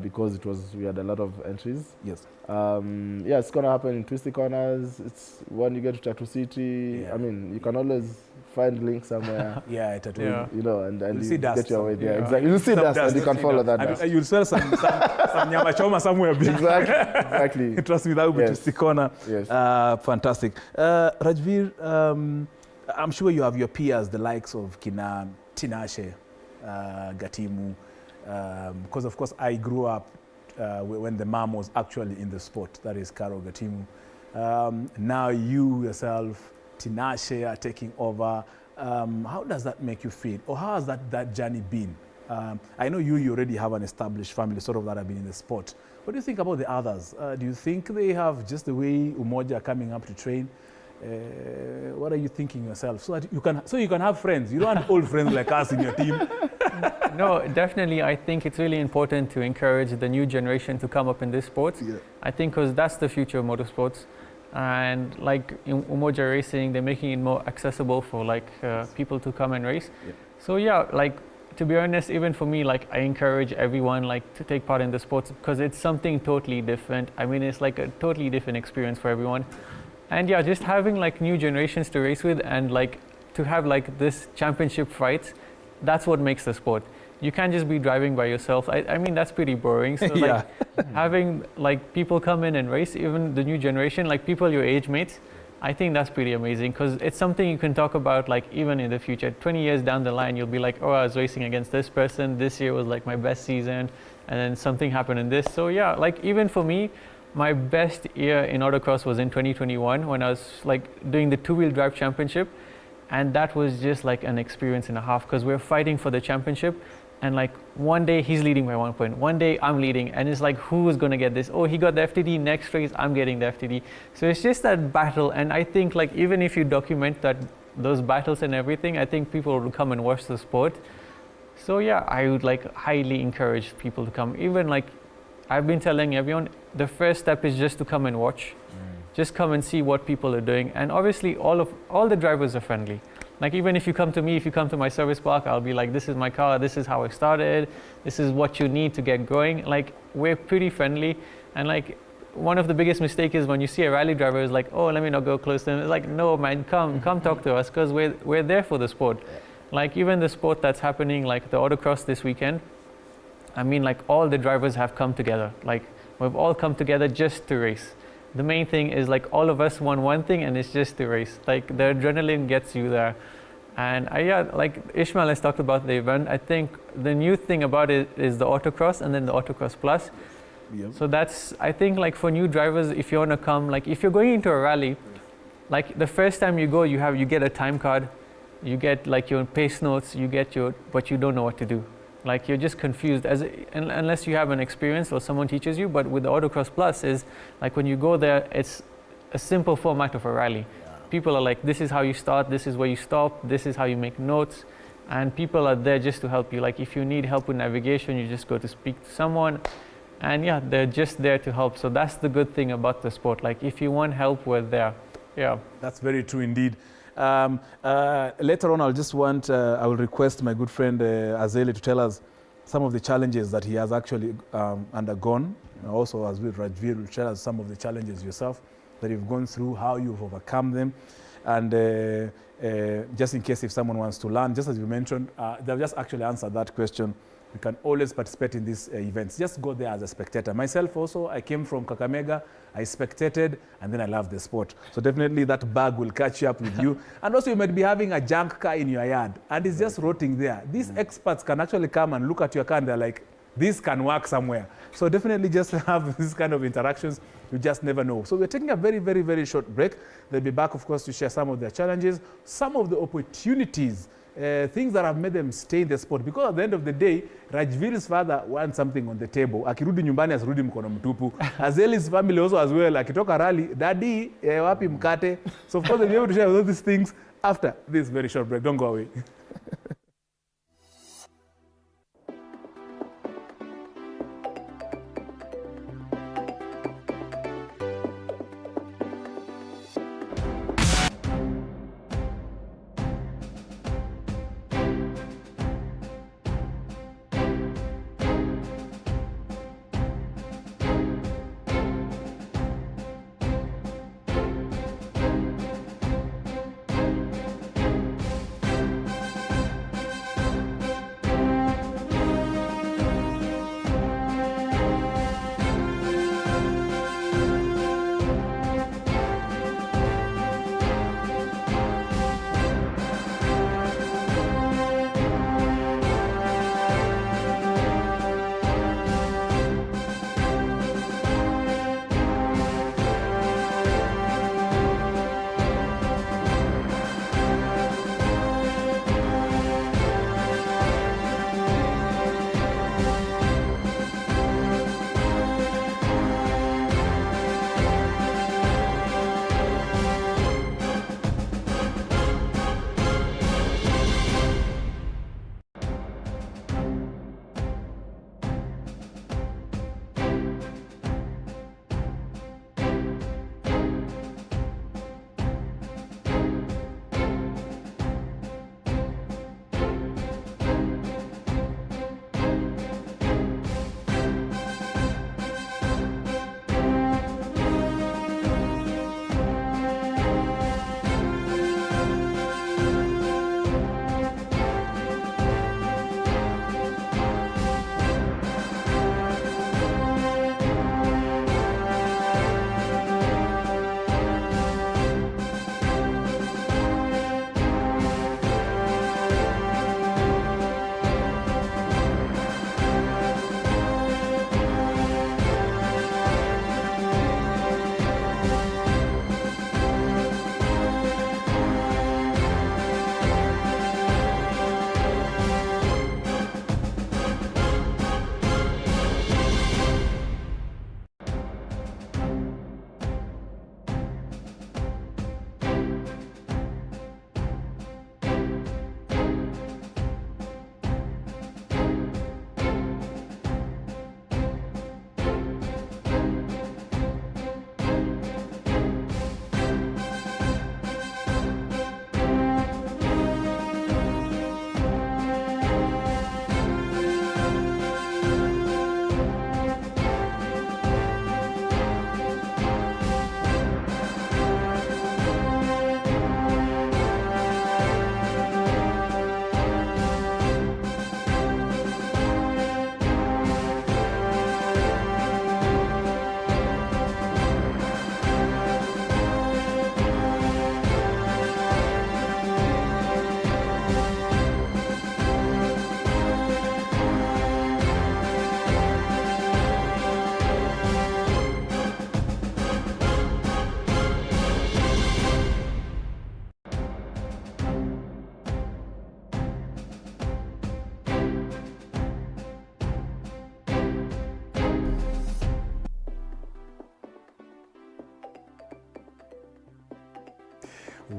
because we had a lot of entries. Yes. Yeah, it's gonna happen in Twisty Corners. It's when you get to Tattoo City. I mean, you can always find links somewhere. Tattoo. You know, and you'll you see dust get your way there. Yeah. Exactly. You'll see dust, and you can follow that dust. You'll sell some nyama choma somewhere. Exactly. Trust me, that will be Twisty Corner. Yes. Fantastic. Rajveer, I'm sure you have your peers, the likes of Kina, Tinashe, Gatimu, because of course I grew up when the mom was actually in the sport, that is Carol Gatimu. Now you yourself, Tinashe, are taking over. How does that make you feel? Or how has that journey been? I know you already have an established family, sort of, that have been in the sport. What do you think about the others? Do you think they have just the way Umoja are coming up to train? What are you thinking yourself? So that you can have friends. You don't want old friends like us in your team. No, definitely. I think it's really important to encourage the new generation to come up in this sport. Yeah. I think because that's the future of motorsports. And like in Umoja Racing, they're making it more accessible for people to come and race. Yeah. So yeah, to be honest, even for me, I encourage everyone to take part in the sports because it's something totally different. I mean, it's like a totally different experience for everyone. And yeah, just having new generations to race with and to have this championship fight, that's what makes the sport. You can't just be driving by yourself. I mean, that's pretty boring. So having people come in and race, even the new generation, people your age mates, I think that's pretty amazing because it's something you can talk about even in the future. 20 years down the line, you'll be like, oh, I was racing against this person. This year was my best season. And then something happened in this. So yeah, even for me, my best year in autocross was in 2021 when I was doing the two-wheel drive championship, and that was just an experience and a half because we were fighting for the championship, and one day he's leading by 1 point, one day I'm leading, and it's who's gonna get this? Oh, he got the FTD, next race I'm getting the FTD. So it's just that battle, and I think even if you document those battles and everything, I think people will come and watch the sport. So yeah, I would highly encourage people to come. Even I've been telling everyone, the first step is just to come and watch. Just come and see what people are doing. And obviously all the drivers are friendly. Even if you come to me, if you come to my service park, I'll be this is my car, this is how I started, this is what you need to get going. We're pretty friendly. And one of the biggest mistakes is when you see a rally driver is oh, let me not go close to them. It's no, man, come talk to us because we're there for the sport. Even the sport that's happening, the autocross this weekend, I mean, all the drivers have come together. We've all come together just to race. The main thing is all of us want one thing, and it's just to race. The adrenaline gets you there. And Ishmael has talked about the event. I think the new thing about it is the autocross and then the autocross plus. Yep. So that's, I think for new drivers, if you want to come, if you're going into a rally, the first time you go, you get a time card, you get your pace notes, but you don't know what to do. You're just confused unless you have an experience or someone teaches you. But with the Autocross Plus is when you go there, it's a simple format of a rally. Yeah. People are this is how you start, this is where you stop, this is how you make notes, and people are there just to help you. If you need help with navigation, you just go to speak to someone, and yeah, they're just there to help. So that's the good thing about the sport. If you want help, we're there. Yeah, that's very true indeed. Later on, I will request my good friend Azeli to tell us some of the challenges that he has actually undergone. Also, as with Rajveer, share us some of the challenges yourself that you've gone through, how you've overcome them. And just in case if someone wants to learn, just as you mentioned, they've just actually answered that question. You can always participate in these events. Just go there as a spectator. Myself also, I came from Kakamega, I spectated, and then I loved the sport. So definitely that bag will catch you up with you. And also you might be having a junk car in your yard, and it's just rotting there. These experts can actually come and look at your car and they're like, this can work somewhere. So definitely just have this kind of interactions. You just never know. So we're taking a very, very, very short break. They'll be back, of course, to share some of their challenges, some of the opportunities, things that have made them stay in the sport. Because at the end of the day, Rajveer's father wants something on the table. Akirudi nyumbani asirudi mkono mtupu. Azeli's family also as well. Akitoka rally, daddy, wapi mkate. So of course, we'll be able to share all these things after this very short break. Don't go away.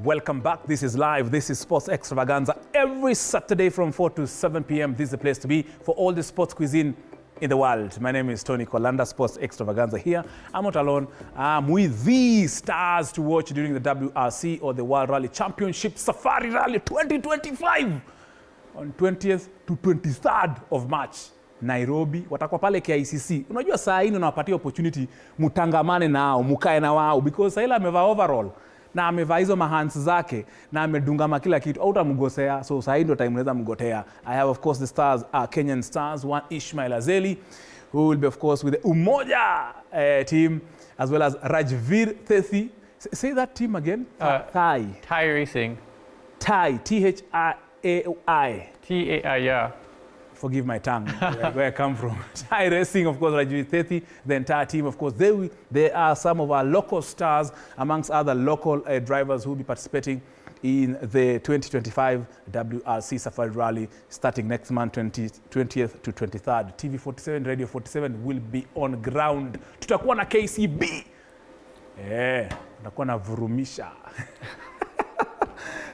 Welcome back. This is live. This is Sports Extravaganza. Every Saturday from 4 to 7 p.m. This is the place to be for all the sports cuisine in the world. My name is Tony Kolanda, Sports Extravaganza here. I'm not alone. I'm with the stars to watch during the WRC or the World Rally Championship Safari Rally 2025. on 20th to 23rd of March Nairobi, watakuwa pale KICC. Unajua saa hii unawapatia opportunity mutangamane nao, mukae na wao, because Saila amevaa overall na amevaa hizo mahands zake na amedungama kila kitu, hautamgosea. So saa hii ndio time unaweza mgotea. I have of course the stars, Kenyan stars, one Ishmael Azeli, who will be of course with the Umoja team, as well as Rajveer Thethi. Say that team again. Thai. Thai Racing. Thai. Thai. TAI, yeah. Forgive my tongue, where I come from. Thai Racing, of course, Rajveer Thethi, the entire team, of course. They are some of our local stars, amongst other local drivers who will be participating in the 2025 WRC Safari Rally starting next month, 20th to 23rd. TV47, Radio 47 will be on ground. Tutakuwa na KCB. Tutakuwa na vurumisha.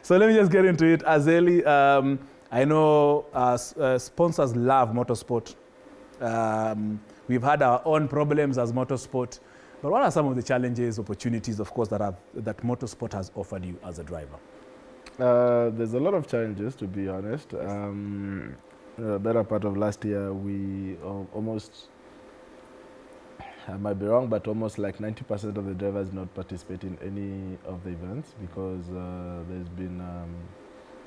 So let me just get into it. Azeli, I know sponsors love motorsport. We've had our own problems as motorsport. But what are some of the challenges, opportunities, of course, that motorsport has offered you as a driver? There's a lot of challenges, to be honest. The better part of last year, we almost, I might be wrong, but almost like 90% of the drivers not participate in any of the events because there's been a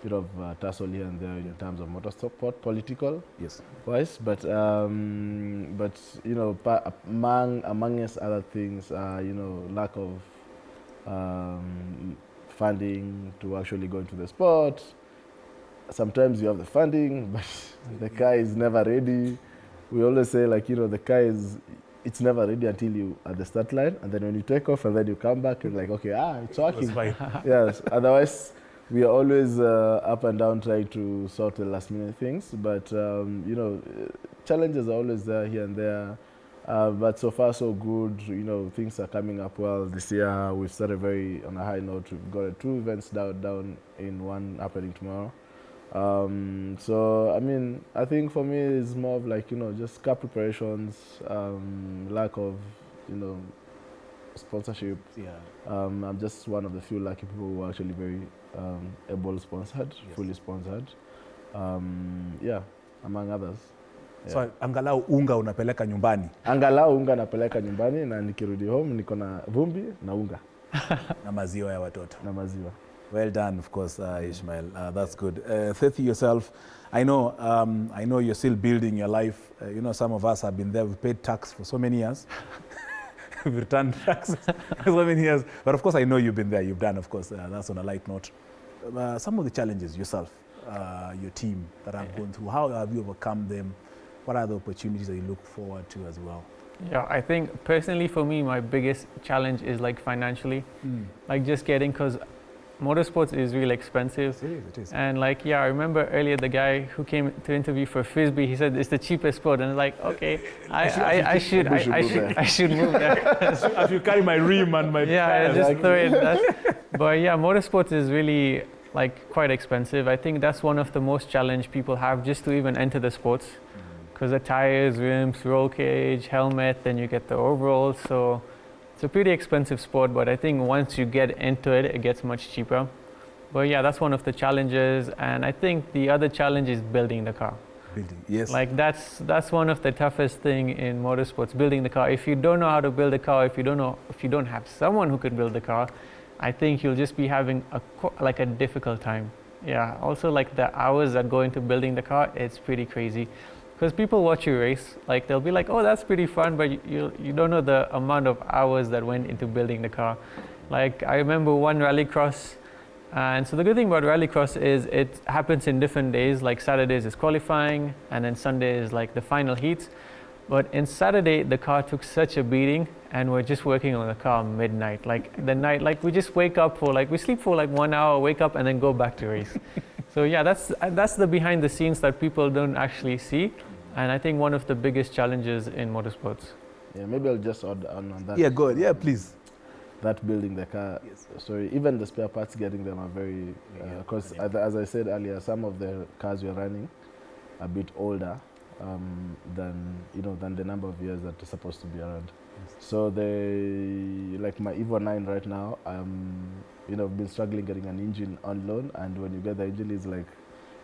bit of tussle here and there in terms of motorsport, political, wise. But you know, amongst other things, you know, lack of funding to actually go into the sport. Sometimes you have the funding, but the car is never ready. We always say, like, you know, the car it's never ready until you at the start line, and then when you take off and then you come back, you're like, okay, it's working. Yes. Otherwise, we are always up and down trying to sort the last minute things. But you know, challenges are always there here and there. But so far so good. You know, things are coming up well this year. We've started very on a high note. We've got 2 events down in one happening tomorrow. So I mean, I think for me it's more of like, you know, just car preparations, lack of, you know, sponsorship. I'm just one of the few lucky people who are actually very able sponsored, fully sponsored. Yeah, among others. Yeah. So angalau unga unapeleka nyumbani. Angalau unga napeleka nyumbani na nikirudi home niko na vumbi na unga. Na maziwa ya watoto. Na maziwa. Well done, of course, Ishmael. That's good. Thethi, yourself, I know you're still building your life. You know, some of us have been there. We've paid tax for so many years. We've returned taxes for so many years. But of course, I know you've been there. You've done, of course. That's on a light note. Some of the challenges yourself, your team that have gone through, how have you overcome them? What are the opportunities that you look forward to as well? Yeah, I think personally for me, my biggest challenge is like financially, like just getting, because motorsports is really expensive. It is. And like, yeah, I remember earlier the guy who came to interview for frisbee, he said it's the cheapest sport, and like, okay, I should move there. I should carry my rim and my I just throw it. But yeah, motorsports is really like quite expensive. I think that's one of the most challenge people have just to even enter the sports, because the tires, rims, roll cage, helmet, then you get the overalls. So it's a pretty expensive sport, but I think once you get into it, it gets much cheaper. But yeah, that's one of the challenges. And I think the other challenge is building the car. Building, yes. Like that's one of the toughest thing in motorsports, building the car. If you don't know how to build a car, if you don't have someone who could build the car, I think you'll just be having a difficult time. Yeah, also like the hours that go into building the car, it's pretty crazy. Because people watch you race, like they'll be like, oh, that's pretty fun, but you don't know the amount of hours that went into building the car. Like I remember one rallycross, and so the good thing about rallycross is it happens in different days, like Saturdays is qualifying, and then Sunday is like the final heats. But in Saturday, the car took such a beating, and we're just working on the car midnight. Like the night, like we just wake up we sleep for like 1 hour, wake up, and then go back to race. So yeah, that's the behind the scenes that people don't actually see. And I think one of the biggest challenges in motorsports. Yeah, maybe I'll just add on that. Yeah, go ahead. Yeah, please. That building the car, sorry, even the spare parts, getting them are very, because as I said earlier, some of the cars we're running are a bit older than the number of years that are supposed to be around. So like my Evo 9 right now, I've been struggling getting an engine on loan, and when you get the engine, it's like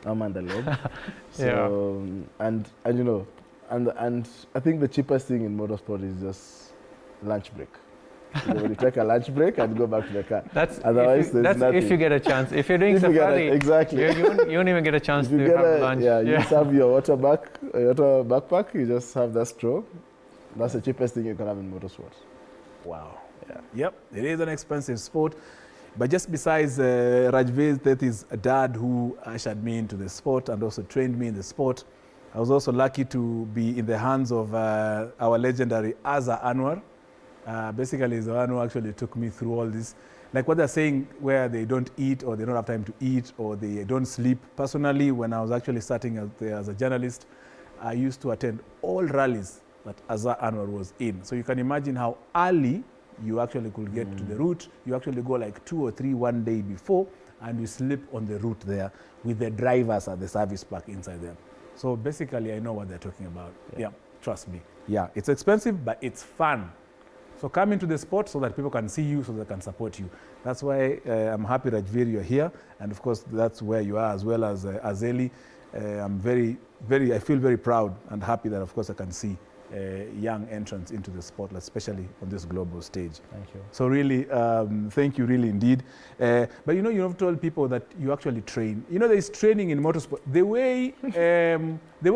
I'm on the lob. So, and you know, and I think the cheapest thing in motorsport is just lunch break. You know, when you take a lunch break and go back to the car. Otherwise, that's if you get a chance. If you're doing safari, exactly. you won't even get a chance to have lunch. Yeah, you just have your water backpack. You just have that straw. That's the cheapest thing you can have in motorsport. Wow. Yeah. Yep. It is an expensive sport. But just besides Rajveer, that is a dad who ushered me into the sport and also trained me in the sport. I was also lucky to be in the hands of our legendary Azza Anwar. Basically, he's the one who actually took me through all this. Like what they're saying, where they don't eat or they don't have time to eat or they don't sleep. Personally, when I was actually starting out there as a journalist, I used to attend all rallies that Azza Anwar was in. So you can imagine how early you actually could get to the route. You actually go like 2 or 3 one day before and you sleep on the route there with the drivers at the service park inside there. So basically, I know what they're talking about. Yeah, trust me. Yeah, it's expensive, but it's fun. So come into the sport so that people can see you, so they can support you. That's why I'm happy, Rajveer, you're here. And of course, that's where you are, as well as Azeli. I feel very proud and happy that, of course, I can see young entrants into the sport, especially on this global stage. Thank you. So really, thank you really indeed. But you know, you have told people that you actually train. You know, there is training in motorsport. The way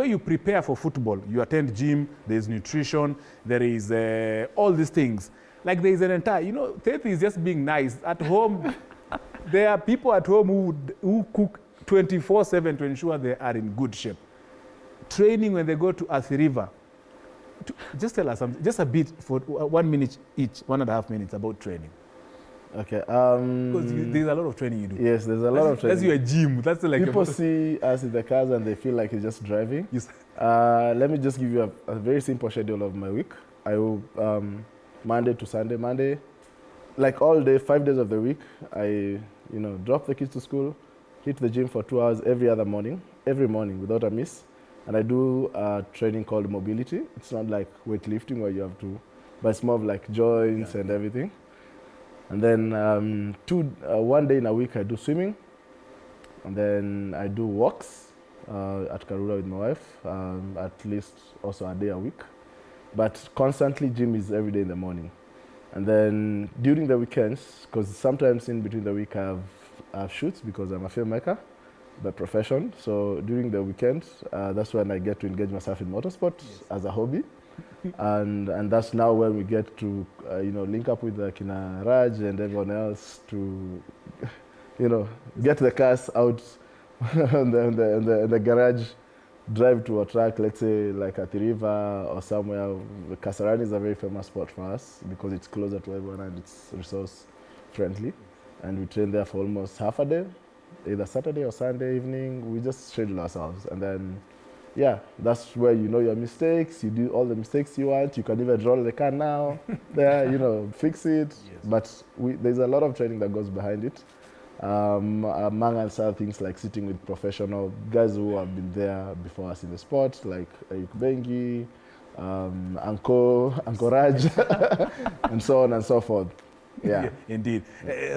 you prepare for football, you attend gym, there is nutrition, there is all these things. Like there is an entire, you know, Teth is just being nice. At home, there are people at home who cook 24/7 to ensure they are in good shape. Training when they go to Athi River. Just tell us something, just a bit for 1 minute each, 1.5 minutes about training. Okay. Because there's a lot of training you do. Yes, there's a lot of training. That's your gym. That's like people see us in the cars and they feel like it's just driving. Yes. Let me just give you a very simple schedule of my week. I will Monday to Sunday. Monday, like all day, 5 days of the week, I drop the kids to school, hit the gym for 2 hours every morning without a miss. And I do training called mobility. It's not like weightlifting where you have to, but it's more of like joints and everything. And then 1 day in a week I do swimming. And then I do walks at Karura with my wife, at least also a day a week. But constantly gym is every day in the morning. And then during the weekends, because sometimes in between the week I have shoots because I'm a filmmaker by profession. So during the weekends, that's when I get to engage myself in motorsport as a hobby. and that's now when we get to link up with Kina Raj and everyone else to get the cars out in the garage, drive to a track, let's say like at the river or somewhere. Kasarani is a very famous spot for us because it's closer to everyone and it's resource friendly. And we train there for almost half a day, either Saturday or Sunday evening. We just schedule ourselves. And then, yeah, that's where you know your mistakes. You do all the mistakes you want. You can even draw the car now, there, fix it. Yes. But there's a lot of training that goes behind it. Among other things like sitting with professional guys who have been there before us in the sport, like Ayuk Bengi, Anko Raj, and so on and so forth. Yeah, indeed.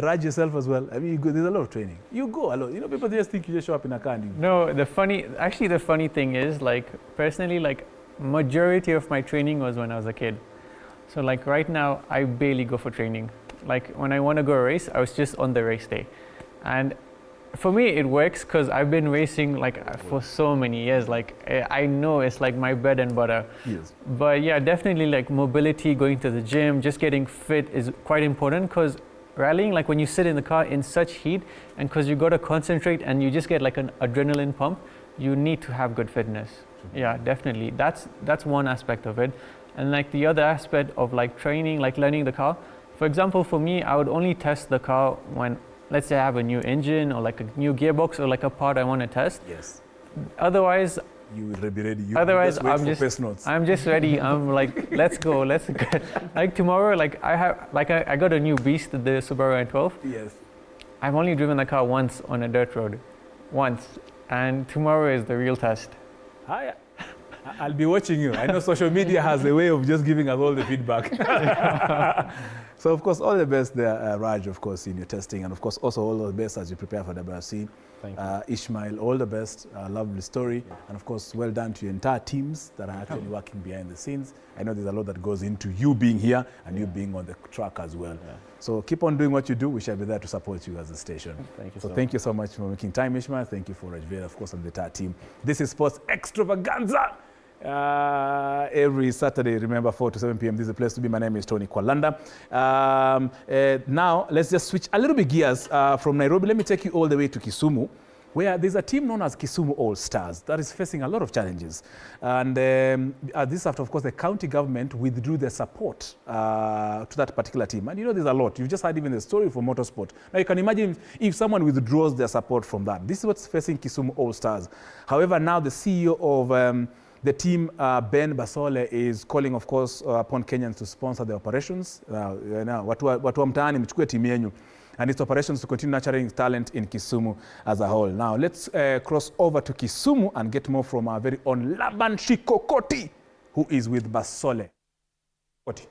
Raj yourself as well. I mean, there's a lot of training. You go a lot. People just think you just show up in a car and you... No, the funny thing is, like, personally, like, majority of my training was when I was a kid. So, like, right now, I barely go for training. Like, when I want to go race, I was just on the race day. And for me, it works because I've been racing, like, for so many years. Like, I know it's, like, my bread and butter. Yes. But, yeah, definitely, like, mobility, going to the gym, just getting fit is quite important because rallying, like, when you sit in the car in such heat and because you got to concentrate and you just get, like, an adrenaline pump, you need to have good fitness. Yeah, definitely. That's one aspect of it. And, like, the other aspect of, like, training, like, learning the car, for example, for me, I would only test the car when, let's say I have a new engine or like a new gearbox or like a part I want to test. Yes. Otherwise, you will be ready. Otherwise, I'm just ready. I'm like, let's go. Like tomorrow, like I got a new beast, the Subaru N12. Yes. I've only driven the car once on a dirt road, once, and tomorrow is the real test. I'll be watching you. I know social media has a way of just giving us all the feedback. So, of course, all the best there, Raj, of course, in your testing. And, of course, also all the best as you prepare for WRC. Thank you. Ishmael, all the best. Lovely story. Yeah. And, of course, well done to your entire teams that are actually working behind the scenes. I know there's a lot that goes into you being here and you being on the track as well. Yeah. So keep on doing what you do. We shall be there to support you as a station. Thank you so thank you so much for making time, Ishmael. Thank you for Rajveer, of course, and the entire team. This is Sports Extravaganza. Every Saturday, remember, 4 to 7 p.m. This is the place to be. My name is Tony Kwalanda. Now, let's just switch a little bit gears from Nairobi. Let me take you all the way to Kisumu, where there's a team known as Kisumu All Stars that is facing a lot of challenges. And this after, of course, the county government withdrew their support to that particular team. And you know, there's a lot. You've just heard even the story for motorsport. Now, you can imagine if someone withdraws their support from that. This is what's facing Kisumu All Stars. However, now the CEO of the team, Ben Basole, is calling, of course, upon Kenyans to sponsor the operations. Watu wa mtaani mchukue timu yenu. And its operations to continue nurturing talent in Kisumu as a whole. Now, let's cross over to Kisumu and get more from our very own Laban Shikokoti, who is with Basole. Koti.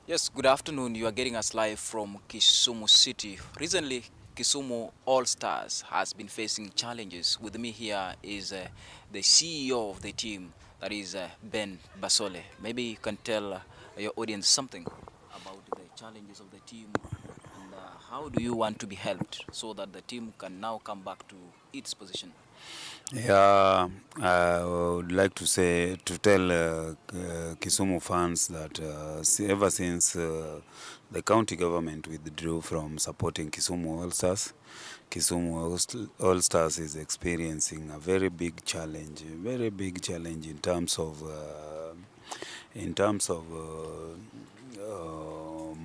Yes, good afternoon. You are getting us live from Kisumu City. Recently, Kisumu All Stars has been facing challenges. With me here is the CEO of the team, that is Ben Basole. Maybe you can tell your audience something about the challenges of the team and how do you want to be helped so that the team can now come back to its position? Yeah, I would like to tell Kisumu fans that ever since the county government withdrew from supporting Kisumu All Stars, Kisumu All Stars is experiencing a very big challenge in terms of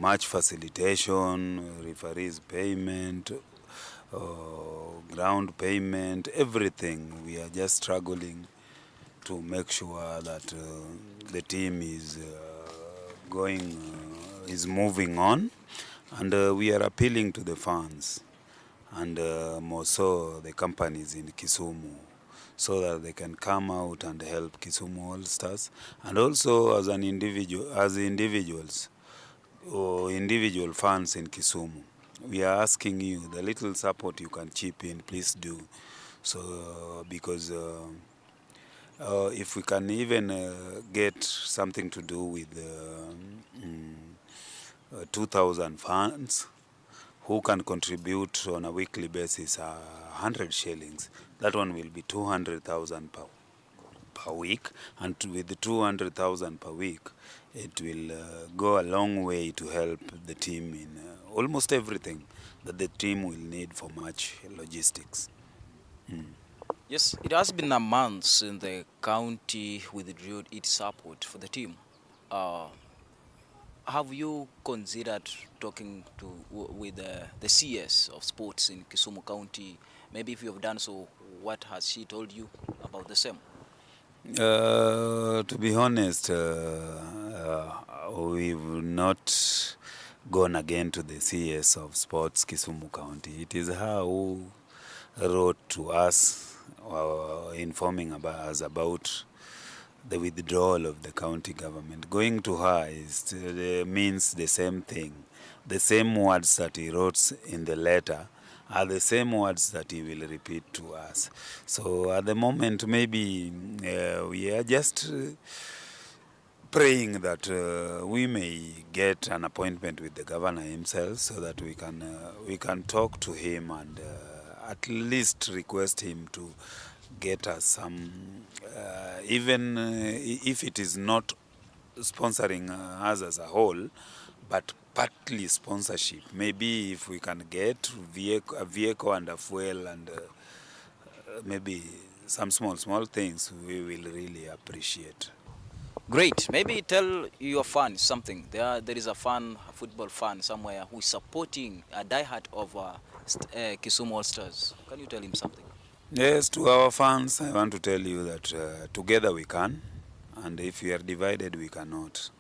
match facilitation, referees payment, ground payment, everything. We are just struggling to make sure that the team is moving on, and we are appealing to the fans and more so the companies in Kisumu, so that they can come out and help Kisumu All Stars, and also as individuals or individual fans in Kisumu. We are asking you, the little support you can chip in, please do. So, because if we can even get something to do with 2,000 fans who can contribute on a weekly basis 100 shillings, that one will be 200,000 per week, and with 200,000 per week, it will go a long way to help the team in almost everything that the team will need for match logistics. Yes, it has been a month since the county withdrew its support for the team. Have you considered talking with the CS of sports in Kisumu County? Maybe if you have done so, what has she told you about the same? To be honest, we've not gone again to the CS of Sports Kisumu County. It is her who wrote to us informing us about the withdrawal of the county government. Going to her means the same thing. The same words that he wrote in the letter are the same words that he will repeat to us. So at the moment, maybe we are just praying that we may get an appointment with the governor himself, so that we can talk to him and at least request him to get us some, even if it is not sponsoring us as a whole, but partly sponsorship. Maybe if we can get a vehicle and a fuel and maybe some small things, we will really appreciate. Great. Maybe tell your fans something. There is a football fan somewhere who is supporting a diehard of Kisumu All Stars. Can you tell him something? Yes, to our fans, I want to tell you that together we can, and if we are divided, we cannot.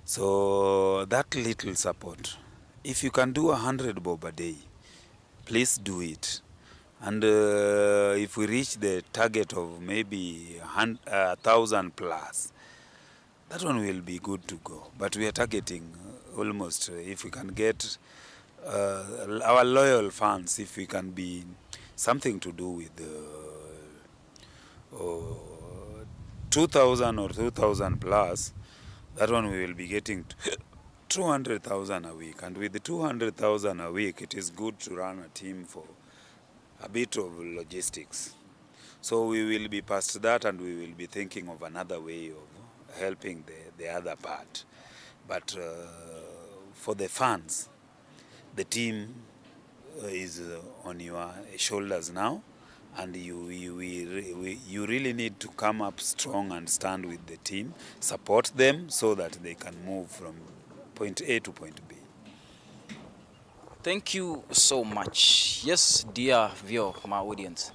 So that little support, if you can do 100 bob a day, please do it. And if we reach the target of maybe 1,000 plus, that one will be good to go. But we are targeting almost, if we can get our loyal fans, if we can be something to do with 2,000 or 2,000 plus, that one we will be getting 200,000 a week. And with the 200,000 a week, it is good to run a team for a bit of logistics. So we will be past that, and we will be thinking of another way of helping the other part. But for the fans, the team is on your shoulders now, and you really need to come up strong and stand with the team, support them so that they can move from point A to point B. Thank you so much. Yes, dear viewer, my audience,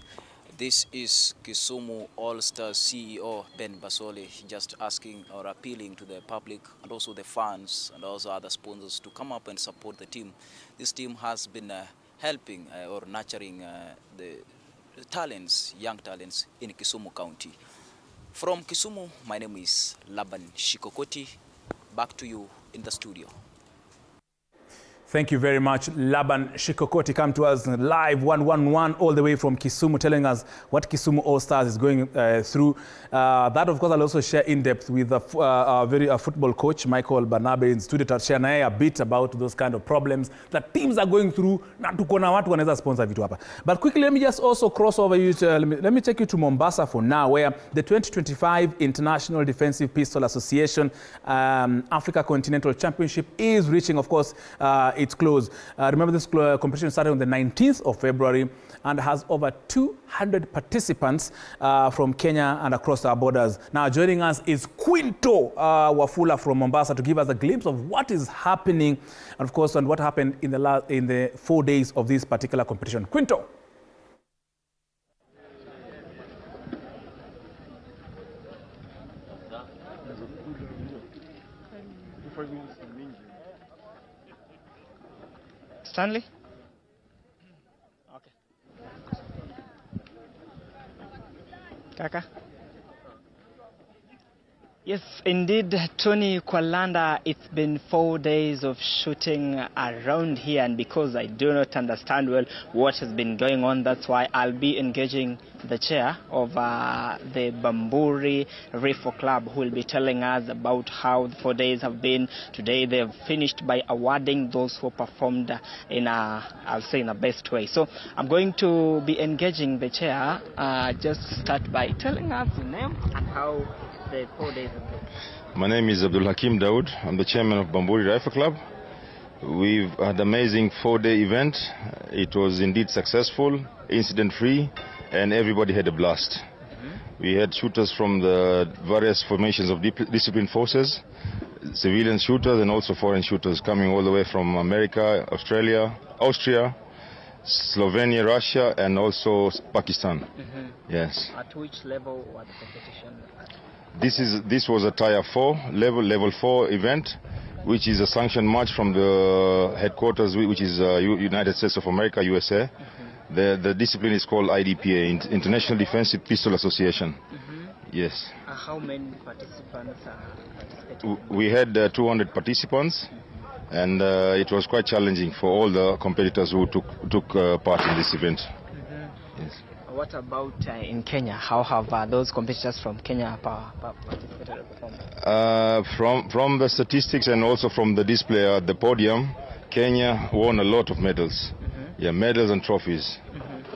this is Kisumu All Stars CEO Ben Basole just asking or appealing to the public and also the fans and also other sponsors to come up and support the team. This team has been helping or nurturing the talents, young talents in Kisumu County. From Kisumu, my name is Laban Shikokoti. Back to you in the studio. Thank you very much, Laban Shikokoti. Come to us live 111 all the way from Kisumu, telling us what Kisumu All Stars is going through. That, of course, I'll also share in depth with a football coach, Michael Barnabe, in studio, to share a bit about those kind of problems that teams are going through. But quickly, let me just also cross over you. Let me take you to Mombasa for now, where the 2025 International Defensive Pistol Association Africa Continental Championship is reaching, of course, its close. Remember, this competition started on the 19th of February and has over 200 participants from Kenya and across our borders. Now, joining us is Quinto Wafula from Mombasa to give us a glimpse of what is happening and, of course, and what happened in the 4 days of this particular competition. Quinto. Stanley? Okay. Kaka? Yes, indeed, Tony Kwalanda, it's been 4 days of shooting around here, and because I do not understand well what has been going on, that's why I'll be engaging the chair of the Bamburi Rifle Club, who will be telling us about how the 4 days have been. Today they've finished by awarding those who performed in I'll say in the best way. So I'm going to be engaging the chair. Just start by telling us your name and how the 4 days have been. My name is Abdul Hakim Daoud. I'm the chairman of Bamburi Rifle Club. We've had an amazing 4-day event. It was indeed successful, incident-free, and everybody had a blast. We had shooters from the various formations of disciplined forces, civilian shooters and also foreign shooters coming all the way from America, Australia, Austria, Slovenia, Russia, and also Pakistan. Yes. At which level was the competition? This was a Tier 4 level 4 event, which is a sanctioned match from the headquarters, which is United States of America, USA. The discipline is called IDPA, International Defensive Pistol Association. Yes. How many participants participated? We had 200 participants, and it was quite challenging for all the competitors who took part in this event. Yes. What about in Kenya? How have those competitors from Kenya participated? From the statistics and also from the display at the podium, Kenya won a lot of medals. Yeah, medals and trophies.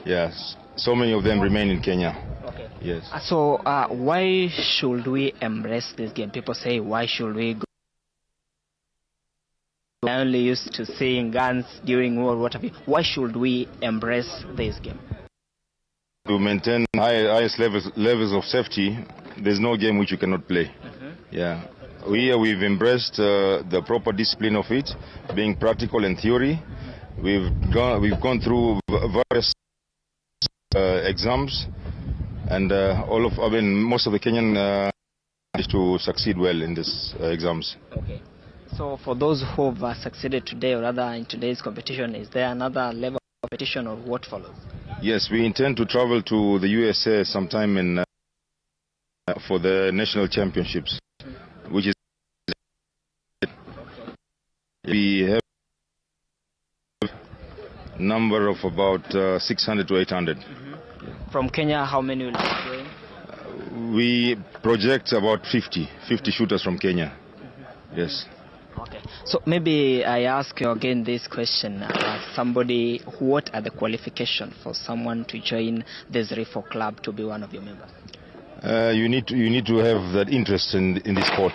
Yes, so many of them remain in Kenya. Okay. Yes. So why should we embrace this game? People say, why should we go? I only used to seeing guns during war, what have you. Why should we embrace this game? To maintain highest levels of safety, there's no game which you cannot play. Yeah, we've embraced the proper discipline of it, being practical and theory. We've gone through various exams, and most of the Kenyan managed to succeed well in these exams. Okay. So for those who have succeeded today, or rather in today's competition, is there another level of competition or what follows? Yes, we intend to travel to the USA sometime for the national championships, which is We have a number of about 600 to 800. From Kenya, how many will be going? We project about 50 shooters from Kenya. Yes. Okay. So maybe I ask you again this question. Somebody, what are the qualifications for someone to join this Rifle Club to be one of your members? You need to have that interest in the sport.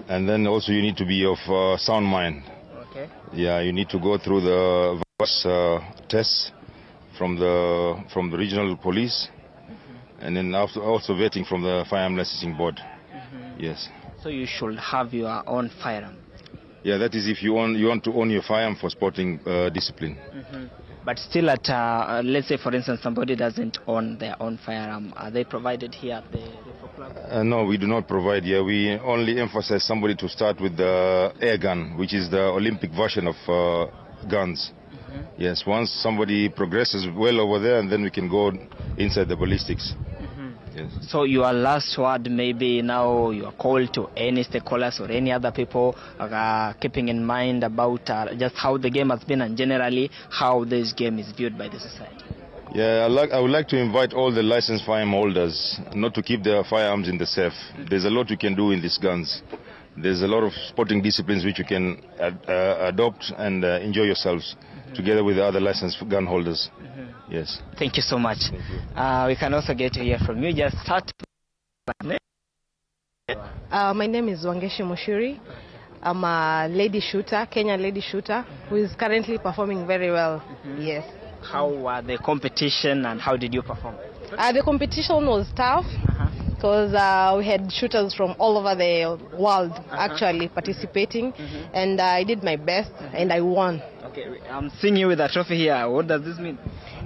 And then also you need to be of sound mind. Okay. Yeah, you need to go through the various tests from the regional police, and then also vetting from the firearm licensing board. Yes. So you should have your own firearm. Yeah, that is if you want to own your firearm for sporting discipline. But still at, let's say for instance, somebody doesn't own their own firearm. Are they provided here at the Rifle Club? No, we do not provide here. We only emphasize somebody to start with the air gun, which is the Olympic version of guns. Yes, once somebody progresses well over there, and then we can go inside the ballistics. Yes. So your last word, maybe now you are called to any stakeholders or any other people keeping in mind about just how the game has been and generally how this game is viewed by the society. Yeah, I would like to invite all the licensed firearm holders not to keep their firearms in the safe. There's a lot you can do in these guns. There's a lot of sporting disciplines which you can adopt and enjoy yourselves together with the other licensed gun holders. Yes. Thank you so much. We can also get to hear from you. Just start. My name is Wangeshi Mushiri. I'm a lady shooter, Kenyan lady shooter, who is currently performing very well. Yes. How was the competition and how did you perform? The competition was tough because we had shooters from all over the world actually participating, and I did my best and I won. Okay, I'm seeing you with a trophy here. What does this mean?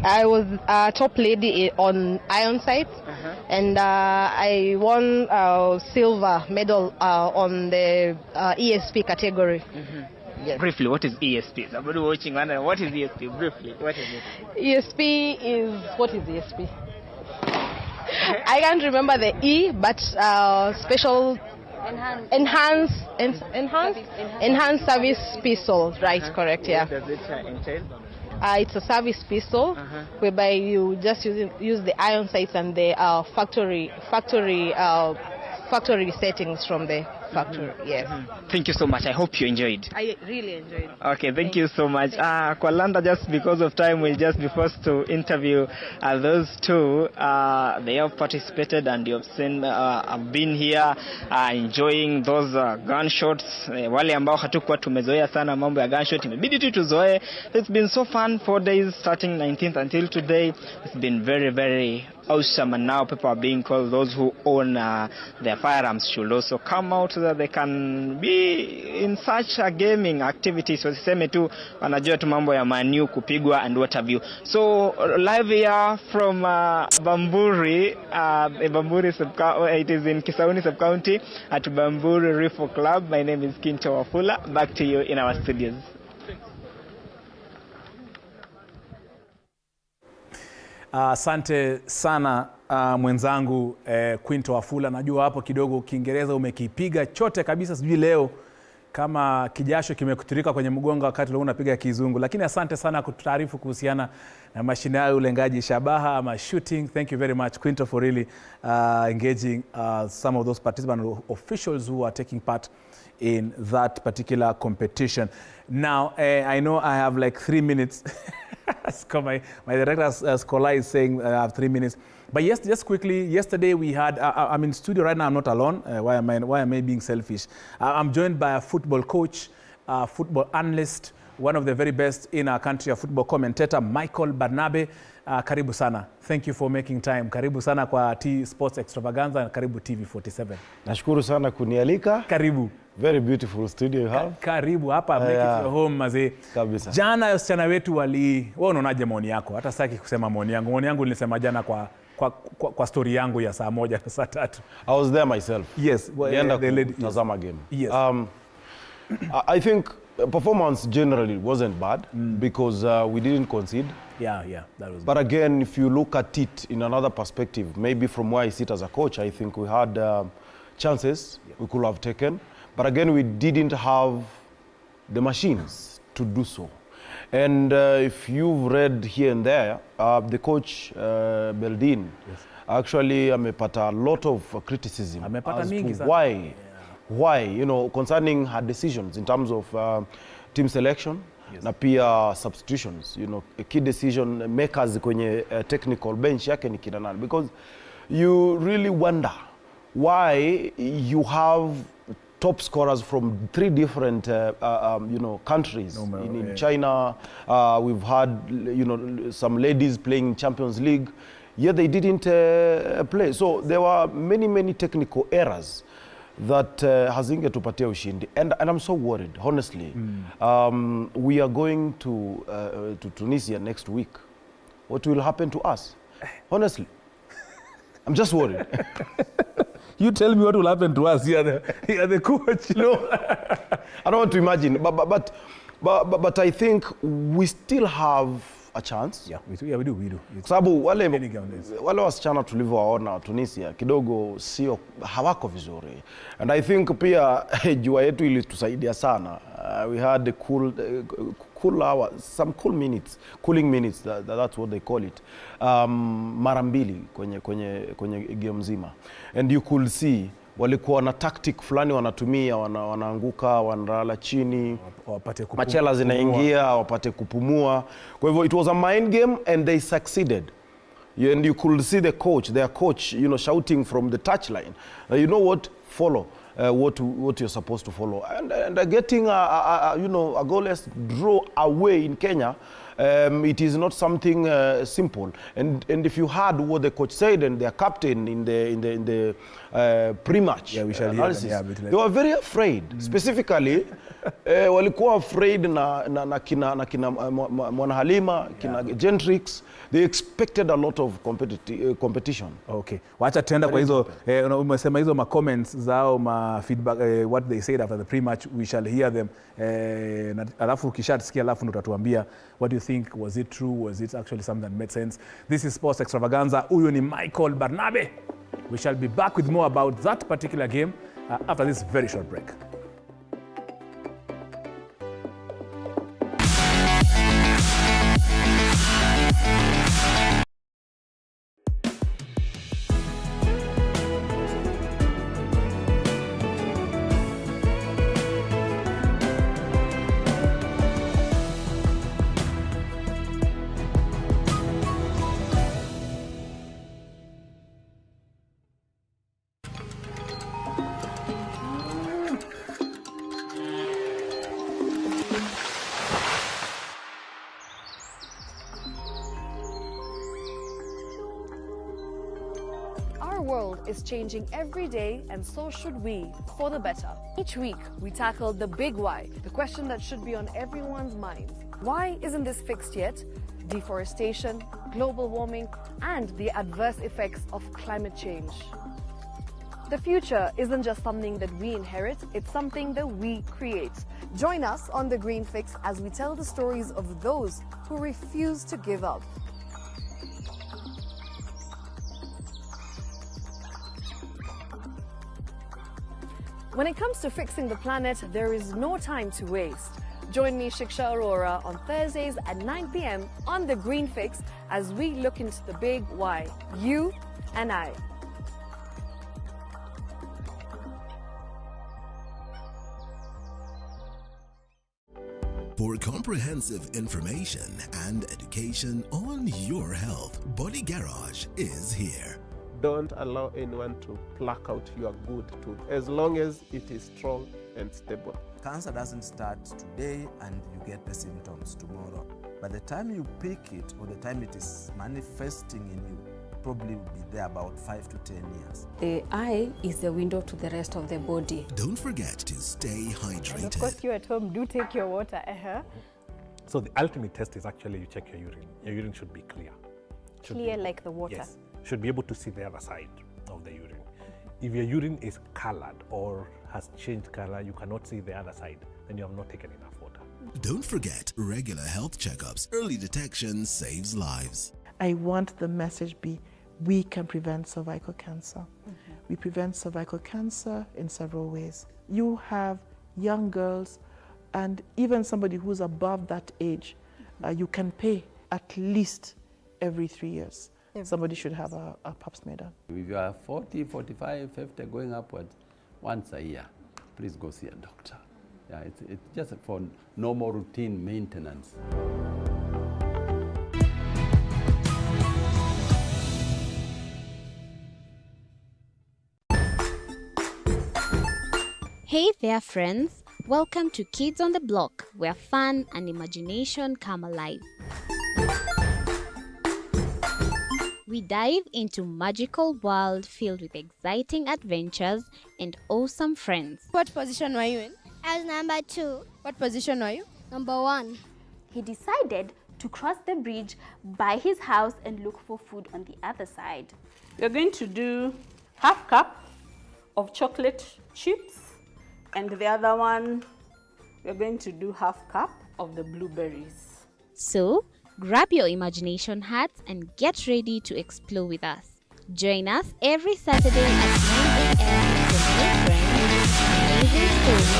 I was a top lady on iron sights, and I won a silver medal on the ESP category. Yes. Briefly, what is ESP? Somebody watching wondering, what is ESP? Briefly, what is it? ESP is, what is ESP? I can't remember the E, but special enhanced service pistol, right? Correct, yeah. What does it entail? It's a service pistol whereby you just use the iron sights and the factory settings from the factory. Yes. Thank you so much. I hope you enjoyed. I really enjoyed. Okay, thank you so much. Kwalanda, just because of time, we'll just be forced to interview those two. They have participated and you have seen, been here enjoying those gunshots. Wale ambao hatukuwa tumezoea sana mambo ya gunshot, imebidi tu tuzoe. It's been so fun, 4 days starting 19th until today. It's been very, very awesome, and now people are being called. Those who own their firearms should also come out so that they can be in such a gaming activity. So siseme tu wanajua tu mambo ya manu kupigwa and what have you. So live here from Bamburi, it is in Kisauni sub-county at Bamburi Rifle Club. My name is Kinto Wafula. Back to you in our studios. Asante sana mwenzangu Quinto Wafula. Najua hapo kidogo Kiingereza umekipiga chote kabisa, sijui leo kama kijasho kimekutirika kwenye mgongo wakati leo unapiga Kizungu, lakini asante sana kututaarifu kuhusiana na mashine ya ulengaji shabaha ama shooting. Thank you very much Quinto for really engaging some of those participants and officials who are taking part in that particular competition. Now I know I have like 3 minutes. my director Scholar is saying I have 3 minutes. But yes, just quickly, yesterday we had, I'm in studio right now, I'm not alone. Why am I being selfish? I'm joined by a football coach, football analyst, one of the very best in our country, a football commentator, Michael Barnabe. Karibu sana. Thank you for making time. Karibu sana kwa T Sports Extravaganza na karibu TV47. Nashukuru sana kunialika. Karibu. Very beautiful studio you have. Karibu hapa, make it your home mazee. Kabisa. Jana wasichana wetu wewe unaonaje maoni yako? Hata sitaki kusema maoni yangu. Maoni yangu nilisema jana kwa story yangu ya saa 1 na saa 3. I was there myself. Yes. Tazama game. Yes. I think performance generally wasn't bad because we didn't concede. Yeah, that was. But again, if you look at it in another perspective, maybe from where I sit as a coach, I think we had chances we could have taken. But again, we didn't have the machines to do so. And if you've read here and there, the coach, Beldin, actually amepata a lot of criticism as to why, you know, concerning her decisions in terms of team selection, na pia substitutions, you know, key decision makers kwenye technical bench yake ni kina nani, because you really wonder why you have top scorers from 3 different you know, countries. In China, we've had, you know, some ladies playing Champions League, yet they didn't play. So there were many technical errors that hazingetupatia ushindi, and I'm so worried, honestly. We are going to Tunisia next week. What will happen to us? Honestly, I'm just worried. You tell me what will happen to us. You are the coach. You know, I don't want to imagine, but I think we still have a chance. Yeah, we do. Kwa sababu wale wasichana tulivyowaona Tunisia kidogo sio hawako vizuri, and I think pia jua yetu ilitusaidia sana. We had the cool hour, some cooling minutes, that's what they call it, mara mbili kwenye game nzima, and you could see walikuwa na tactic fulani wanatumia, wanaanguka, wanalala chini, machela zinaingia, wapate kupumua. Kwa hivyo it was a mind game and they succeeded. And you could see their coach, you know, shouting from the touchline, you know what, follow what you're supposed to follow. And getting you know, a goalless draw away in Kenya, it is not something simple. And if you heard what the coach said and their captain in the pre-match analysis, they were very afraid. Specifically, walikuwa afraid na kina Mwanahalima, kina Gentrix. They expected a lot of competition. Okay. Wacha tuenda kwa hizo umesema hizo ma comments zao, ma feedback, what they said after the pre-match. We shall hear them. Alafu ukishasikia alafu utatuambia what do you think, was it true, was it actually something that made sense. This is Sports Extravaganza. Huyo ni Michael Barnabe. We shall be back with more about that particular game after this very short break. Our world is changing every day, and so should we, for the better. Each week, we tackle the big why, the question that should be on everyone's minds. Why isn't this fixed yet? Deforestation, global warming, and the adverse effects of climate change. The future isn't just something that we inherit, it's something that we create. Join us on The Green Fix as we tell the stories of those who refuse to give up. When it comes to fixing the planet, there is no time to waste. Join me, Shiksha Arora, on Thursdays at 9 p.m. on The Green Fix as we look into the big why, you and I. For comprehensive information and education on your health, Body Garage is here. Don't allow anyone to pluck out your good tooth as long as it is strong and stable. Cancer doesn't start today and you get the symptoms tomorrow. By the time you pick it or the time it is manifesting in you, probably will be there about 5 to 10 years. The eye is the window to the rest of the body. Don't forget to stay hydrated. And of course, you at home do take your water. So the ultimate test is actually you check your urine. Your urine should be clear. Clear like the water? Yes. Should be able to see the other side of the urine. If your urine is colored or has changed color, you cannot see the other side, then you have not taken enough water. Don't forget regular health checkups. Early detection saves lives. I want the message be, we can prevent cervical cancer. We prevent cervical cancer in several ways. You have young girls And even somebody who's above that age, you can pay at least every 3 years. Somebody should have a pap smear done. If you are 40, 45, 50, going upwards, once a year, please go see a doctor. Yeah, it's just for normal routine maintenance. Hey there, friends. Welcome to Kids on the Block, where fun and imagination come alive. We dive into magical world filled with exciting adventures and awesome friends. What position were you in? I was number 2. What position were you? Number 1. He decided to cross the bridge by his house and look for food on the other side. We're going to do half cup of chocolate chips, and the other one, we're going to do half cup of the blueberries. So, grab your imagination hats and get ready to explore with us. Join us every Saturday at 9 a.m. for new friends, amazing stories.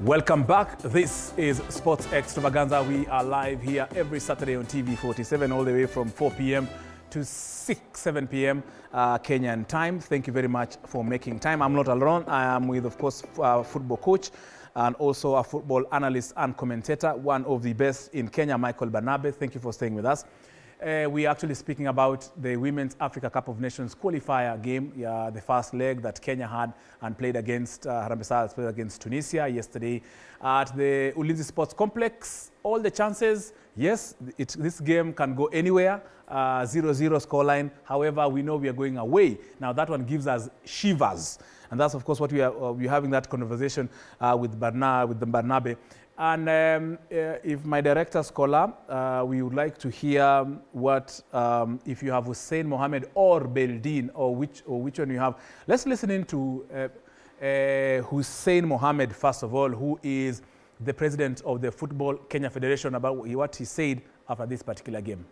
Welcome back. This is Sports Extravaganza. We are live here every Saturday on TV47 all the way from 4 p.m. to 7 p.m. Kenyan time. Thank you very much for making time. I'm not alone. I am with, of course, a football coach and also a football analyst and commentator, one of the best in Kenya, Michael Barnabe. Thank you for staying with us. We're actually speaking about the Women's Africa Cup of Nations qualifier game, the first leg that Kenya had and played against Harambee Stars, played against Tunisia yesterday at the Ulinzi Sports Complex. All the chances, yes, this game can go anywhere, 0-0 scoreline. However, we know we are going away. Now that one gives us shivers. And that's, of course, what we're having that conversation with Barnabe. And if my director scholar, we would like to hear what, if you have Hussein Mohammed or Beldin, or which one you have. Let's listen in to Hussein Mohammed, first of all, who is the president of the Football Kenya Federation, about what he said after this particular game.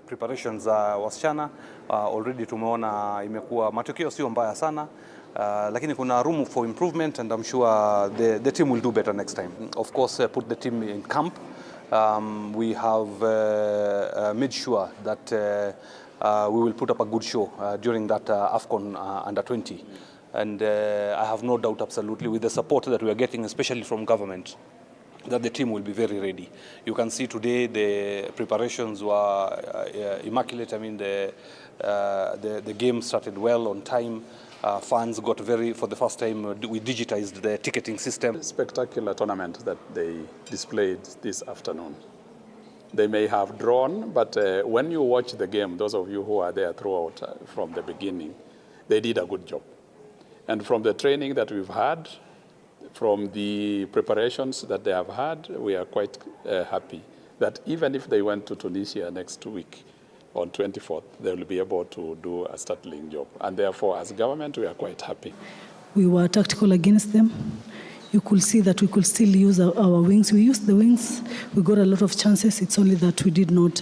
Preparations za wasichana already tumeona imekuwa matokeo sio mbaya sana. Lakini kuna room for improvement, and I'm sure the team will do better next time. Of course, put the team in camp. We have made sure that we will put up a good show during that AFCON under 20. And I have no doubt absolutely with the support that we are getting, especially from government, that the team will be very ready. You can see today the preparations were immaculate. I mean, the game started well on time. Fans got for the first time, we digitized the ticketing system. Spectacular tournament that they displayed this afternoon. They may have drawn, but when you watch the game, those of you who are there throughout from the beginning, they did a good job. And from the training that we've had, from the preparations that they have had, we are quite happy that even if they went to Tunisia next week, on 24th, they will be able to do a startling job. And therefore, as government, we are quite happy. We were tactical against them. You could see that we could still use our wings. We used the wings. We got a lot of chances. It's only that we did not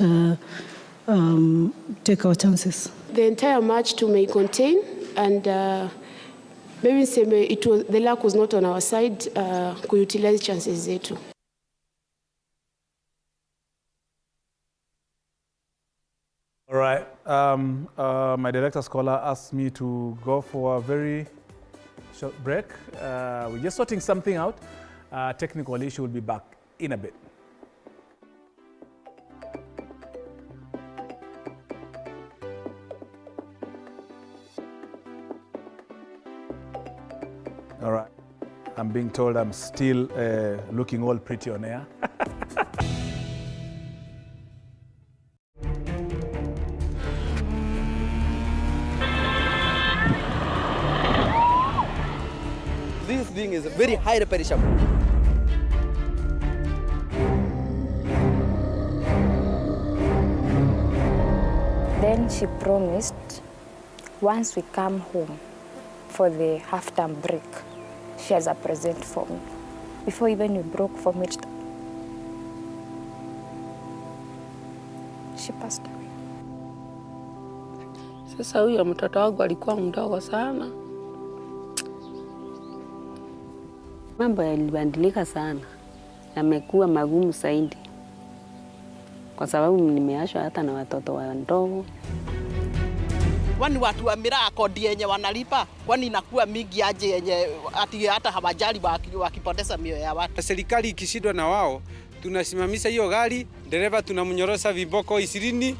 take our chances. The entire match to may contain, and maybe the luck was not on our side. Kuutilize chances zetu. All right. My director scholar asked me to go for a very short break. We're just sorting something out. Technical issue. Will be back in a bit. All right. I'm being told I'm still looking all pretty on air. This thing is very highly perishable. Then she promised once we come home for the half-term break, she has a present for me. Before even we broke from it, she passed away. Sasa huyo mtoto wangu alikuwa mdogo sana. Mambo yalibadilika sana. Yamekuwa magumu zaidi. Kwa sababu nimeachwa hata na watoto wadogo. Kwani watu wa miraa kodi yenye wanalipa, kwani inakuwa mingi aje yenye ati hata hawajali wakipoteza mioyo ya watu. Serikali ikishindwa na wao, tunasimamisha hiyo gari, dereva tunamnyorosa viboko 20.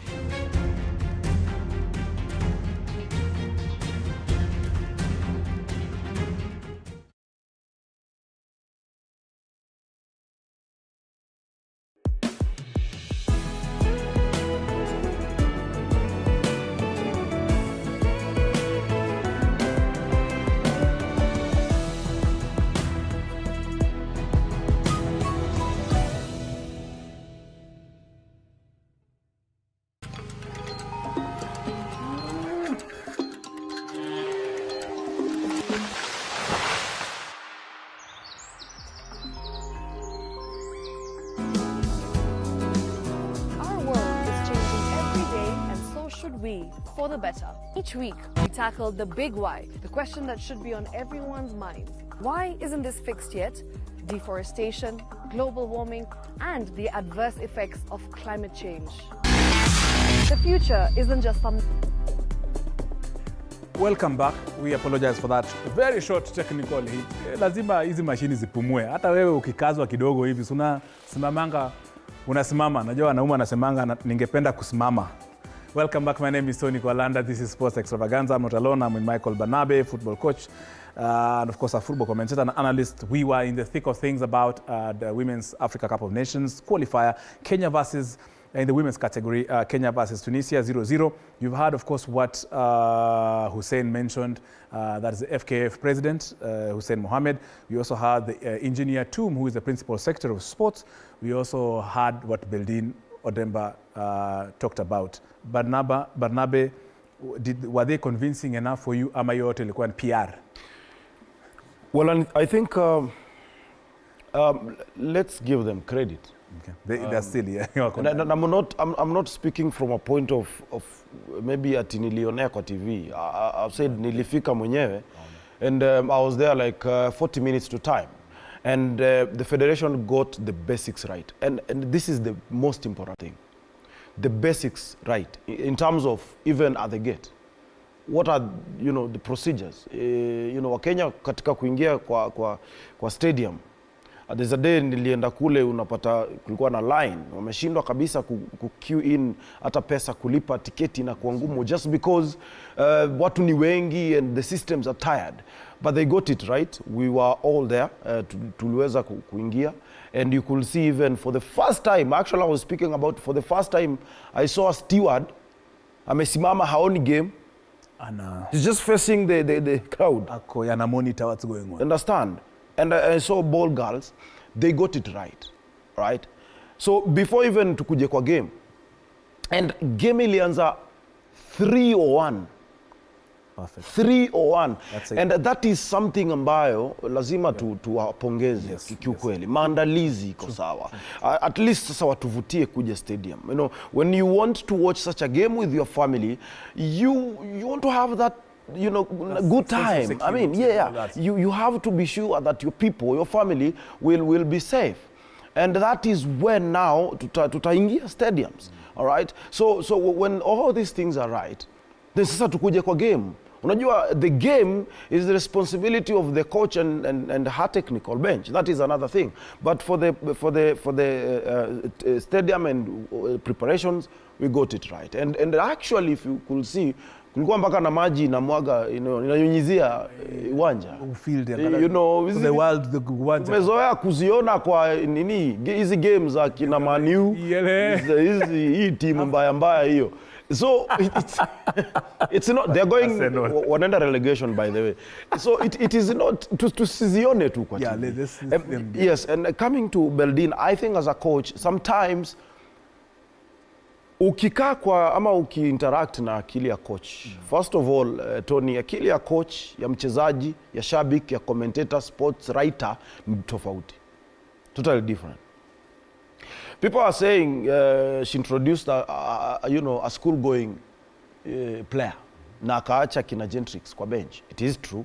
For the better. Each week, we tackle the big why, the question that should be on everyone's minds. Why isn't this fixed yet? Deforestation, global warming, and the adverse effects of climate change. The future isn't just some... Welcome back. We apologize for that very short technical hit. Lazima hizi mashini zipumue. Hata wewe ukikazwa kidogo hivi, unasimamanga, unasimama. Najua wanaume wanasemanga ningependa kusimama. Welcome back. My name is Tony Kwalanda. This is Sports Extravaganza. I'm not alone. I'm with Michael Barnabe, football coach, and of course a football commentator and analyst. We were in the thick of things about the Women's Africa Cup of Nations qualifier, Kenya versus, in the women's category, Kenya versus Tunisia 0-0. You've heard, of course, what Hussein mentioned. That is the FKF president, Hussein Mohammed. We also heard the engineer Toom, who is the principal secretary of sports. We also heard what Beldin Odemba talked about. Barnabe, were they convincing enough for you? Ama yote ilikuwa ni PR? Well, I think let's give them credit. Okay. They're still here. And I'm not speaking from a point of maybe ati nilionea kwa TV. I've said nilifika mwenyewe, and I was there like 40 minutes to time. And the federation got the basics right. And this is the most important thing. The basics right in terms of even at the gate. What are, the procedures? Wakenya katika kuingia kwa stadium. There's a day nilienda kule unapata kulikuwa na line. Wameshindwa kabisa ku queue in hata pesa kulipa tiketi na kwa ngumu just because watu ni wengi and the systems are tired. But they got it right. We were all there. Tuliweza kuingia. And you could see even for the first time, actually I was speaking about for the first time, I saw a steward, amesimama haoni game. He's just facing the crowd. Ako yana monitor what's going on. Understand? And I saw ball girls, they got it right? So before even tukuje kwa game, and game ilianza 3-1. Perfect. 3-1. And that is something ambayo lazima tuwapongeze kiukweli. Maandalizi iko sawa. At least sasa watuvutie kuja stadium. When you want to watch such a game with your family, you want to have that good time. I mean, you have to be sure that your people, your family will be safe. And that is when now tutaingia stadiums. All right? So when all these things are right, then sasa tukuje kwa game. Unajua, the game is the responsibility of the coach and her technical bench. That is another thing. But for the stadium and preparations, we got it right. And actually, if you could see, kulikuwa mpaka na maji na mwaga inanyunyizia uwanja. The world, the uwanja. Tumezoea kuziona kwa hizi games za kina Man U, hii timu mbaya hiyo. So it's not, they're going wanaenda relegation, by the way. So it is not tusizione tu kwa timu. Yes, and coming to Beldin, I think as a coach sometimes ukikaa kwa ama ukiinteract na akili ya coach. First of all, Tony, akili ya coach, ya mchezaji, ya shabiki, ya commentator, sports writer ni tofauti. Totally different. People are saying she introduced a school-going player. na akaacha kina Gentrix kwa bench. It is true.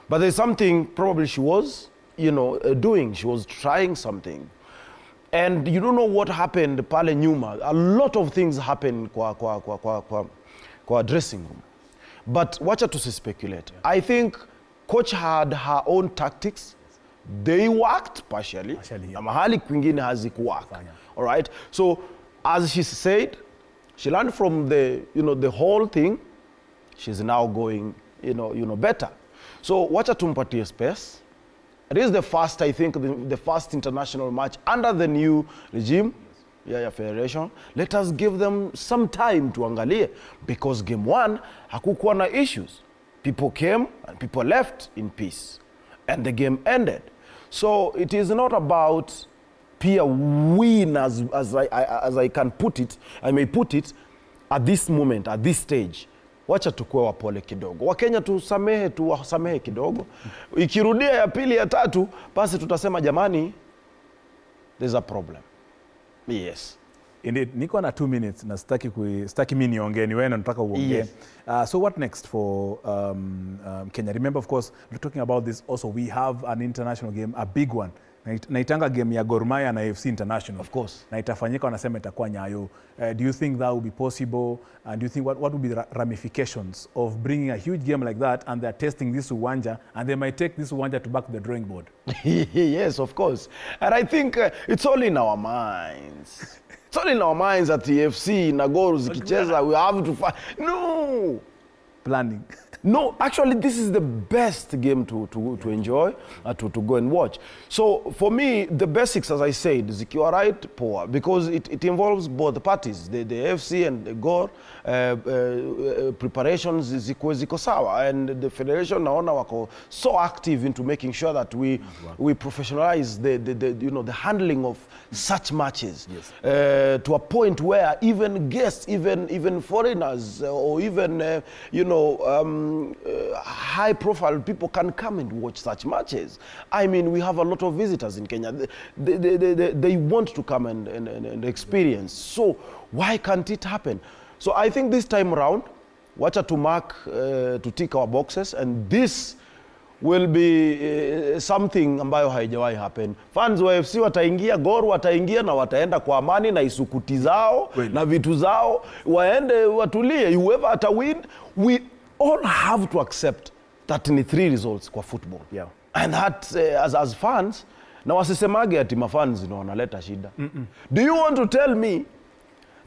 But there's something probably she was, doing. She was trying something. And you don't know what happened pale nyuma. A lot of things happened kwa dressing room. But wacha tusispekulate. I think coach had her own tactics. They worked partially. Na mahali kwingine hazikuwork. All right? So as she said, she learned from the whole thing. She's now going, better. So wacha tumpatie space. It is the first, I think, the first international match under the new regime, federation. Let us give them some time to angalie, because game 1 hakukuwa na issues. People came and people left in peace, and the game ended. So it is not about peer win as I can put it. I may put it at this moment, at this stage. Wacha tukue wapole kidogo. Wakenya tuwasamehe kidogo. Ikirudia ya pili ya tatu, basi tutasema jamani, there's a problem. Yes. Indeed, niko na 2 minutes na sitaki mimi niongee, ni wewe nataka uongee. Yes. So what next for Kenya? Remember, of course, we're talking about this also. We have an international game, a big one. Naitanga game ya Gor Mahia na AFC International. Of course. Na itafanyika wanasema itakuwa Nyayo. Do you think that will be possible? And do you think what would be the ramifications of bringing a huge game like that, and they're testing this uwanja, and they might take this uwanja to back to the drawing board? Yes, of course. And I think it's all in our minds. It's all in our minds at the AFC, na Gor zikicheza, we have to fight. No! Planning. No, actually, this is the best game to enjoy, to go and watch. So for me, the basics, as I said, zikiwa right, poor, because it involves both parties, the AFC and the GOR. Preparations ziko sawa, and the federation naona wako so active into making sure that we professionalize the handling of such matches. Yes. To a point where even guests, even foreigners, or even high profile people can come and watch such matches. I mean, we have a lot of visitors in Kenya. They want to come and experience. So why can't it happen? So I think this time around, wacha to mark, to tick our boxes, and this will be something ambayo haijawahi happen. Fans wa FC wataingia, Gor wataingia na wataenda kwa amani na isukuti zao na vitu zao, waende watulie. Whoever atawin, we all have to accept that ni 3 results kwa football. Yeah. And that as fans, na wasisemage ati mafans ndio wanaleta shida. Do you want to tell me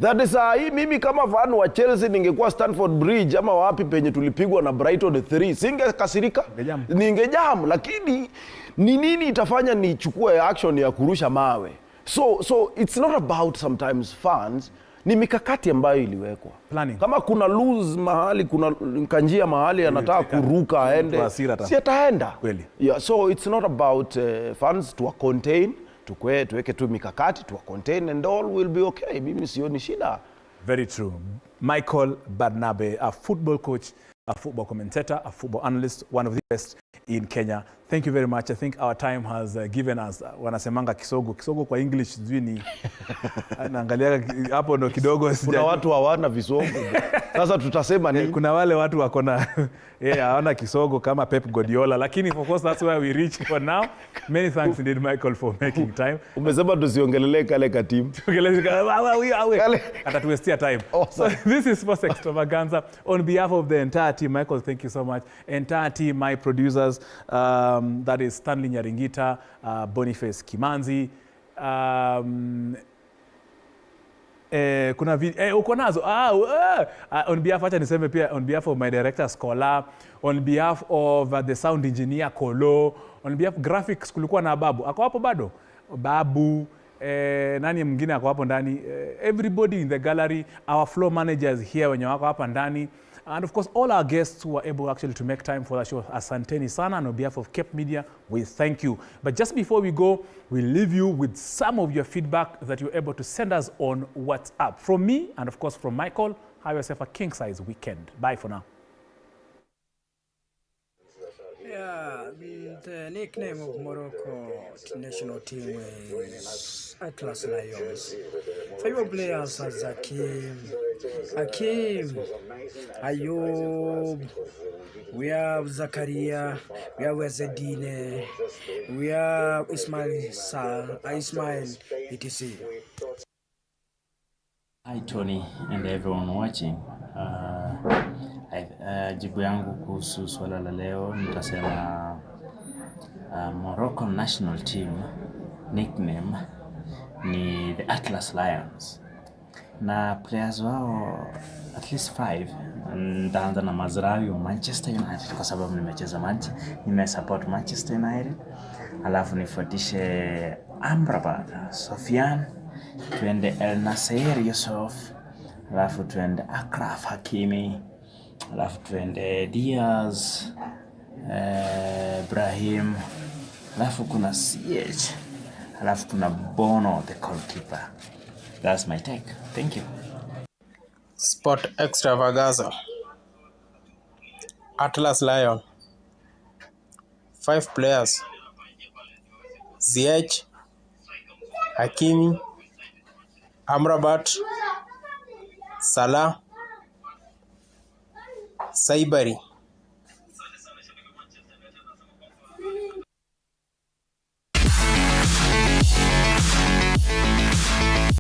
that saa hii mimi kama fan wa Chelsea ningekuwa Stamford Bridge ama wapi penye tulipigwa na Brighton 3, singekasirika? Ningejam. Lakini ni nini itafanya nichukue action ya kurusha mawe? So it's not about sometimes fans, ni mikakati ambayo iliwekwa. Planning. Kama kuna lose mahali, kuna kanjia mahali anataka kuruka aende, si ataenda. Kweli. Yeah, so it's not about fans to contain, tuweke tu mikakati, to contain, and all will be okay. Mimi sioni shida. Very true. Michael Barnabe, a football coach, a football commentator, a football analyst, one of the best in Kenya. Thank you very much. I think our time has given us, wanasemanga kisogo kwa English sijui ni naangalia hapo ndo kidogo. Kuna watu hawana visogo. Sasa tutasema nini? Kuna wale watu wako na hawana kisogo kama Pep Guardiola, lakini of course that's where we reach for now. Many thanks indeed, Michael, for making time. Umesema tusiongelele kale ka team. Atatuwestia time. So this is Sports Extravaganza. On behalf of the entire team, Michael, thank you so much. Entire team, my producers, that is Stanley Nyaringita, Boniface Kimanzi, kuna uko nazo on behalf, acha niseme pia, on behalf of my director Scholar, on behalf of the sound engineer Kolo, on behalf graphics kulikuwa na Babu, ako hapo bado Babu, nani mwingine ako hapo ndani, everybody in the gallery, our floor managers here wenye wako hapa ndani, and of course all our guests who were able actually to make time for the show. Asanteni sana, and on behalf of Cape Media, we thank you. But just before we go, we leave you with some of your feedback that you're able to send us on WhatsApp. From me, and of course from Michael, have yourself a king-size weekend. Bye for now. Yeah, the nickname of Morocco national team is Atlas Lions. Favorite players are Zakim, Hakim, Ayub, we have Zakaria, we have Zedine, we have Ismail, etc. Hi Tony and everyone watching. Jibu yangu kuhusu swala la leo nitasema Moroccan national team nickname ni the Atlas Lions. Na players wao at least 5. Nitaanza na Mazraoui wa Manchester United kwa sababu nimesupport Manchester United. Alafu nifuatishe Amrabat, Sofiane, tuende El Nasser Yusuf, alafu tuende Akraf Hakimi, alafu tuende Diaz, Brahim, alafu kuna CH, alafu kuna Bono the goalkeeper. That's my take. Thank you. Sport Extravaganza. Atlas Lion. 5 players. Ziyech, Hakimi, Amrabat, Salah, Saibari.